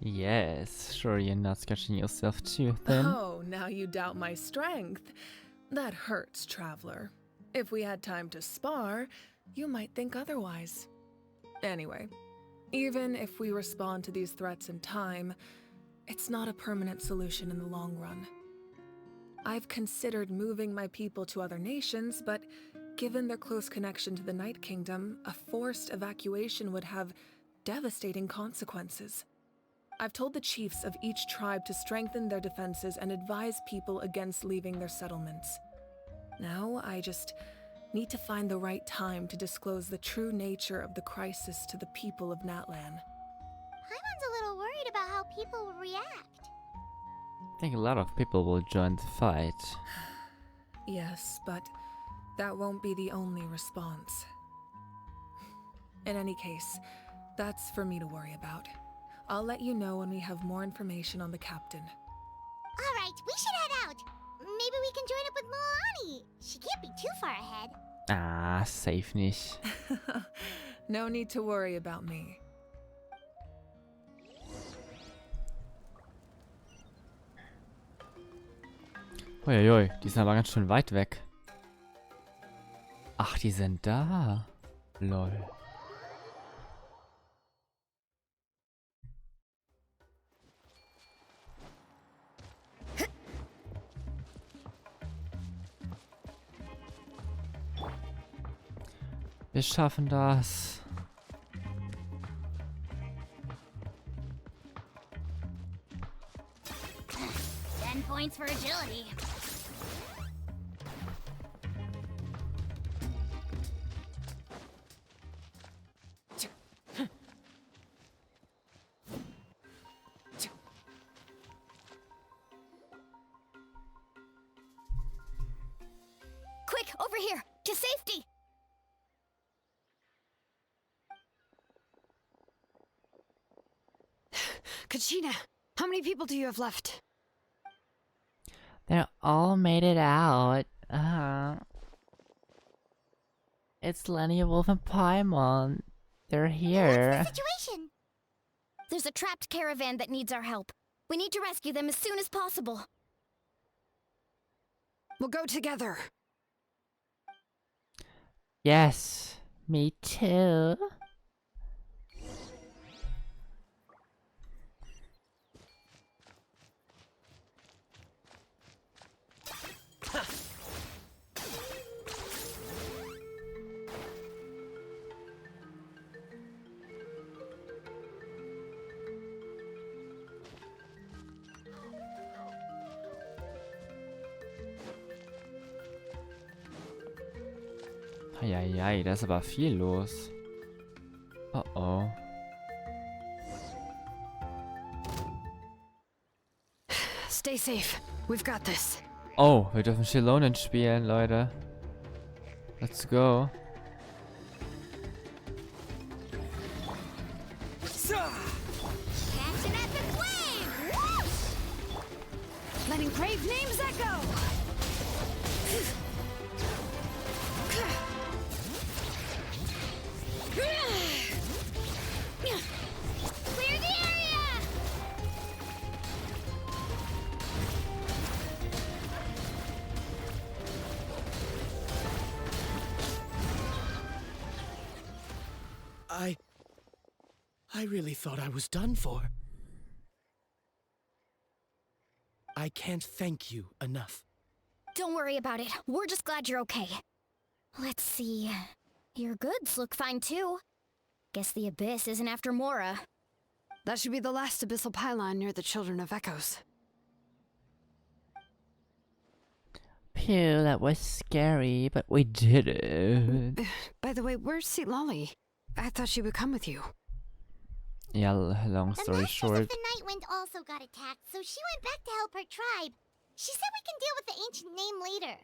Yes. Sure you're not scratching yourself too thin? Oh, now you doubt my strength. That hurts, Traveler. If we had time to spar, you might think otherwise. Anyway, even if we respond to these threats in time, it's not a permanent solution in the long run. I've considered moving my people to other nations, but given their close connection to the Night Kingdom, a forced evacuation would have devastating consequences. I've told the chiefs of each tribe to strengthen their defenses and advise people against leaving their settlements. Now, I just need to find the right time to disclose the true nature of the crisis to the people of Natlan. Paimon's a little worried about how people will react. I think a lot of people will join the fight. Yes, but that won't be the only response. In any case, that's for me to worry about. I'll let you know when we have more information on the captain. Alright, we should head out. Maybe we can join up with Milani. She can't be too far ahead. Ah, safe nicht. No need to worry about me. Uiuiui, die sind aber ganz schön weit weg. Ach, die sind da. Lol. Wir schaffen das. 10 points for agility. Quick, over here! To safety! Kachina, how many people do you have left? They all made it out. It's Lenny, Wolf, and Paimon. They're here. What's the situation? There's a trapped caravan that needs our help. We need to rescue them as soon as possible. We'll go together. Yes, me too. Eieiei, da ist aber viel los. Oh oh. Stay safe. We've got this. Oh, wir dürfen Xilonen spielen, Leute. Let's go. Catch an epic wave! Whoosh! Letting brave names echo. Clear the area! I really thought I was done for. I can't thank you enough. Don't worry about it. We're just glad you're okay. Let's see. Your goods look fine too. Guess the Abyss isn't after Mora. That should be the last abyssal pylon near the Children of Echoes. Pew, that was scary, but we did it. By the way, where's Xilonen? I thought she would come with you. Yeah, long The story Masters short. of the Night Wind also got attacked, so she went back to help her tribe. She said we can deal with the ancient name later.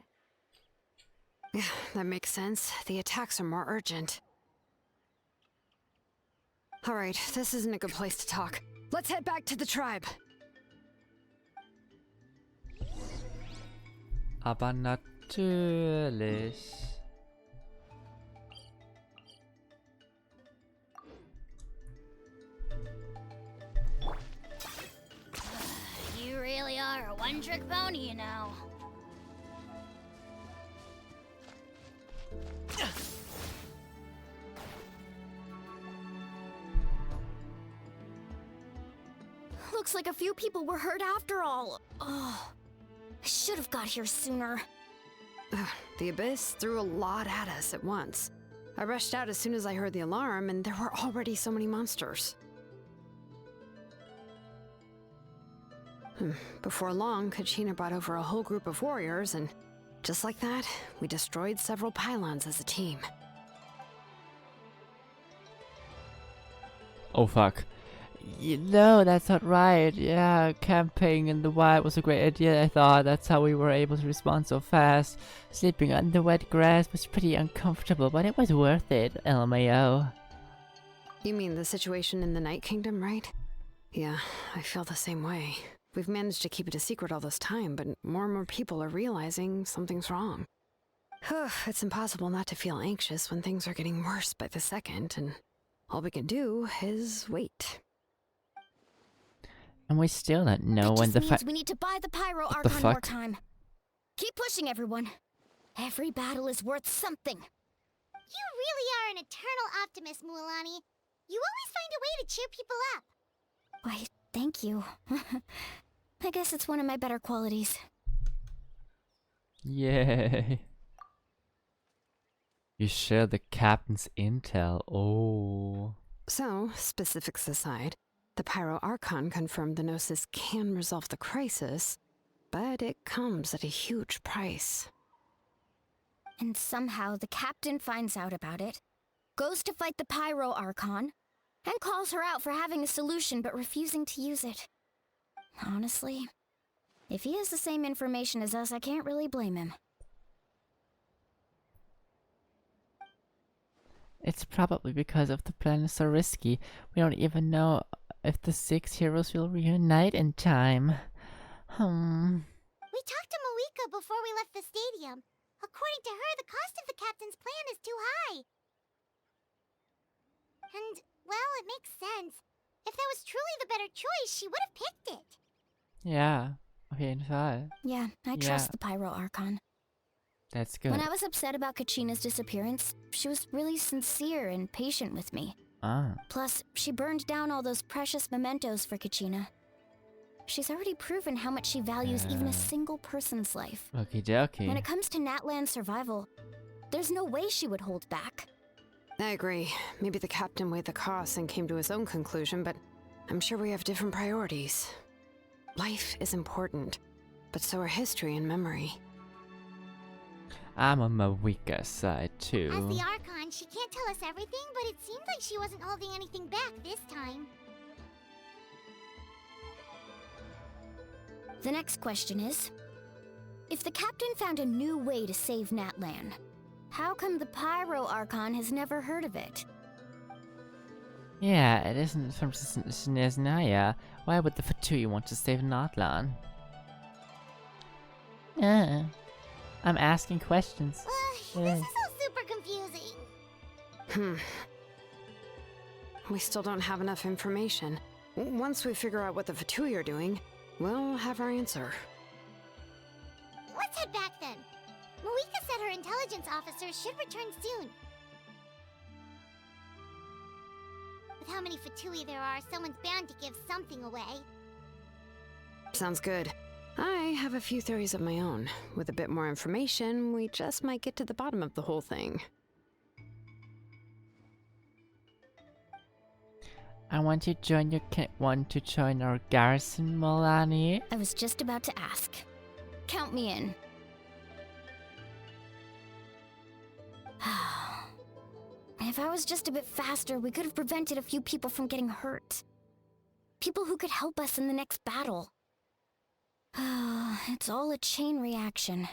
That makes sense. The attacks are more urgent. Alright, this isn't a good place to talk. Let's head back to the tribe. Aber natürlich. You really are a one-trick pony, you know. Looks like a few people were hurt after all. Oh, I should have got here sooner. The Abyss threw a lot at us at once. I rushed out as soon as I heard the alarm, and there were already so many monsters. Before long, Kachina brought over a whole group of warriors, and just like that, we destroyed several pylons as a team. Oh fuck. No, that's not right. Yeah, camping in the wild was a great idea, I thought. That's how we were able to respond so fast. Sleeping on the wet grass was pretty uncomfortable, but it was worth it, LMAO. You mean the situation in the Night Kingdom, right? Yeah, I feel the same way. We've managed to keep it a secret all this time, but more and more people are realizing something's wrong. It's impossible not to feel anxious when things are getting worse by the second, and all we can do is wait. And we still don't know That when just the means we need to buy the Pyro What the Archon more fuck? time. Keep pushing, everyone. Every battle is worth something. You really are an eternal optimist, Mualani. You always find a way to cheer people up. Why, thank you. I guess it's one of my better qualities. Yay. You share the captain's intel. Oh. So, specifics aside, the Pyro Archon confirmed the Gnosis can resolve the crisis, but it comes at a huge price. And somehow the captain finds out about it, goes to fight the Pyro Archon, and calls her out for having a solution but refusing to use it. Honestly, if he has the same information as us, I can't really blame him. It's probably because of the plan is so risky. We don't even know if the 6 heroes will reunite in time. We talked to Moika before we left the stadium. According to her, the cost of the captain's plan is too high. And, well, it makes sense. If that was truly the better choice, she would have picked it. Ja, auf jeden Fall. Yeah, I trust the Pyro Archon. That's good. When I was upset about Kachina's disappearance, she was really sincere and patient with me. Ah. Plus, she burned down all those precious mementos for Kachina. She's already proven how much she values even a single person's life. Okie dokie. When it comes to Natlan's survival, there's no way she would hold back. I agree. Maybe the captain weighed the costs and came to his own conclusion, but I'm sure we have different priorities. Life is important, but so are history and memory. I'm on Mawika's side too. As the Archon, she can't tell us everything, but it seems like she wasn't holding anything back this time. The next question is, if the captain found a new way to save Natlan, how come the Pyro Archon has never heard of it? Yeah, it isn't from Snezhnaya. Why would the Fatui want to save Natlan? I'm asking questions. This is all super confusing. We still don't have enough information. Once we figure out what the Fatui are doing, we'll have our answer. Let's head back then. Moika said her intelligence officers should return soon. With how many Fatui there are, someone's bound to give something away. Sounds good. I have a few theories of my own. With a bit more information, we just might get to the bottom of the whole thing. I want to join our garrison, Mualani? I was just about to ask. Count me in. If I was just a bit faster, we could have prevented a few people from getting hurt. People who could help us in the next battle. It's all a chain reaction.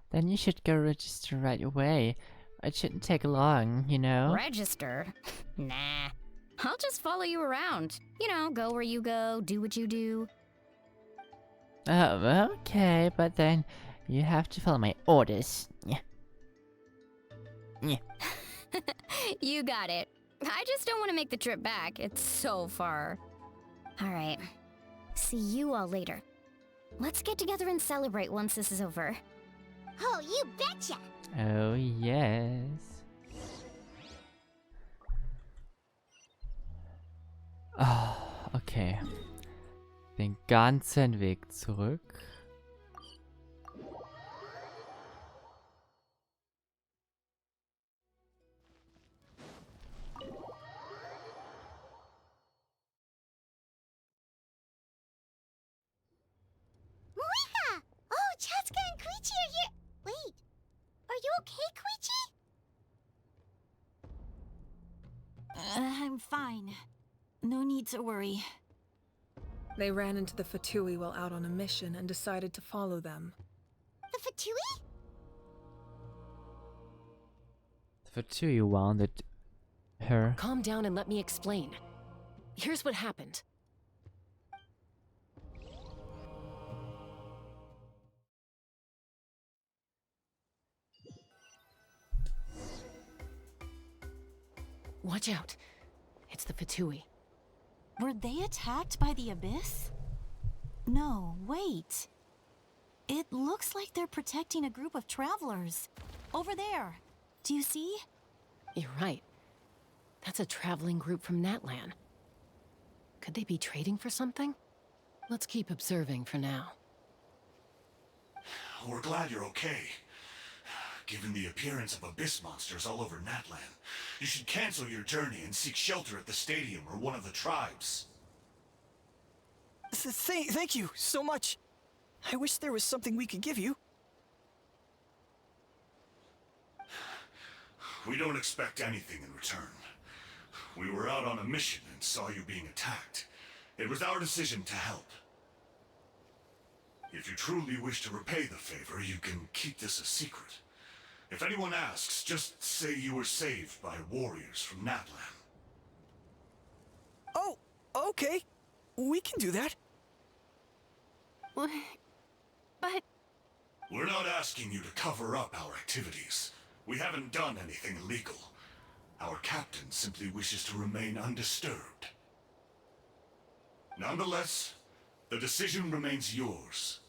Then you should go register right away. It shouldn't take long, you know? Register? Nah. I'll just follow you around. You know, go where you go, do what you do. Oh, okay, but then you have to follow my orders. Yeah. You got it. I just don't want to make the trip back. It's so far. Alright. See you all later. Let's get together and celebrate once this is over. Oh, you betcha! Oh, yes. Oh, okay. Den ganzen Weg zurück. Moika! Oh, Chaska and Koichi are here! Wait, are you okay, Koichi? I'm fine. No need to worry. They ran into the Fatui while out on a mission and decided to follow them. The Fatui? For two, you wounded her. Calm down and let me explain. Here's what happened. Watch out. It's the Fatui. Were they attacked by the Abyss? No, wait. It looks like they're protecting a group of travelers. Over there. Do you see? You're right. That's a traveling group from Natlan. Could they be trading for something? Let's keep observing for now. We're glad you're okay. Given the appearance of abyss monsters all over Natlan, you should cancel your journey and seek shelter at the stadium or one of the tribes. Thank you so much. I wish there was something we could give you. We don't expect anything in return. We were out on a mission and saw you being attacked. It was our decision to help. If you truly wish to repay the favor, you can keep this a secret. If anyone asks, just say you were saved by warriors from Natlan. Oh, okay. We can do that. But... We're not asking you to cover up our activities. We haven't done anything illegal. Our captain simply wishes to remain undisturbed. Nonetheless, the decision remains yours.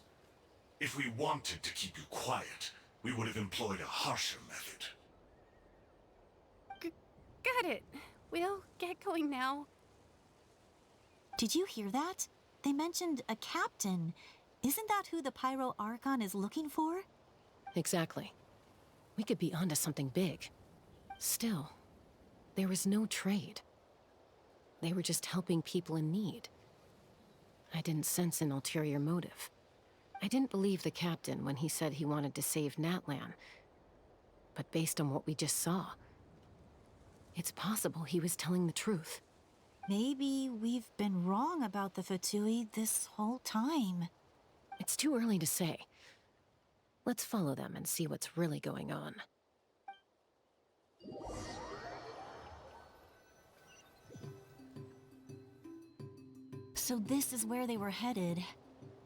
If we wanted to keep you quiet, we would have employed a harsher method. Got it. We'll get going now. Did you hear that? They mentioned a captain. Isn't that who the Pyro Archon is looking for? Exactly. We could be onto something big. Still, there was no trade. They were just helping people in need. I didn't sense an ulterior motive. I didn't believe the captain when he said he wanted to save Natlan. But based on what we just saw, it's possible he was telling the truth. Maybe we've been wrong about the Fatui this whole time. It's too early to say. Let's follow them and see what's really going on. So this is where they were headed.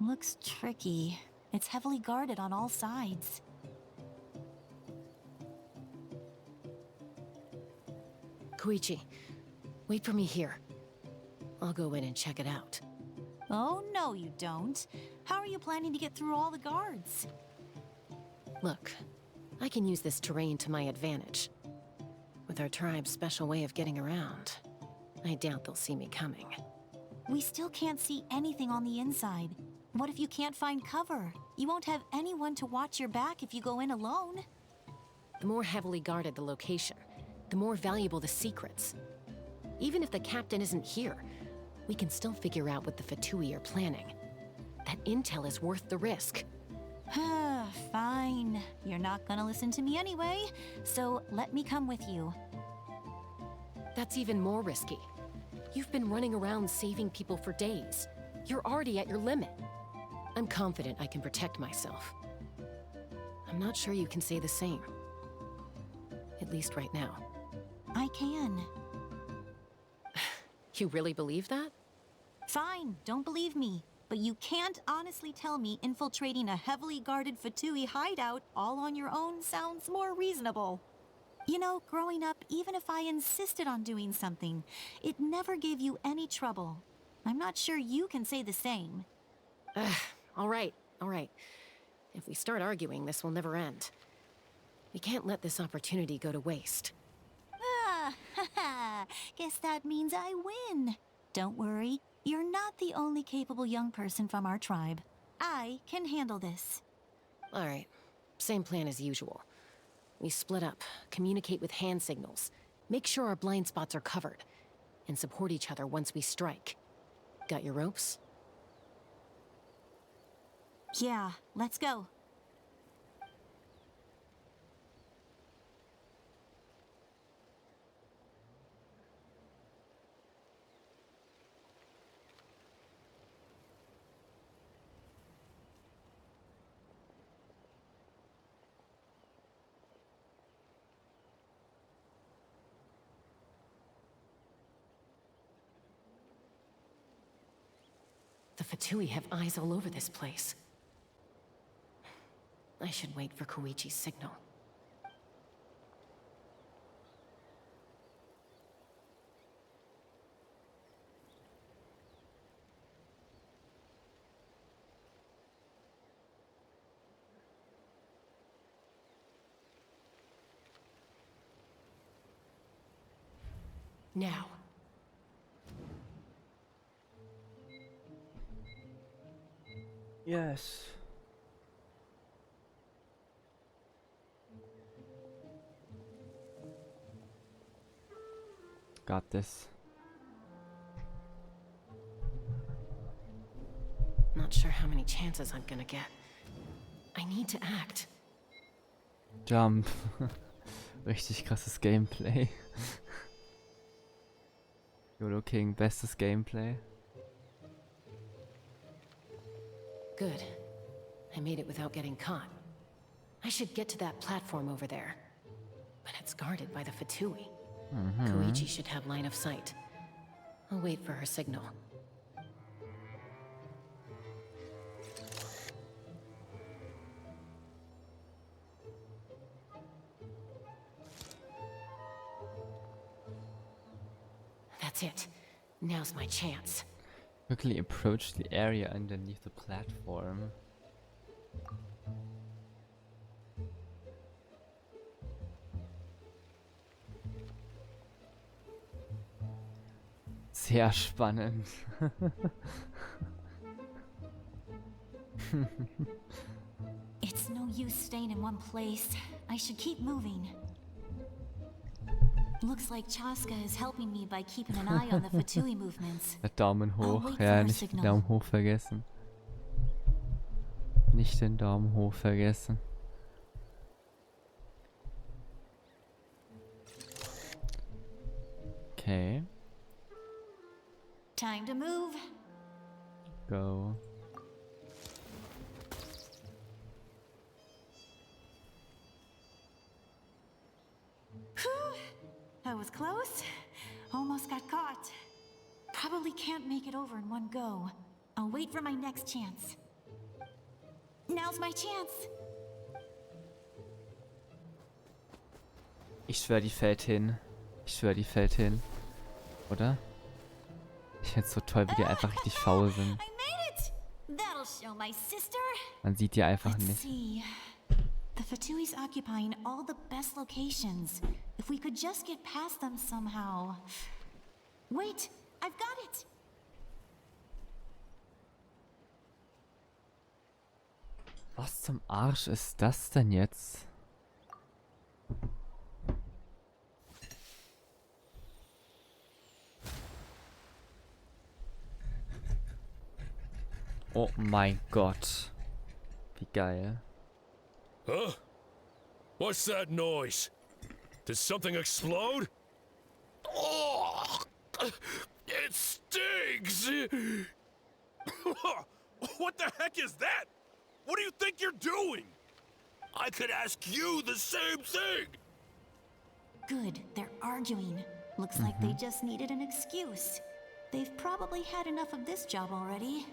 Looks tricky. It's heavily guarded on all sides. Koichi, wait for me here. I'll go in and check it out. Oh, no you don't. How are you planning to get through all the guards? Look, I can use this terrain to my advantage. With our tribe's special way of getting around, I doubt they'll see me coming. We still can't see anything on the inside. What if you can't find cover? You won't have anyone to watch your back if you go in alone. The more heavily guarded the location, the more valuable the secrets. Even if the captain isn't here, we can still figure out what the Fatui are planning. That intel is worth the risk. Fine. You're not gonna listen to me anyway, so let me come with you. That's even more risky. You've been running around saving people for days. You're already at your limit. I'm confident I can protect myself. I'm not sure you can say the same. At least right now. I can. You really believe that? Fine, don't believe me. But you can't honestly tell me infiltrating a heavily guarded Fatui hideout all on your own sounds more reasonable. You know, growing up, even if I insisted on doing something, it never gave you any trouble. I'm not sure you can say the same. All right. If we start arguing, this will never end. We can't let this opportunity go to waste. Guess that means I win. Don't worry, you're not the only capable young person from our tribe. I can handle this. All right, same plan as usual. We split up, communicate with hand signals, make sure our blind spots are covered, and support each other once we strike. Got your ropes? Yeah, let's go. Fatui have eyes all over this place. I should wait for Koichi's signal. Now. Yes. Got this. Not sure how many chances I'm gonna get. I need to act. Jump. Richtig krasses Gameplay. YOLO King, bestes Gameplay. Good. I made it without getting caught. I should get to that platform over there. But it's guarded by the Fatui. Koichi should have line of sight. I'll wait for her signal. That's it. Now's my chance. Quickly approach the area underneath the platform. Sehr spannend. It's no use staying in one place. I should keep moving. Looks like Chaska is helping me by keeping an eye on the Fatui movements. Der Daumen I'll hoch. wait for Ja, her nicht den signal. Daumen hoch vergessen. Nicht den Daumen hoch vergessen. Okay. Time to move. Go. Whew. That was close. Almost got caught. Probably can't make it over in one go. I'll wait for my next chance. Now's my chance. Ich schwör, die fällt hin. Ich schwör, die fällt hin. Oder? Ich find's so toll, wie die einfach richtig faul sind. I made it. That'll show my sister. Man sieht die einfach Let's nicht. see. The Fatui's occupying all the best locations. If we could just get past them somehow. Wait, I've got it. Was zum Arsch ist das denn jetzt? Oh mein Gott. Wie geil. Huh? What's that noise? Did something explode? Oh! It stinks! What the heck is that? What do you think you're doing? I could ask you the same thing! Good, they're arguing. Looks like they just needed an excuse. They've probably had enough of this job already.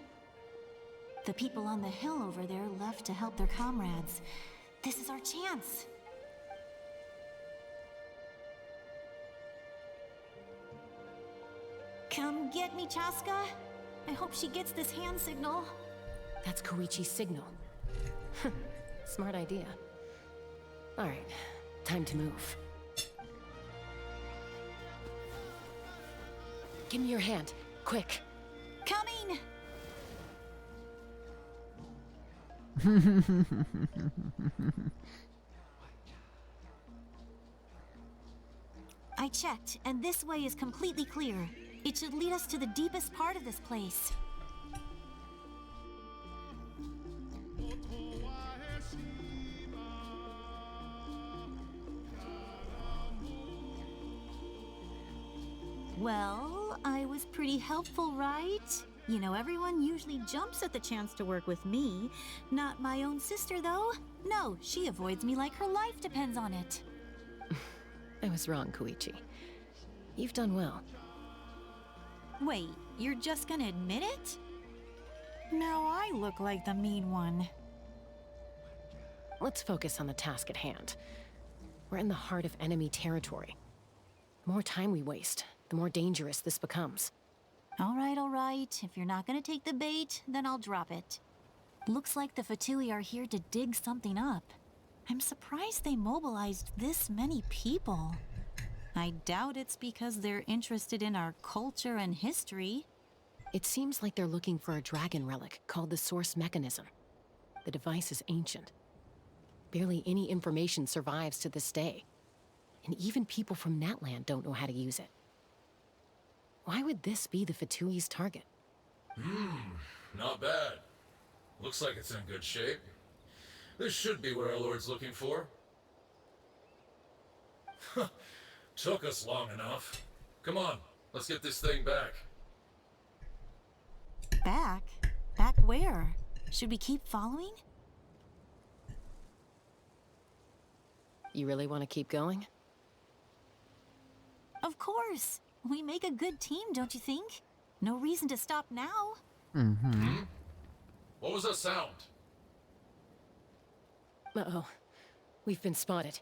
The people on the hill over there left to help their comrades. This is our chance. Come get me, Chaska. I hope she gets this hand signal. That's Koichi's signal. Smart idea. Alright, time to move. Give me your hand, quick. Coming! I checked, and this way is completely clear. It should lead us to the deepest part of this place. Well, I was pretty helpful, right? You know, everyone usually jumps at the chance to work with me. Not my own sister, though. No, she avoids me like her life depends on it. I was wrong, Koichi. You've done well. Wait, you're just gonna admit it? Now I look like the mean one. Let's focus on the task at hand. We're in the heart of enemy territory. The more time we waste, the more dangerous this becomes. All right. If you're not gonna take the bait, then I'll drop it. Looks like the Fatui are here to dig something up. I'm surprised they mobilized this many people. I doubt it's because they're interested in our culture and history. It seems like they're looking for a dragon relic called the Source Mechanism. The device is ancient. Barely any information survives to this day. And even people from Natland don't know how to use it. Why would this be the Fatui's target? Not bad. Looks like it's in good shape. This should be what our Lord's looking for. Took us long enough. Come on, let's get this thing back. Back? Back where? Should we keep following? You really want to keep going? Of course. We make a good team, don't you think? No reason to stop now. What was that sound? Uh-oh. We've been spotted.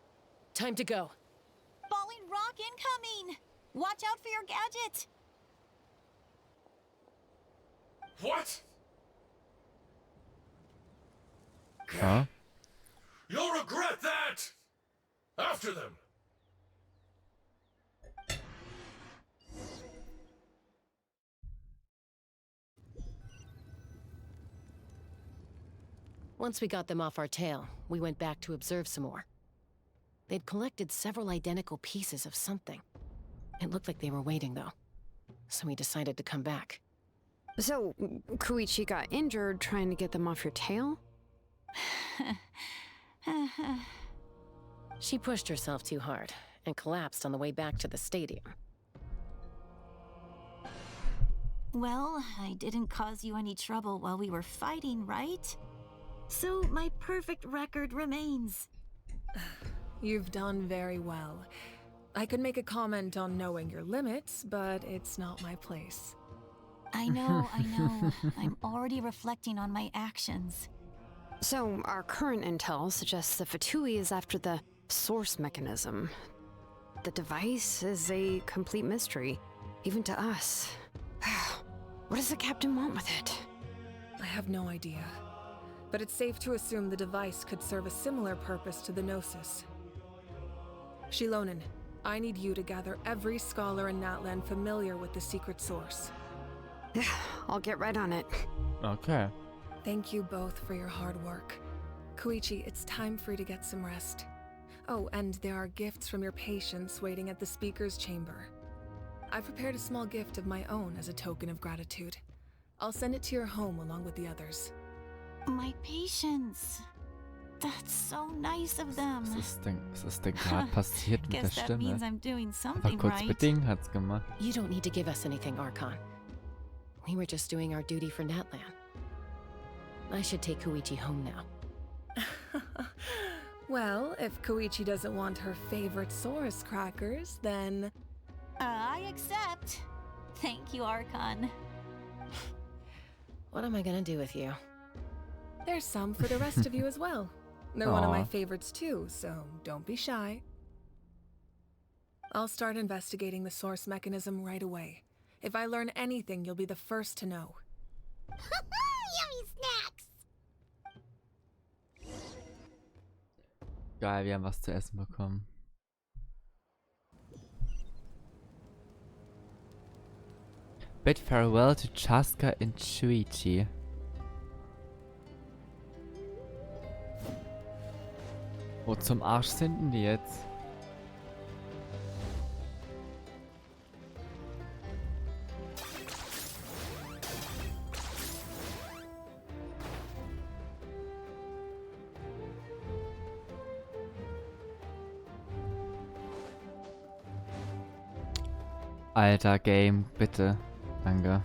Time to go. Falling rock incoming! Watch out for your gadget! What? Huh? You'll regret that! After them! Once we got them off our tail, we went back to observe some more. They'd collected several identical pieces of something. It looked like they were waiting, though. So we decided to come back. So, Koichi got injured trying to get them off your tail? She pushed herself too hard and collapsed on the way back to the stadium. Well, I didn't cause you any trouble while we were fighting, right? So my perfect record remains. You've done very well. I could make a comment on knowing your limits, but it's not my place. I know. I'm already reflecting on my actions. So, our current intel suggests the Fatui is after the source mechanism. The device is a complete mystery, even to us. What does the captain want with it? I have no idea. But it's safe to assume the device could serve a similar purpose to the Gnosis. Xilonen, I need you to gather every scholar in Natland familiar with the secret source. I'll get right on it. Okay. Thank you both for your hard work. Koichi, it's time for you to get some rest. Oh, and there are gifts from your patients waiting at the speaker's chamber. I've prepared a small gift of my own as a token of gratitude. I'll send it to your home along with the others. My patience. That's so nice of them. Was ist denn gerade passiert mit der Guess that Stimme? means I'm doing Einfach something kurz right. bedingen hat's gemacht. You don't need to give us anything, Archon. We were just doing our duty for Natland. I should take Koichi home now. Well, if Koichi doesn't want her favorite Saurus crackers, then... I accept. Thank you, Archon. What am I gonna do with you? There's some for the rest of you as well. They're one of my Aw. favorites too, so don't be shy. I'll start investigating the source mechanism right away. If I learn anything, you'll be the first to know. Yummy snacks! Geil, wir haben was zu essen bekommen. Bid farewell to Chaska and Shuichi. Wo zum Arsch sind denn die jetzt? Alter, Game, bitte. Danke.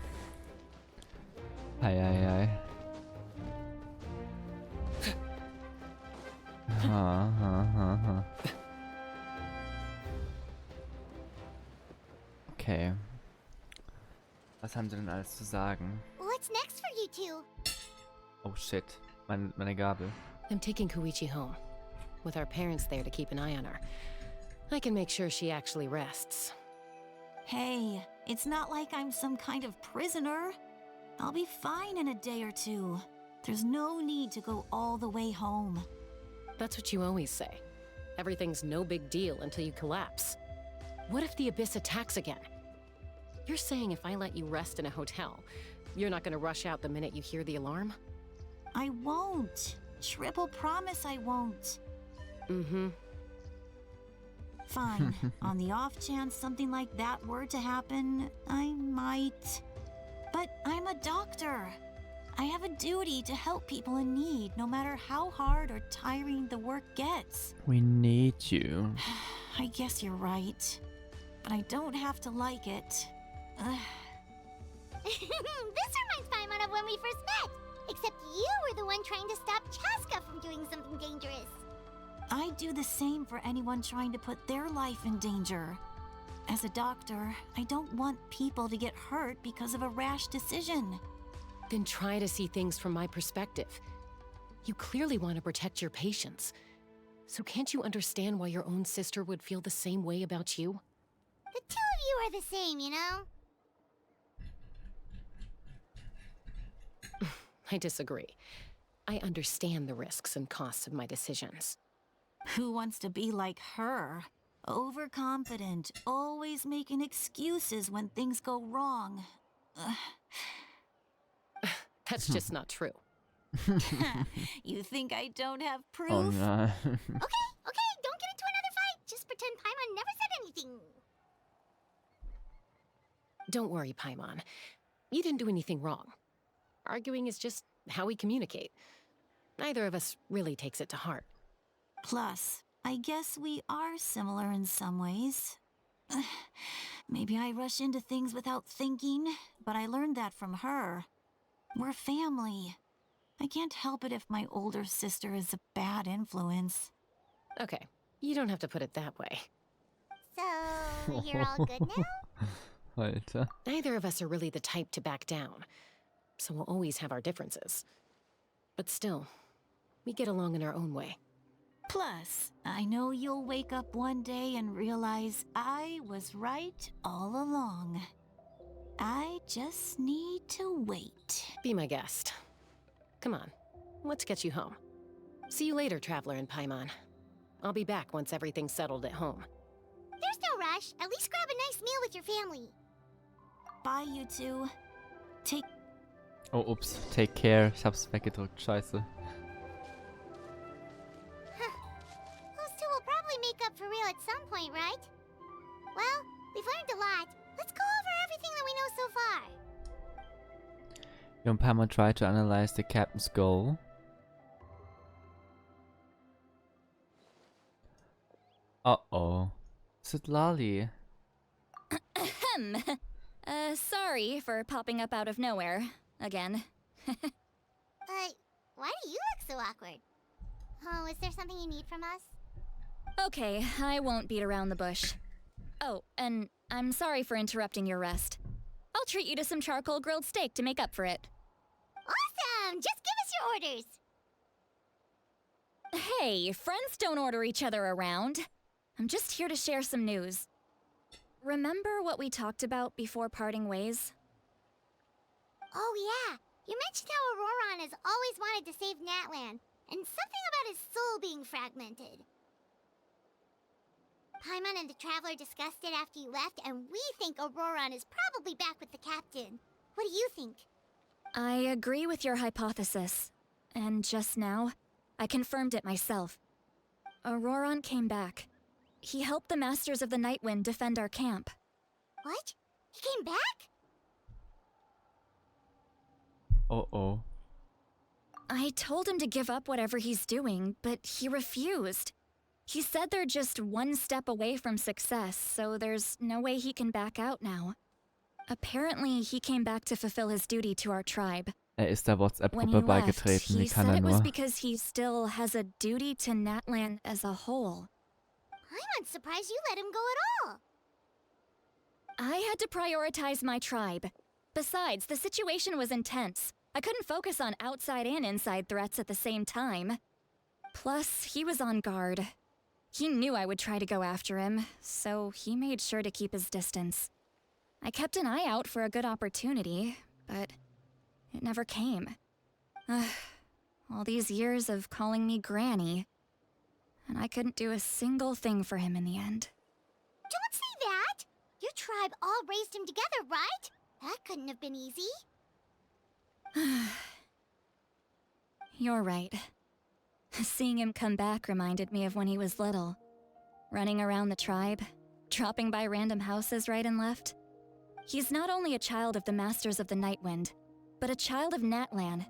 Ei. Ha. Okay. Was haben sie denn alles zu sagen? What's next for you two? Oh shit, meine Gabel. I'm taking Koichi home, with our parents there to keep an eye on her. I can make sure she actually rests. Hey, it's not like I'm some kind of prisoner. I'll be fine in a day or two. There's no need to go all the way home. That's what you always say. Everything's no big deal until you collapse. What if the Abyss attacks again? You're saying if I let you rest in a hotel, you're not gonna rush out the minute you hear the alarm? I won't. Triple promise I won't. Mm-hmm. Fine. On the off chance something like that were to happen, I might. But I'm a doctor. I have a duty to help people in need, no matter how hard or tiring the work gets. We need you. I guess you're right. But I don't have to like it. This reminds Paimon of when we first met. Except you were the one trying to stop Chaska from doing something dangerous. I do the same for anyone trying to put their life in danger. As a doctor, I don't want people to get hurt because of a rash decision. Then try to see things from my perspective. You clearly want to protect your patients. So can't you understand why your own sister would feel the same way about you? The two of you are the same, you know? I disagree. I understand the risks and costs of my decisions. Who wants to be like her? Overconfident, always making excuses when things go wrong. That's just not true. You think I don't have proof? Oh no. Okay, don't get into another fight. Just pretend Paimon never said anything. Don't worry, Paimon. You didn't do anything wrong. Arguing is just how we communicate. Neither of us really takes it to heart. Plus, I guess we are similar in some ways. Maybe I rush into things without thinking, but I learned that from her. We're family. I can't help it if my older sister is a bad influence. Okay, you don't have to put it that way. So, you're all good now? Alter. Neither of us are really the type to back down, so we'll always have our differences. But still, we get along in our own way. Plus, I know you'll wake up one day and realize I was right all along. I just need to wait. Be my guest. Come on, let's get you home. See you later, Traveler and Paimon. I'll be back once everything's settled at home. There's no rush. At least grab a nice meal with your family. Bye, you two. Take... Oh, ups. Take care. Ich hab's weggedrückt. Scheiße. Those two will probably make up for real at some point, right? Well, we've learned a lot. Let's go over everything that we know so far. You and Paimon try to analyze the captain's goal. Uh-oh. Is it Lolly? Ahem. Sorry for popping up out of nowhere. Again. Why do you look so awkward? Oh, is there something you need from us? Okay, I won't beat around the bush. Oh, and I'm sorry for interrupting your rest. I'll treat you to some charcoal grilled steak to make up for it. Awesome! Just give us your orders! Hey, friends don't order each other around. I'm just here to share some news. Remember what we talked about before parting ways? Oh yeah, you mentioned how Auroron has always wanted to save Natlan, and something about his soul being fragmented. Paimon and the Traveler discussed it after you left, and we think Auroron is probably back with the captain. What do you think? I agree with your hypothesis. And just now, I confirmed it myself. Auroron came back. He helped the Masters of the Nightwind defend our camp. What? He came back? Uh-oh. I told him to give up whatever he's doing, but he refused. He said they're just one step away from success, so there's no way he can back out now. Apparently, he came back to fulfill his duty to our tribe. Ist der When he WhatsApp-Gruppe left, beigetreten. he Wie kann said it was nur? because he still has a duty to Natlan as a whole. I'm surprised you let him go at all. I had to prioritize my tribe. Besides, the situation was intense. I couldn't focus on outside and inside threats at the same time. Plus, he was on guard. He knew I would try to go after him, so he made sure to keep his distance. I kept an eye out for a good opportunity, but it never came. All these years of calling me Granny, and I couldn't do a single thing for him in the end. Don't say that! Your tribe all raised him together, right? That couldn't have been easy. You're right. Seeing him come back reminded me of when he was little. Running around the tribe, dropping by random houses right and left. He's not only a child of the Masters of the Nightwind, but a child of Natlan.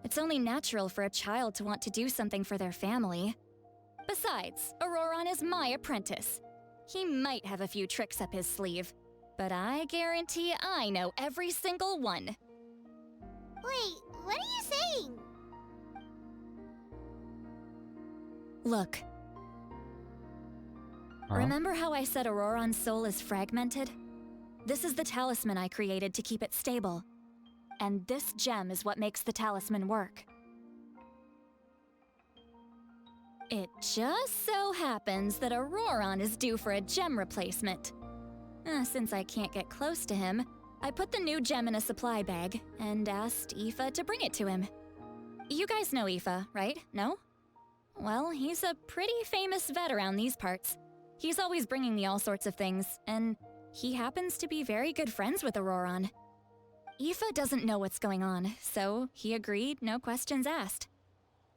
It's only natural for a child to want to do something for their family. Besides, Auroron is my apprentice. He might have a few tricks up his sleeve, but I guarantee I know every single one. Wait, what are you saying? Look. Remember how I said Auroron's soul is fragmented? This is the talisman I created to keep it stable. And this gem is what makes the talisman work. It just so happens that Auroron is due for a gem replacement. Since I can't get close to him, I put the new gem in a supply bag and asked Aoife to bring it to him. You guys know Aoife, right? No? Well, he's a pretty famous vet around these parts. He's always bringing me all sorts of things, and he happens to be very good friends with Auroron. Aoife doesn't know what's going on, so he agreed, no questions asked.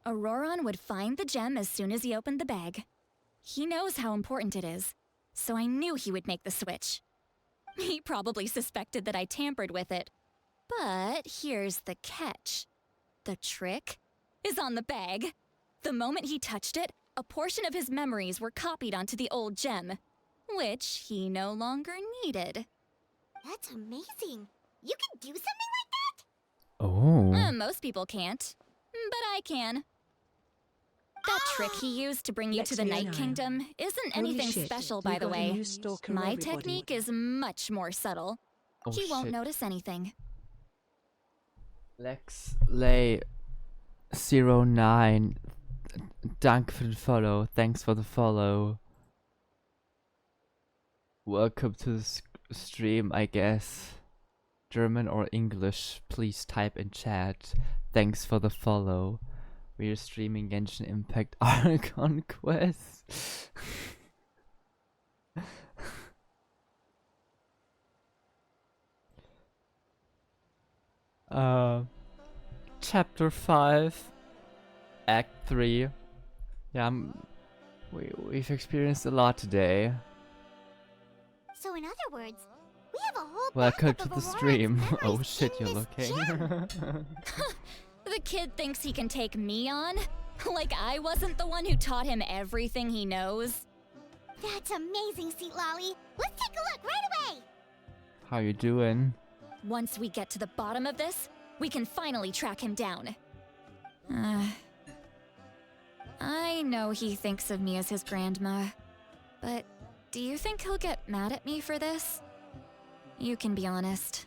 Auroron would find the gem as soon as he opened the bag. He knows how important it is, so I knew he would make the switch. He probably suspected that I tampered with it. But here's the catch. The trick is on the bag. The moment he touched it, a portion of his memories were copied onto the old gem, which he no longer needed. That's amazing. You can do something like that? Oh. Most people can't, but I can. That trick he used to bring you to the Night Kingdom isn't Holy anything shit, special, you by the got a way. new stalker, My everybody. technique is much more subtle. Oh, He won't shit. notice anything. LexLay09. Danke für den Follow. Thanks for the follow. Welcome to the stream, I guess. German or English, please type in chat. Thanks for the follow. We are streaming Genshin Impact Archon Quest. Chapter 5, Act 3. Yeah, we've experienced a lot today. So in other words, we have a whole Welcome backup to of the Aurora's stream. memories Oh shit, in you're this looking. gem. The kid thinks he can take me on? Like I wasn't the one who taught him everything he knows? That's amazing, Seat Lolly. Let's take a look right away. How you doing? Once we get to the bottom of this, we can finally track him down. I know he thinks of me as his grandma, but do you think he'll get mad at me for this? You can be honest.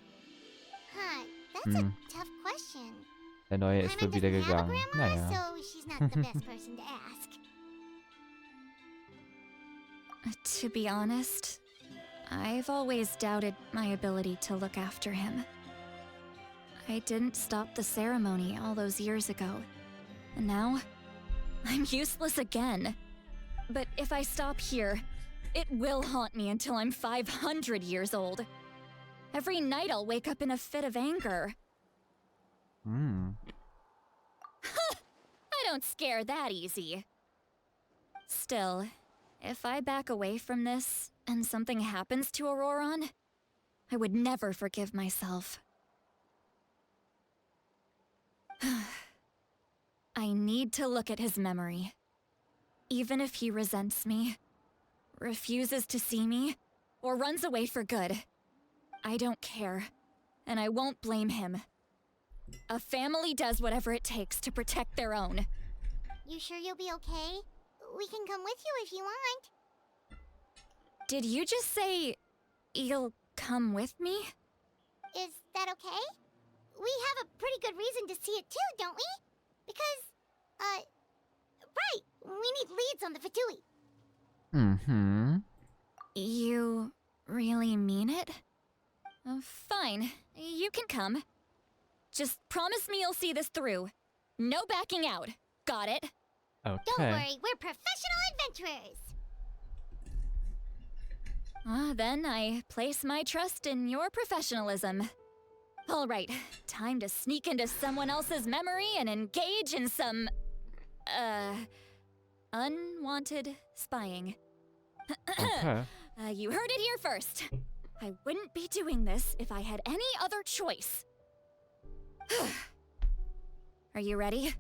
Huh, that's a tough question. Der Neue ist wohl Paimon wieder doesn't have a gegangen. grandma, Naja. so she's not the best person to ask. To be honest, I've always doubted my ability to look after him. I didn't stop the ceremony all those years ago, and now I'm useless again. But if I stop here, it will haunt me until I'm 500 years old. Every night I'll wake up in a fit of anger. I don't scare that easy. Still, if I back away from this and something happens to Auroron, I would never forgive myself. I need to look at his memory. Even if he resents me, refuses to see me, or runs away for good, I don't care, and I won't blame him. A family does whatever it takes to protect their own. You sure you'll be okay? We can come with you if you want. Did you just say you'll come with me? Is that okay? we have a pretty good reason to see it too, don't we? Because, right, we need leads on the Fatui. Mm-hmm. You really mean it? Fine, you can come. Just promise me you'll see this through. No backing out. Got it? Okay. Don't worry, we're professional adventurers. Then I place my trust in your professionalism. All right, time to sneak into someone else's memory and engage in some, unwanted spying. Okay. You heard it here first. I wouldn't be doing this if I had any other choice. Are you ready?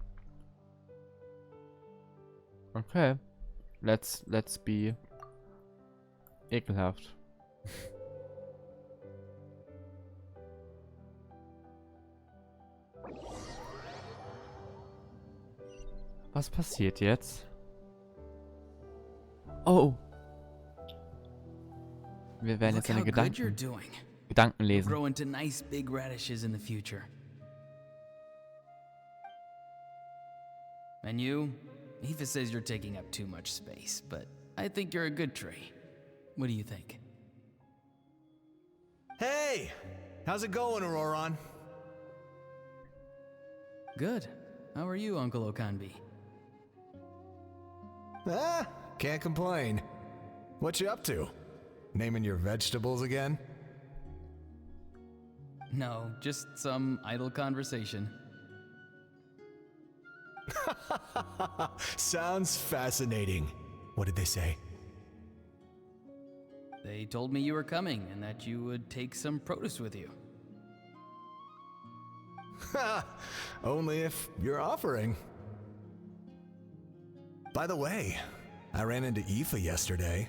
Okay. Let's be ekelhaft. Was passiert jetzt? Oh. Wir werden Look jetzt seine how good you're Gedanken doing. Gedanken You'll lesen. grow into nice big radishes in the future. And you? Aoife says you're taking up too much space, but I think you're a good tree. What do you think? Hey! How's it going, Auroron? Good. How are you, Uncle Okanbi? Ah, can't complain. What you up to? Naming your vegetables again? No, just some idle conversation. Sounds fascinating. What did they say? They told me you were coming and that you would take some produce with you. Ha! Only if you're offering. By the way, I ran into Aoife yesterday.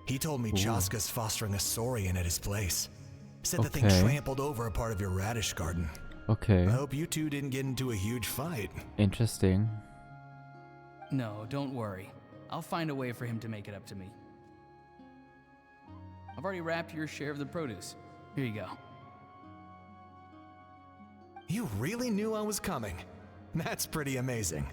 He told me Chaska's fostering a saurian at his place. Said the thing Okay. trampled over a part of your radish garden. Okay. I hope you two didn't get into a huge fight. Interesting. No, don't worry. I'll find a way for him to make it up to me. I've already wrapped your share of the produce. Here you go. You really knew I was coming. That's pretty amazing.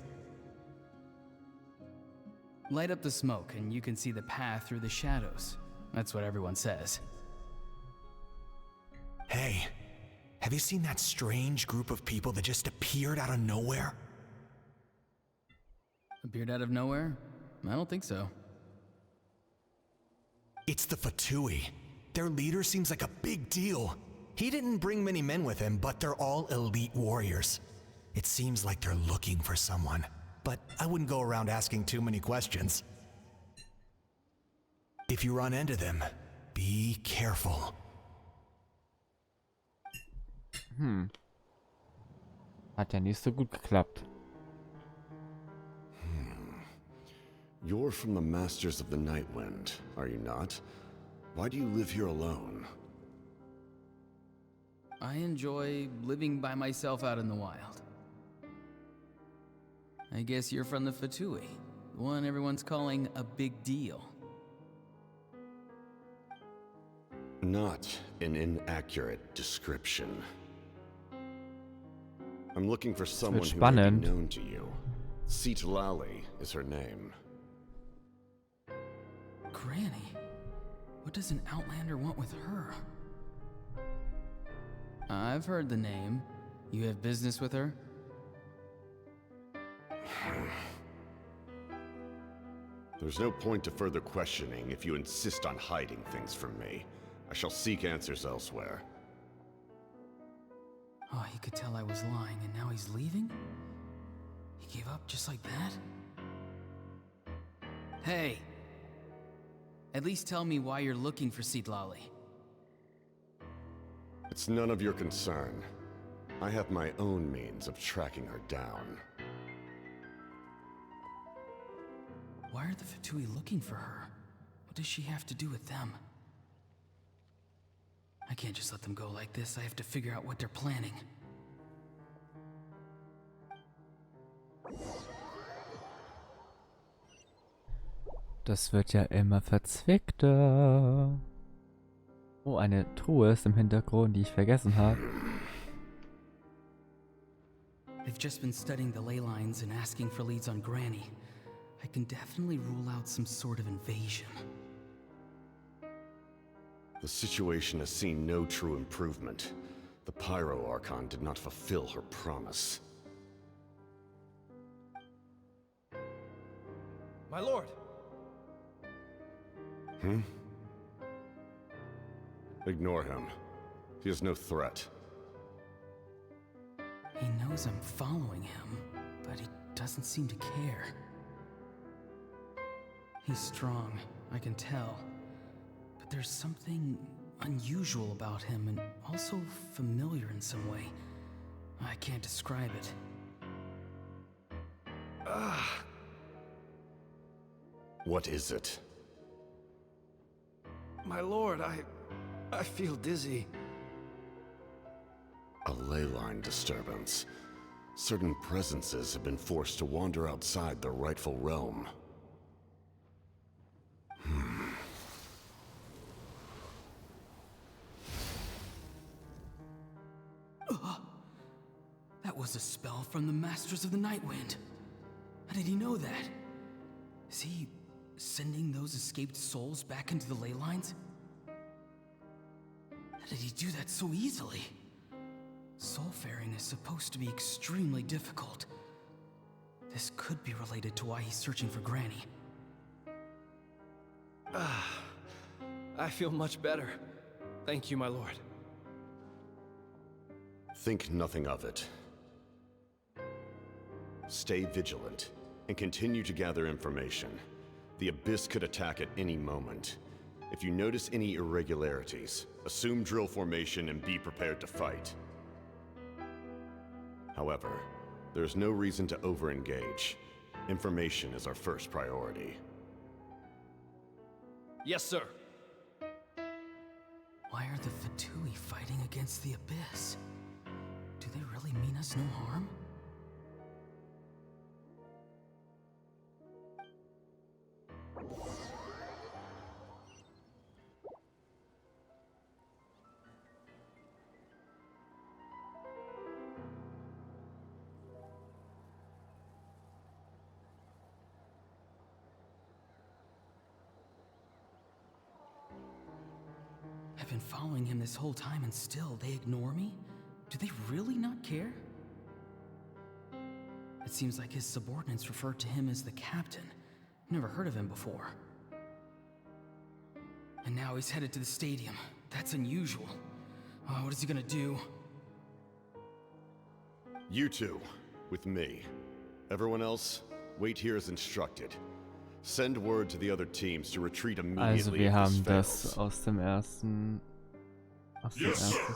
Light up the smoke and you can see the path through the shadows. That's what everyone says. Hey, have you seen that strange group of people that just appeared out of nowhere? Appeared out of nowhere? I don't think so. It's the Fatui. Their leader seems like a big deal. He didn't bring many men with him, but they're all elite warriors. It seems like they're looking for someone, but I wouldn't go around asking too many questions. If you run into them, be careful. Hat ja nicht so gut geklappt. You're from the Masters of the Night Wind, are you not? Why do you live here alone? I enjoy living by myself out in the wild. I guess you're from the Fatui, the one everyone's calling a big deal. Not an inaccurate description. I'm looking for someone who may spannend. be known to you. Xilonen is her name. Granny? What does an Outlander want with her? I've heard the name. You have business with her? There's no point to further questioning if you insist on hiding things from me. I shall seek answers elsewhere. Oh, he could tell I was lying and now he's leaving? He gave up just like that? Hey! At least tell me why you're looking for Xilonen. It's none of your concern. I have my own means of tracking her down. Why are the Fatui looking for her? What does she have to do with them? I can't just let them go like this. I have to figure out what they're planning. Das wird ja immer verzwickter. Oh, eine Truhe ist im Hintergrund, die ich vergessen habe. They've just been studying the ley lines and asking for leads on Granny. I can definitely rule out some sort of invasion. The situation has seen no true improvement. The Pyro Archon did not fulfill her promise. My lord! Ignore him. He is no threat. He knows I'm following him, but he doesn't seem to care. He's strong, I can tell. But there's something unusual about him and also familiar in some way. I can't describe it. What is it? My lord, I feel dizzy. A ley line disturbance. Certain presences have been forced to wander outside their rightful realm. That was a spell from the Masters of the Nightwind. How did he know that? Is he sending those escaped souls back into the ley lines? How did he do that so easily? Soulfaring is supposed to be extremely difficult. This could be related to why he's searching for Granny. I feel much better. Thank you, my lord. Think nothing of it. Stay vigilant, and continue to gather information. The Abyss could attack at any moment. If you notice any irregularities, assume drill formation and be prepared to fight. However, there's no reason to over-engage. Information is our first priority. Yes, sir. Why are the Fatui fighting against the Abyss? Do they really mean us no harm? I've been following him this whole time and still they ignore me? Do they really not care? It seems like his subordinates refer to him as the captain. Never heard of him before. And now he's headed to the stadium. That's unusual. What is he gonna do? You two, with me. Everyone else, wait here as instructed. Send word to the other teams to retreat immediately. Also wir if haben this das fails. aus dem ersten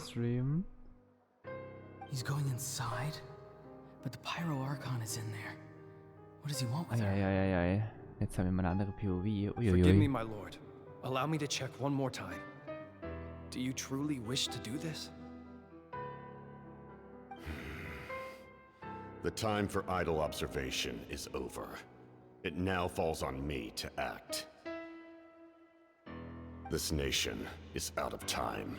Stream. He's going inside, but the Pyro Archon is in there. What does he want with her? Eieieiei. Jetzt haben wir mal eine andere POV. Forgive me, Uiuiui. my lord. Allow me to check one more time. Do you truly wish to do this? The time for idle observation is over. It now falls on me to act. This nation is out of time.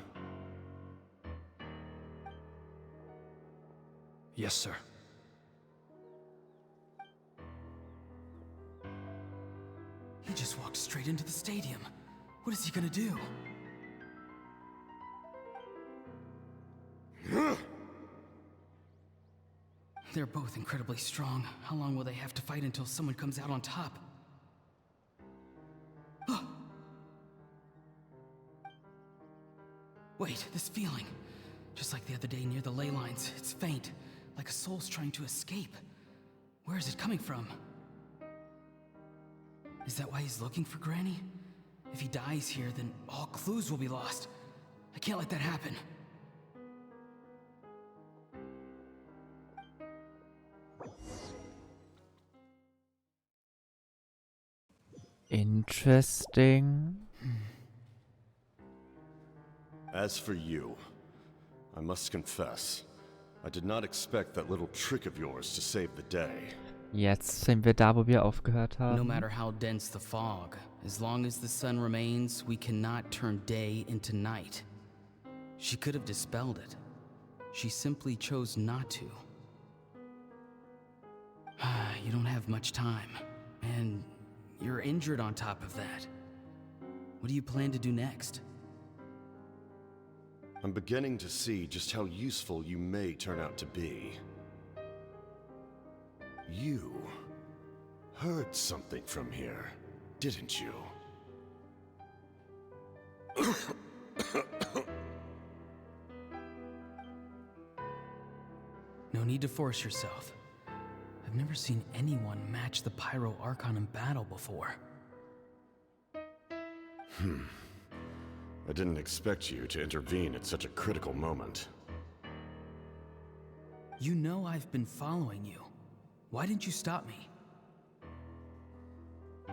Yes, sir. He just walked straight into the stadium. What is he gonna do? They're both incredibly strong. How long will they have to fight until someone comes out on top? Wait, this feeling. Just like the other day near the ley lines, it's faint, like a soul's trying to escape. Where is it coming from? Is that why he's looking for Granny? If he dies here, then all clues will be lost. I can't let that happen. Interesting. As for you, I must confess, I did not expect that little trick of yours to save the day. Jetzt sind wir da, wo wir aufgehört haben. No matter how dense the fog, as long as the sun remains, we cannot turn day into night. She could have dispelled it. She simply chose not to. You don't have much time, and you're injured on top of that. What do you plan to do next? I'm beginning to see just how useful you may turn out to be. You heard something from here, didn't you? No need to force yourself. I've never seen anyone match the Pyro Archon in battle before. I didn't expect you to intervene at such a critical moment. You know I've been following you. Why didn't you stop me?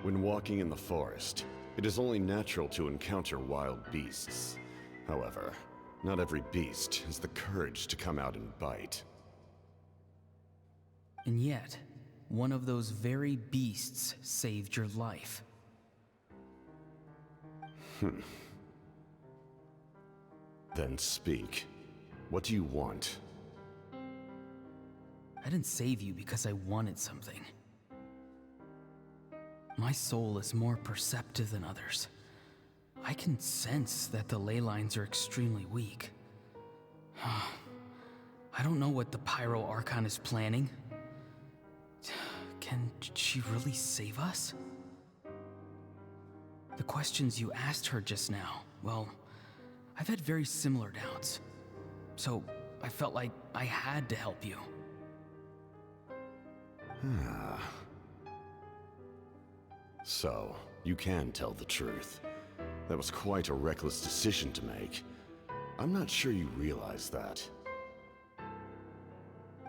When walking in the forest, it is only natural to encounter wild beasts. However, not every beast has the courage to come out and bite. And yet, one of those very beasts saved your life. Then speak. What do you want? I didn't save you because I wanted something. My soul is more perceptive than others. I can sense that the ley lines are extremely weak. I don't know what the Pyro Archon is planning. Can she really save us? The questions you asked her just now, well, I've had very similar doubts. So I felt like I had to help you. So, you can tell the truth. That was quite a reckless decision to make. I'm not sure you realize that.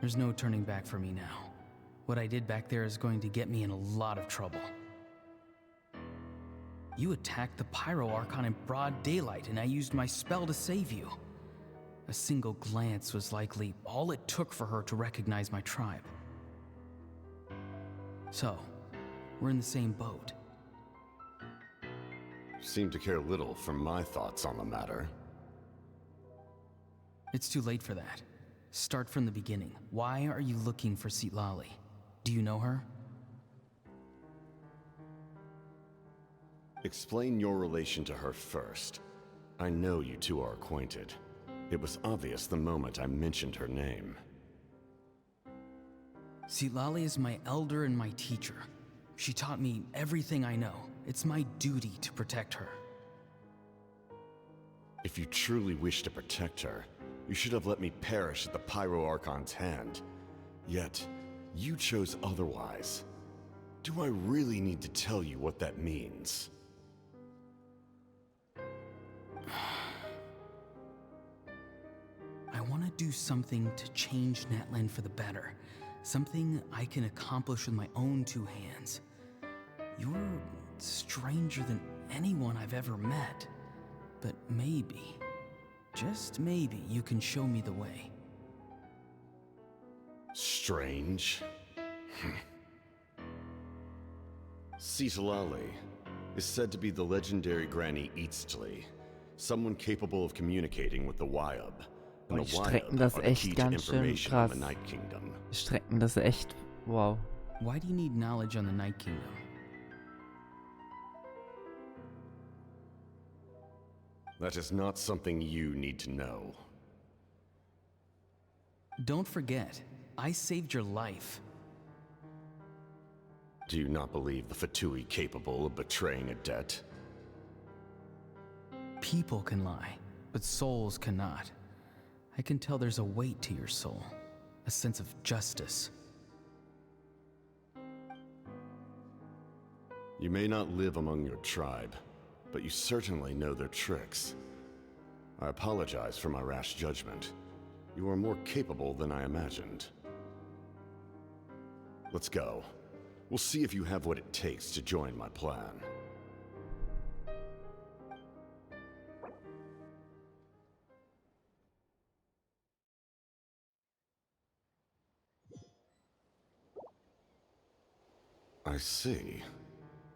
There's no turning back for me now. What I did back there is going to get me in a lot of trouble. You attacked the Pyro Archon in broad daylight, and I used my spell to save you. A single glance was likely all it took for her to recognize my tribe. So, we're in the same boat. Seem to care little for my thoughts on the matter. It's too late for that. Start from the beginning. Why are you looking for Xilonen? Do you know her? Explain your relation to her first. I know you two are acquainted. It was obvious the moment I mentioned her name. Xilonen is my elder and my teacher. She taught me everything I know. It's my duty to protect her. If you truly wish to protect her, you should have let me perish at the Pyro Archon's hand. Yet, you chose otherwise. Do I really need to tell you what that means? I want to do something to change Natlan for the better. Something I can accomplish with my own two hands. You're stranger than anyone I've ever met. But maybe, just maybe, you can show me the way. Strange? Xilonen is said to be the legendary Granny Eastly, someone capable of communicating with the Wyub. And the Die strecken Wyub das are the echt key to ganz schön information on krass. the Night Kingdom. Die strecken das echt, wow. Why do you need knowledge on the Night Kingdom? That is not something you need to know. Don't forget, I saved your life. Do you not believe the Fatui capable of betraying a debt? People can lie, but souls cannot. I can tell there's a weight to your soul, a sense of justice. You may not live among your tribe, but you certainly know their tricks. I apologize for my rash judgment. You are more capable than I imagined. Let's go. We'll see if you have what it takes to join my plan. I see.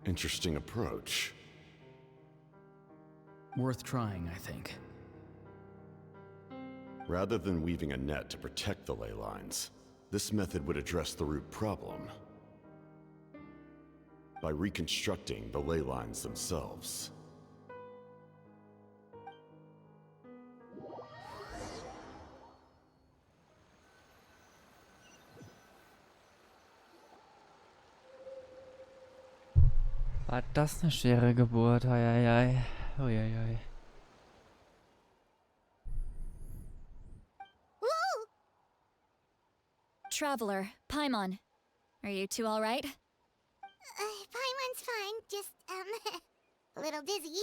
Interesting approach. Worth trying, I think. Rather than weaving a net to protect the ley lines, This method would address the root problem by reconstructing the ley lines themselves. War das eine schwere Geburt? Eieiei. Uiuiui. Traveler, Paimon. Are you two alright? Paimon's fine, just, a little dizzy.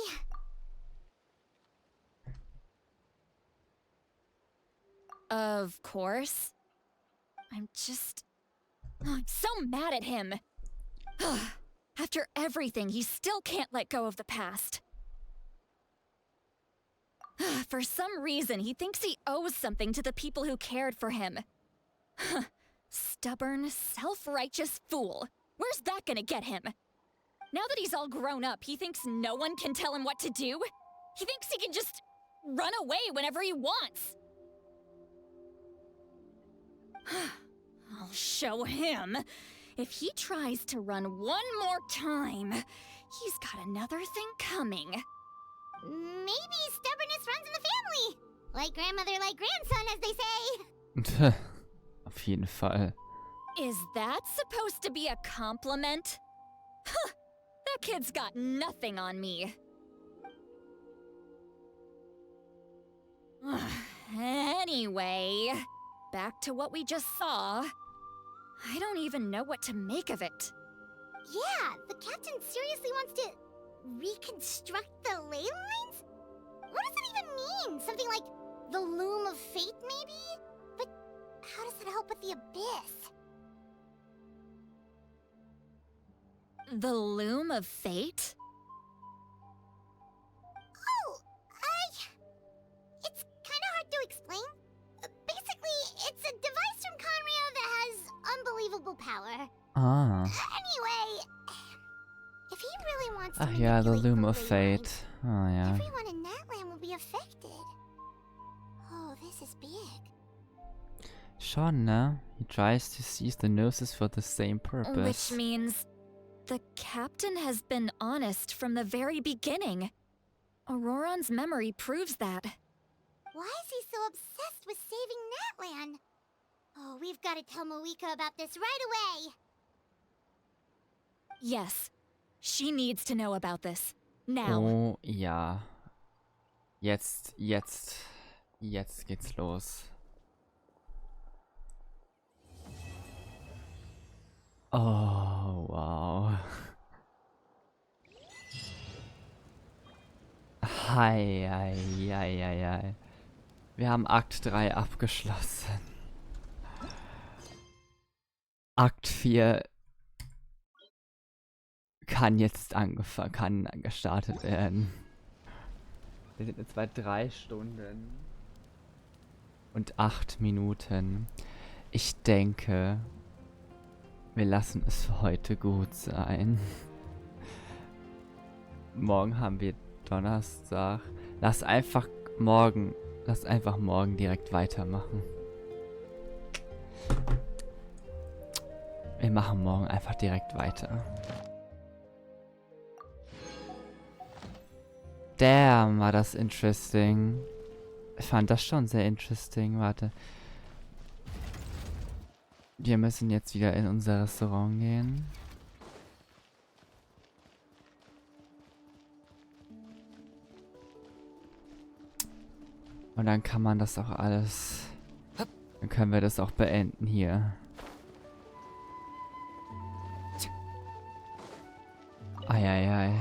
Of course. I'm so mad at him. After everything, he still can't let go of the past. For some reason, he thinks he owes something to the people who cared for him. Stubborn, self-righteous fool. Where's that gonna get him? Now that he's all grown up, he thinks no one can tell him what to do? He thinks he can just run away whenever he wants. I'll show him. If he tries to run one more time, he's got another thing coming. Maybe stubbornness runs in the family. Like grandmother, like grandson, as they say. Auf jeden Fall. Is that supposed to be a compliment? Huh, that kid's got nothing on me. Anyway, back to what we just saw. I don't even know what to make of it. Yeah, the captain seriously wants to reconstruct the ley lines? What does that even mean? Something like the loom of fate, maybe? But how does that help with the abyss? The loom of fate? Oh, it's kind of hard to explain. Basically, it's a device from Conrio that has unbelievable power. Ah. Anyway, if he really wants to Ach ja, the manipulate Loom the of ley Fate. lines, Oh ja. everyone in Natlan will be affected. Oh, this is big. Schon, ne? He tries to seize the noses for the same purpose. Which means the captain has been honest from the very beginning. Auroron's memory proves that. Why is he so obsessed with saving Natlan? Oh, we've got to tell Moika about this right away. Yes, she needs to know about this. Now. Oh ja. Jetzt geht's los. Oh, wow. Hei, hei, hei, hei, hei. Wir haben Akt 3 abgeschlossen. Akt 4 kann jetzt kann gestartet werden. Wir sind jetzt bei 3 Stunden und 8 Minuten. Ich denke, wir lassen es für heute gut sein. Morgen haben wir Donnerstag. Lass einfach morgen direkt weitermachen. Wir machen morgen einfach direkt weiter. Damn, war das interesting. Ich fand das schon sehr interesting. Warte. Wir müssen jetzt wieder in unser Restaurant gehen. Und dann kann man das auch alles... Dann können wir das auch beenden hier. Eieiei.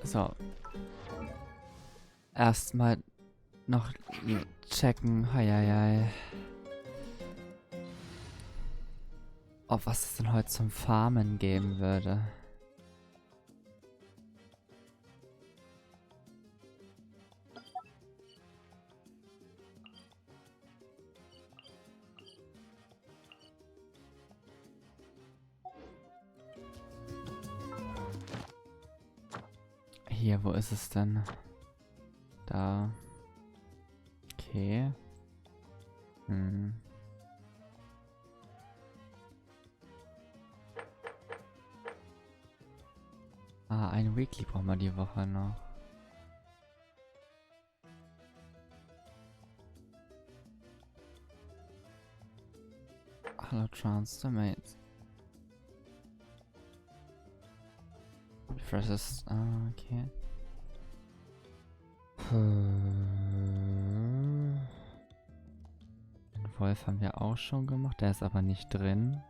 So. Erstmal noch checken. Eieiei. Ob was es denn heute zum Farmen geben würde. Hier, wo ist es denn? Da. Okay. Ah, ein Weekly brauchen wir die Woche noch. Hallo Transdomains. Versus, okay. Den Wolf haben wir auch schon gemacht, der ist aber nicht drin.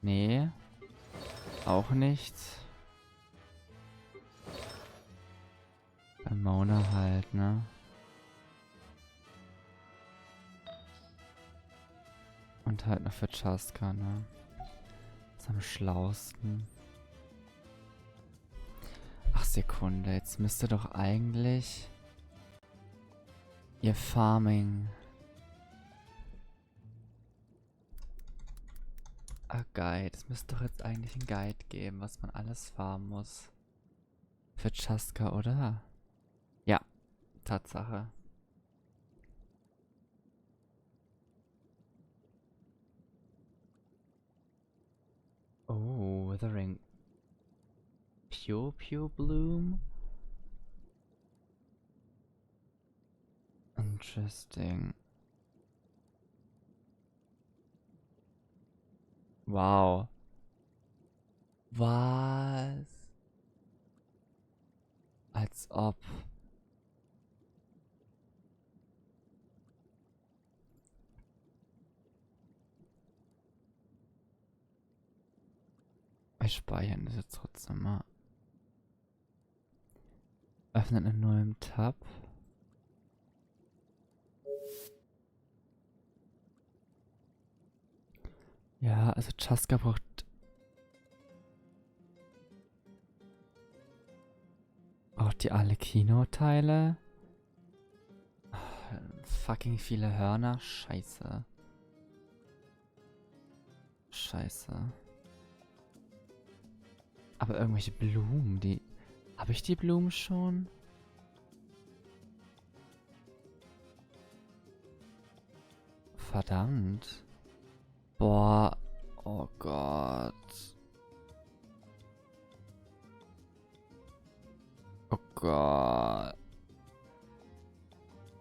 Nee. Auch nichts. Bei Mona halt, ne? Und halt noch für Chaska, ne? Das ist am schlausten. Ach, Sekunde. Jetzt müsste doch eigentlich ihr Farming... Ah, Guide. Es müsste doch jetzt eigentlich einen Guide geben, was man alles farmen muss. Für Chaska, oder? Ja. Tatsache. Oh, Withering. Pure Bloom? Interesting. Wow. Was? Als ob. Wir speichern das jetzt trotzdem mal. Öffnen einen neuen Tab. Ja, also Chaska braucht... Braucht die alle Kinoteile? Fucking viele Hörner. Scheiße. Scheiße. Aber irgendwelche Blumen, die... Habe ich die Blumen schon? Verdammt. Boah. Oh Gott. Oh Gott.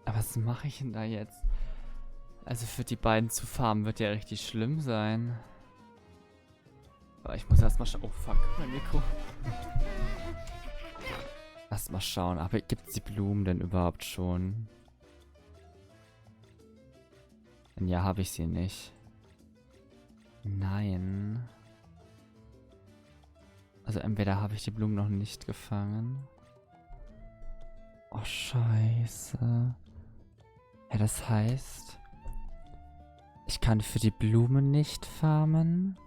Aber was mache ich denn da jetzt? Also für die beiden zu farmen wird ja richtig schlimm sein. Aber ich muss erstmal schauen. Oh fuck, mein Mikro. Erstmal schauen. Aber gibt es die Blumen denn überhaupt schon? Wenn ja, habe ich sie nicht. Nein. Also entweder habe ich die Blumen noch nicht gefangen. Oh, scheiße. Ja, das heißt, ich kann für die Blumen nicht farmen.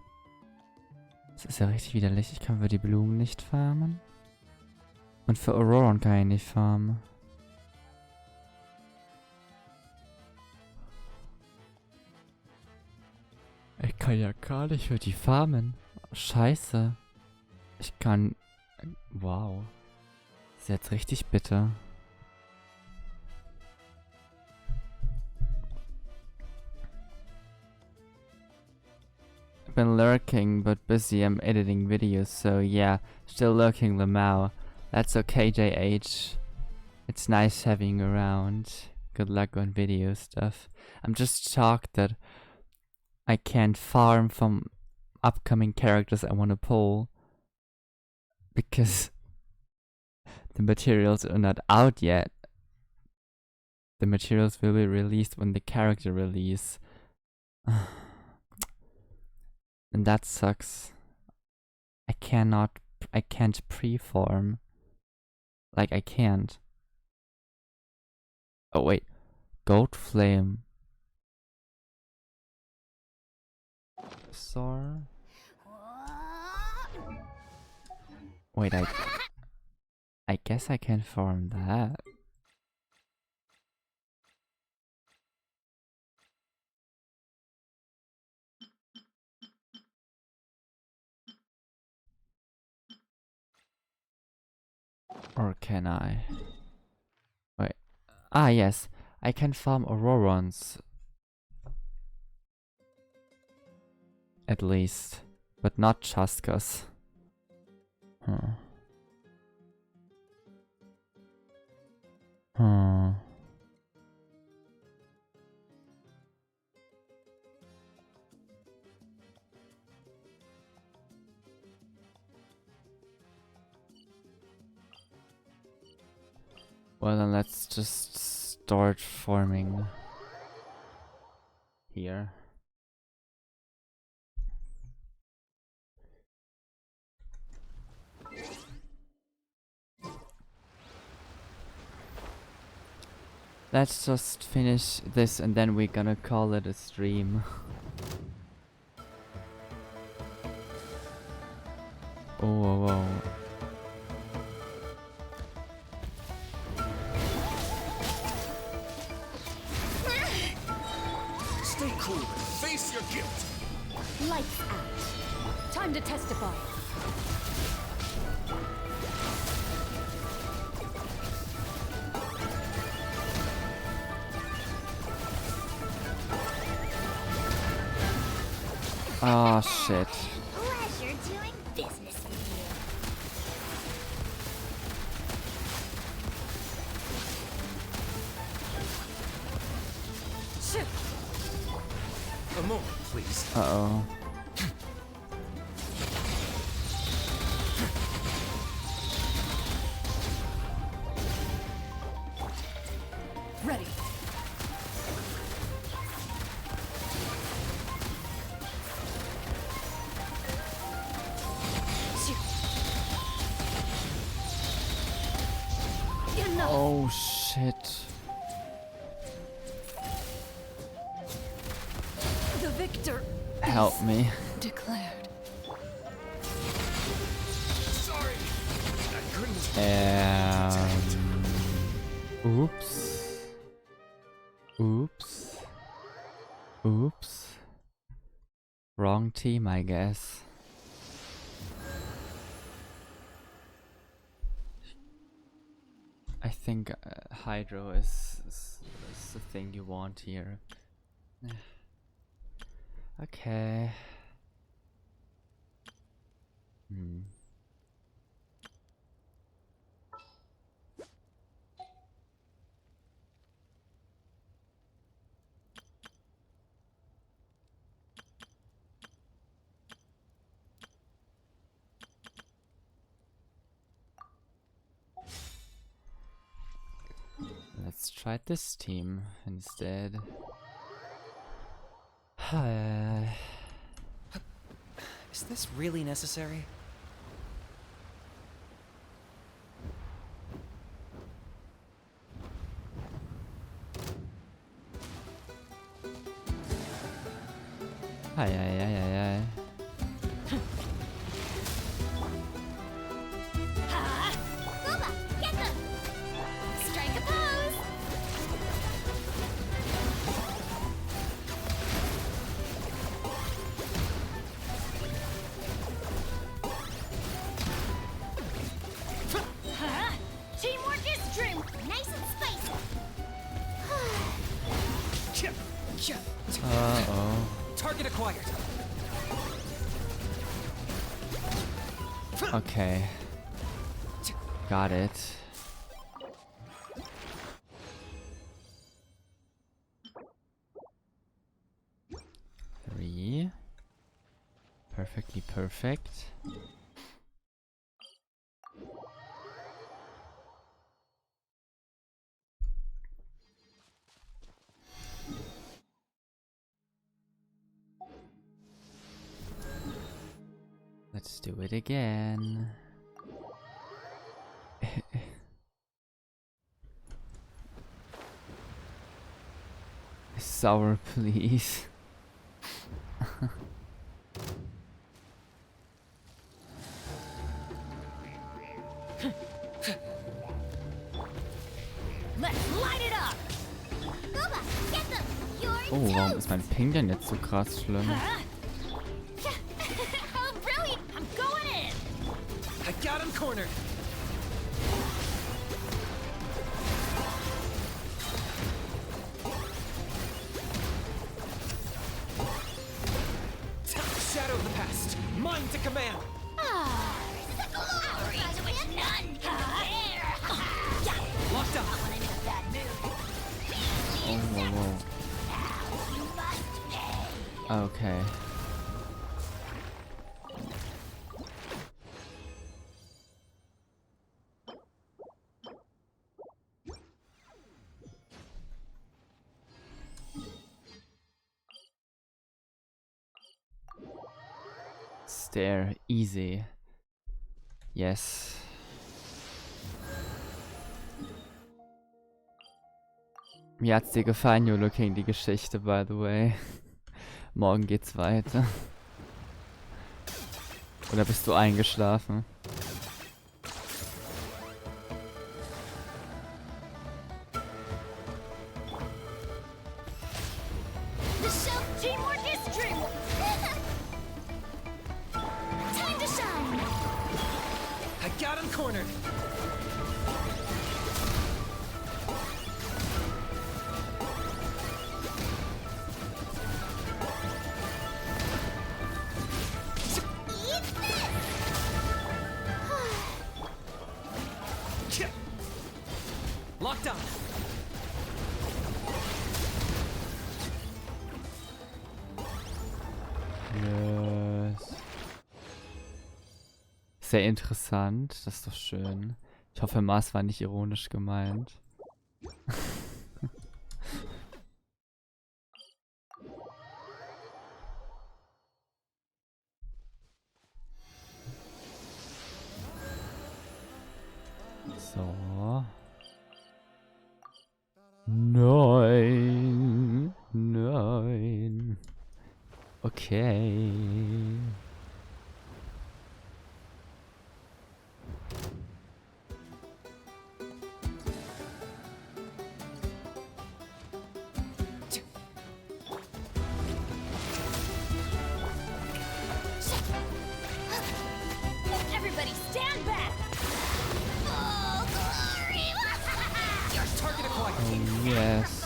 Das ist ja richtig widerlich. Ich kann für die Blumen nicht farmen. Und für Auroron kann ich nicht farmen. Ich kann ja gar nicht für die farmen. Scheiße. Ich kann... Wow. Ist jetzt richtig bitter. I've been lurking but busy. I'm editing videos, so yeah, still lurking Lamau. That's okay, JH. It's nice having you around. Good luck on video stuff. I'm just shocked that I can't farm from upcoming characters I want to pull because the materials are not out yet. The materials will be released when the character release. And that sucks. I can't pre-form. Like, I can't. Oh, wait. Gold Flame. Sor? Wait, I guess I can farm that. Or can I? Wait. Ah, yes. I can farm Aurorons. At least. But not Chaskas. Huh. Huh. Well, then let's just start farming here. Let's just finish this and then we're gonna call it a stream. Oh, whoa, whoa. Stay cool and face your guilt. Lights out. Time to testify. Oh shit. Pleasure doing business with Shoot! A moment, please. Uh-oh. Ready. Oh shit. The victor Help me. declared. Sorry. I couldn't. Oops. Oops. Oops. Wrong team, I guess. I think Hydro is the thing you want here. Okay. Let's try this team instead. Is this really necessary? Ay, ay, ay, ay, ay. Booba, get them! Strike a pose! Teamwork is true! Nice and spicy! Uh-oh. Target acquired. Okay. Got it. Three. Perfectly perfect. Let's do it again. Sour, please. Let's light it up! Booba, get them! You're Oh, warum ist mein Ping denn jetzt so krass schlimm? Oh, brilliant! I'm going in! I got him cornered. command. The glory to which none can compare. Locked up. When I'm in a bad mood. Oh, wow, wow. You must pay. Okay. Stair, easy. Yes. Wie hat's dir gefallen, You Looking, die Geschichte, by the way? Morgen geht's weiter. Oder bist du eingeschlafen? The shelf teamwork is true. Time to shine. I got him cornered. Eat this. Locked on. Yes. Sehr interessant, das ist doch schön. Ich hoffe, Mars war nicht ironisch gemeint. So. 9. 9. Okay. Everybody stand back. Oh, glory. Target acquired. Oh, yes.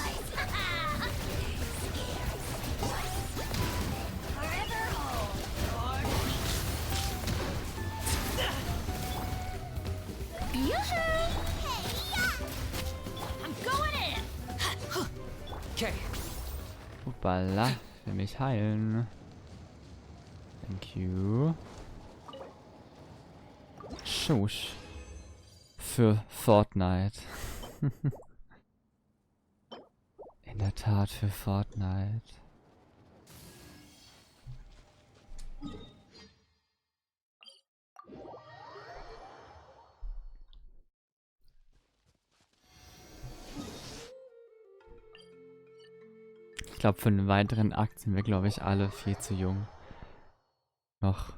Forever hold your Yoo-hoo! Hey, yeah! I'm going in! Okay. Hoppala, will mich heilen. Thank you. Schusch. Für Fortnite. In der Tat für Fortnite. Ich glaube, für einen weiteren Akt sind wir, glaube ich, alle viel zu jung. Noch.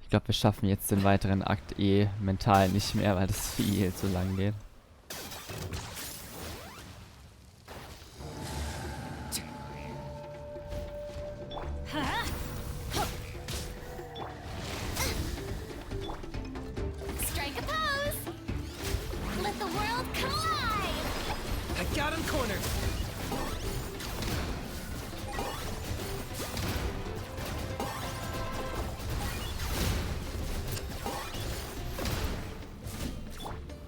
Ich glaube, wir schaffen jetzt den weiteren Akt mental nicht mehr, weil das viel zu lang geht. Strike a pose! Let the world collide! I got him cornered.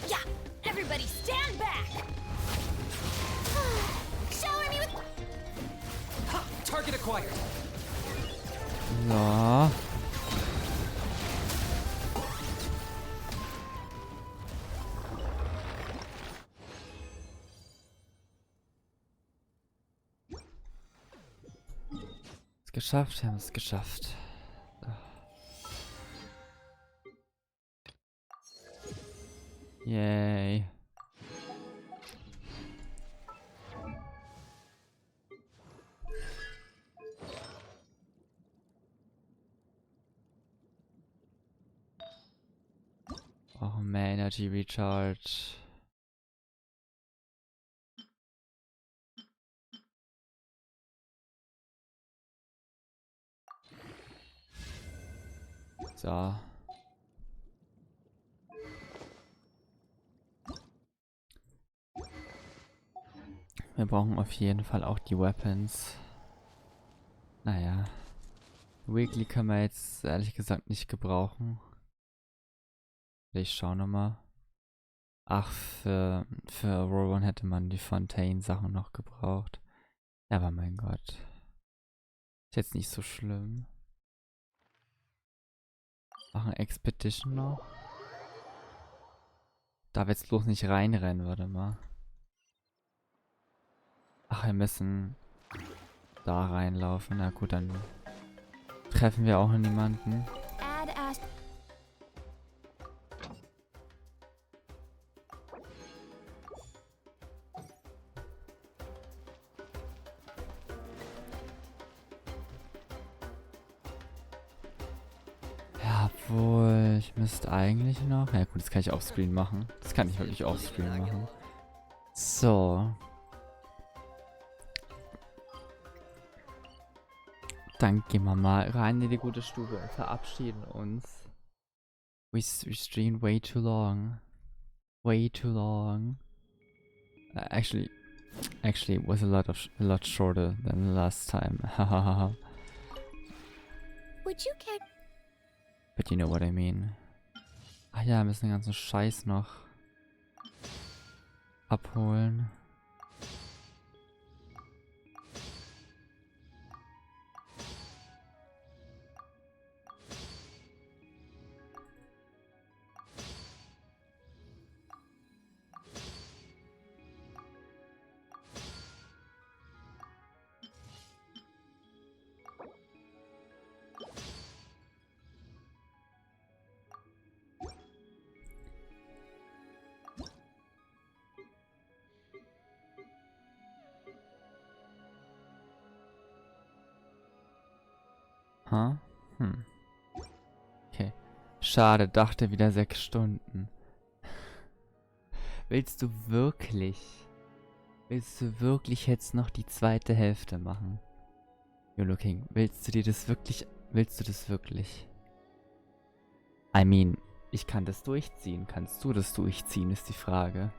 Yeah! Everybody stand back! Shower me with... Ha! Target acquired. So. Es geschafft, wir haben es geschafft. Yay. Oh, mehr Energy Recharge. So. Wir brauchen auf jeden Fall auch die Weapons. Naja. Weekly kann man jetzt ehrlich gesagt nicht gebrauchen. Ich schau nochmal. Ach, für Rowan hätte man die Fontaine-Sachen noch gebraucht. Aber mein Gott. Ist jetzt nicht so schlimm. Machen Expedition noch. Darf jetzt bloß nicht reinrennen, warte mal. Ach, wir müssen da reinlaufen. Na gut, dann treffen wir auch niemanden. Ja, obwohl, ich müsste eigentlich noch... Ja gut, das kann ich offscreen machen. Das kann ich wirklich offscreen machen. So. Dann gehen wir mal rein in die gute Stube und verabschieden uns. We streamed way too long. Way too long. Actually, it was a lot shorter than the last time. Hahaha. Would you care? But you know what I mean. Ach ja, wir müssen den ganzen Scheiß noch abholen. Huh? Okay. Schade, dachte wieder 6 Stunden. Willst du wirklich jetzt noch die zweite Hälfte machen? YOLO King, willst du das wirklich? I mean, ich kann das durchziehen. Kannst du das durchziehen, ist die Frage.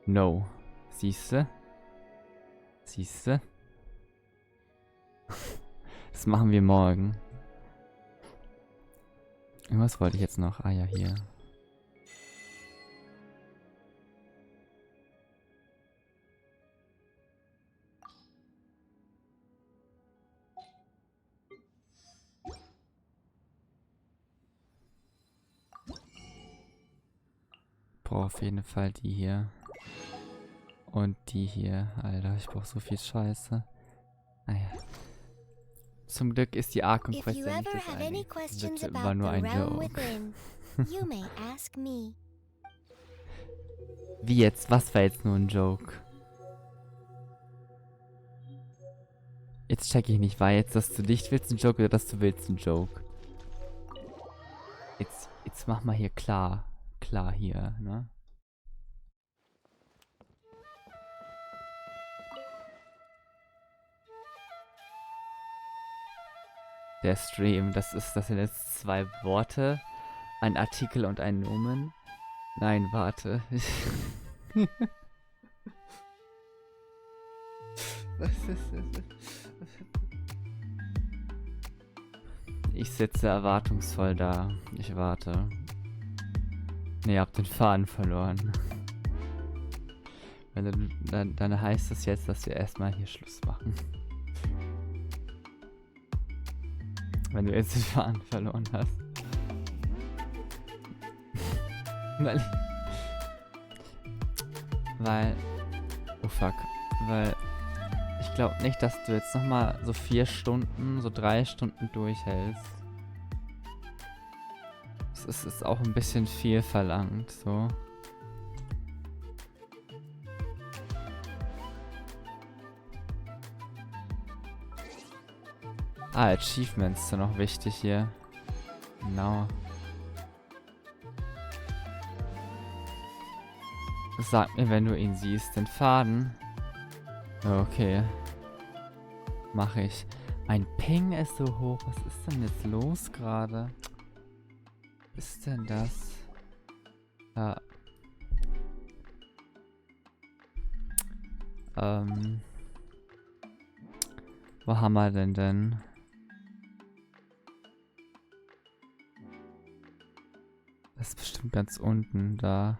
No. Siehste? Das machen wir morgen. Was wollte ich jetzt noch? Ah ja, hier. Brauche auf jeden Fall die hier. Und die hier. Alter, ich brauche so viel Scheiße. Naja. Zum Glück ist die Arkham Quest ja nicht das eine. Das war nur ein Joke. Wie jetzt? Was war jetzt nur ein Joke? Jetzt check ich nicht. War jetzt, dass du nicht willst ein Joke oder dass du willst ein Joke? Jetzt mach mal hier klar. Klar hier, ne? Der Stream, das sind jetzt 2 Worte, ein Artikel und ein Nomen. Nein, warte. Was ist das? Ich sitze erwartungsvoll da. Ich warte. Ne, ihr habt den Faden verloren. Dann heißt das jetzt, dass wir erstmal hier Schluss machen. Wenn du jetzt den Faden verloren hast. Weil... Oh fuck. Weil... Ich glaube nicht, dass du jetzt nochmal so 4 Stunden, so 3 Stunden durchhältst. Es ist auch ein bisschen viel verlangt, so. Ah, Achievements sind noch wichtig hier. Genau. Sag mir, wenn du ihn siehst, den Faden. Okay. Mach ich. Mein Ping ist so hoch. Was ist denn jetzt los gerade? Was ist denn das? Ja. Wo haben wir denn? Das ist bestimmt ganz unten da.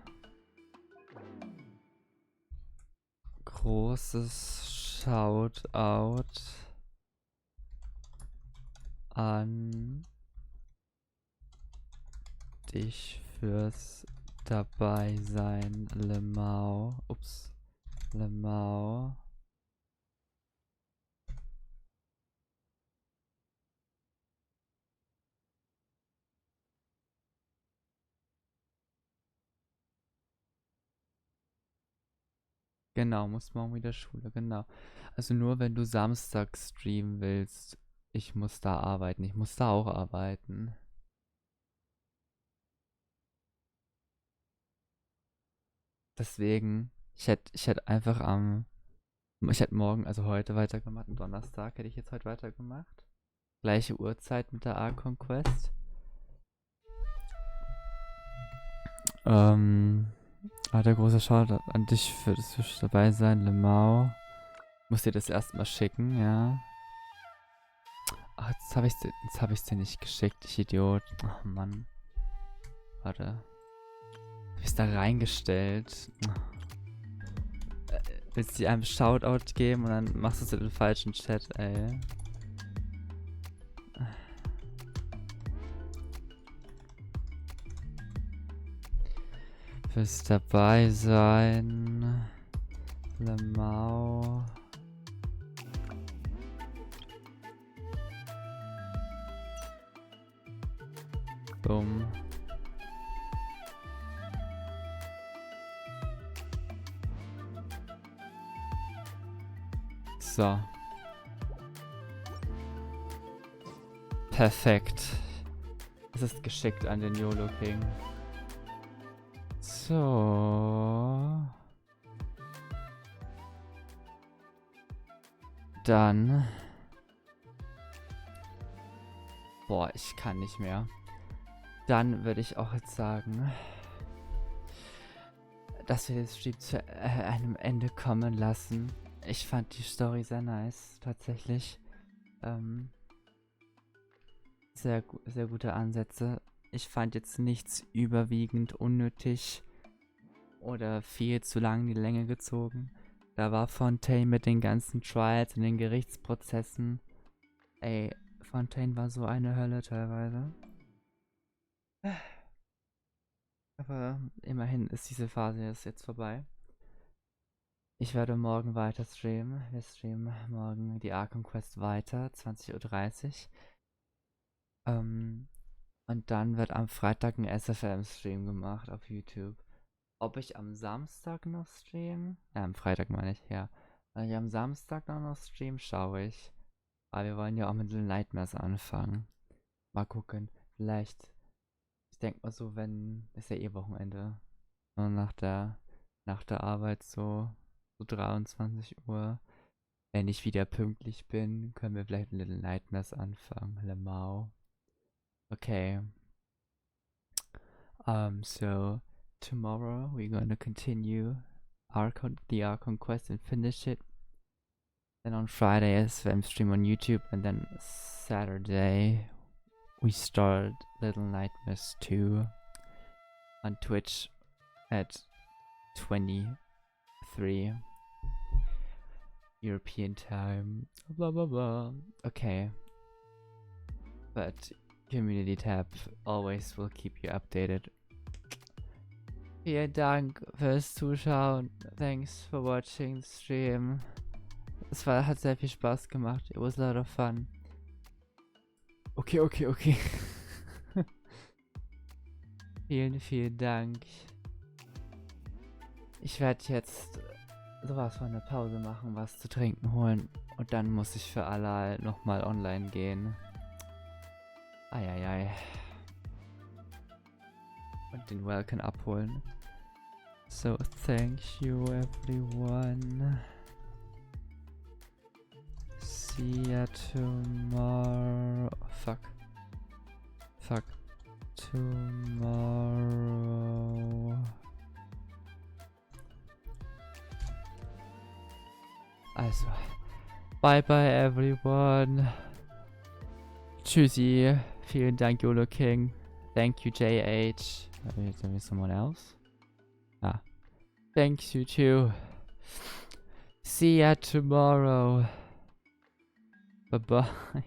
Großes Shoutout an dich fürs Dabeisein, Lemau. Ups. Lemau. Genau, muss morgen wieder Schule, genau. Also nur wenn du Samstag streamen willst. Ich muss da arbeiten. Ich muss da auch arbeiten. Deswegen, ich hätte einfach ich hätte morgen, also heute weitergemacht. Am Donnerstag hätte ich jetzt heute weitergemacht. Gleiche Uhrzeit mit der Archon Quest. Der große Shoutout an dich für das dabei sein, Lemau. Muss dir das erstmal schicken, ja. Ach, jetzt habe ich's dir nicht geschickt, ich Idiot. Ach Mann. Warte. Hab ich's da reingestellt? Willst du dir einem Shoutout geben und dann machst du es in den falschen Chat, ey. Fürs dabei sein. Lemau. Bumm. So. Perfekt. Es ist geschickt an den YOLO King. So. Dann. Boah, ich kann nicht mehr. Dann würde ich auch jetzt sagen, dass wir das Stream zu einem Ende kommen lassen. Ich fand die Story sehr nice, tatsächlich. Sehr gute Ansätze. Ich fand jetzt nichts überwiegend unnötig oder viel zu lang in die Länge gezogen. Da war Fontaine mit den ganzen Trials und den Gerichtsprozessen. Ey, Fontaine war so eine Hölle teilweise. Aber immerhin ist diese Phase jetzt vorbei. Ich werde morgen weiter streamen. Wir streamen morgen die Arkham Quest weiter, 20:30 Uhr. Und dann wird am Freitag ein SFM-Stream gemacht auf YouTube. Ob ich am Samstag noch stream? Am Freitag meine ich, ja. Wenn ich am Samstag noch stream, schaue ich. Aber wir wollen ja auch mit Little Nightmares anfangen. Mal gucken. Vielleicht. Ich denke mal so, wenn. Ist ja eh Wochenende. So nach der Arbeit so 23 Uhr. Wenn ich wieder pünktlich bin, können wir vielleicht Little Nightmares anfangen. Lemau. Okay. So tomorrow we're gonna continue the Archon quest and finish it. Then on Friday SFM stream on YouTube, and then Saturday we start Little Nightmares 2 on Twitch at 23 European time. Blah blah blah. Okay. But Community tab always will keep you updated. Vielen Dank fürs Zuschauen. Thanks for watching the stream. Hat sehr viel Spaß gemacht. It was a lot of fun. Okay. Vielen Dank. Ich werde jetzt sowas von eine Pause machen, was zu trinken holen. Und dann muss ich für alle nochmal online gehen. Eieiei. Und den Welcome abholen. So, thank you everyone. See ya tomorrow. Fuck. Tomorrow. Also, Bye bye everyone. Tschüssi. Vielen Dank, YOLO King. Thank you, JH. Is there someone else? Ah. Thanks you too. See ya tomorrow. Bye bye.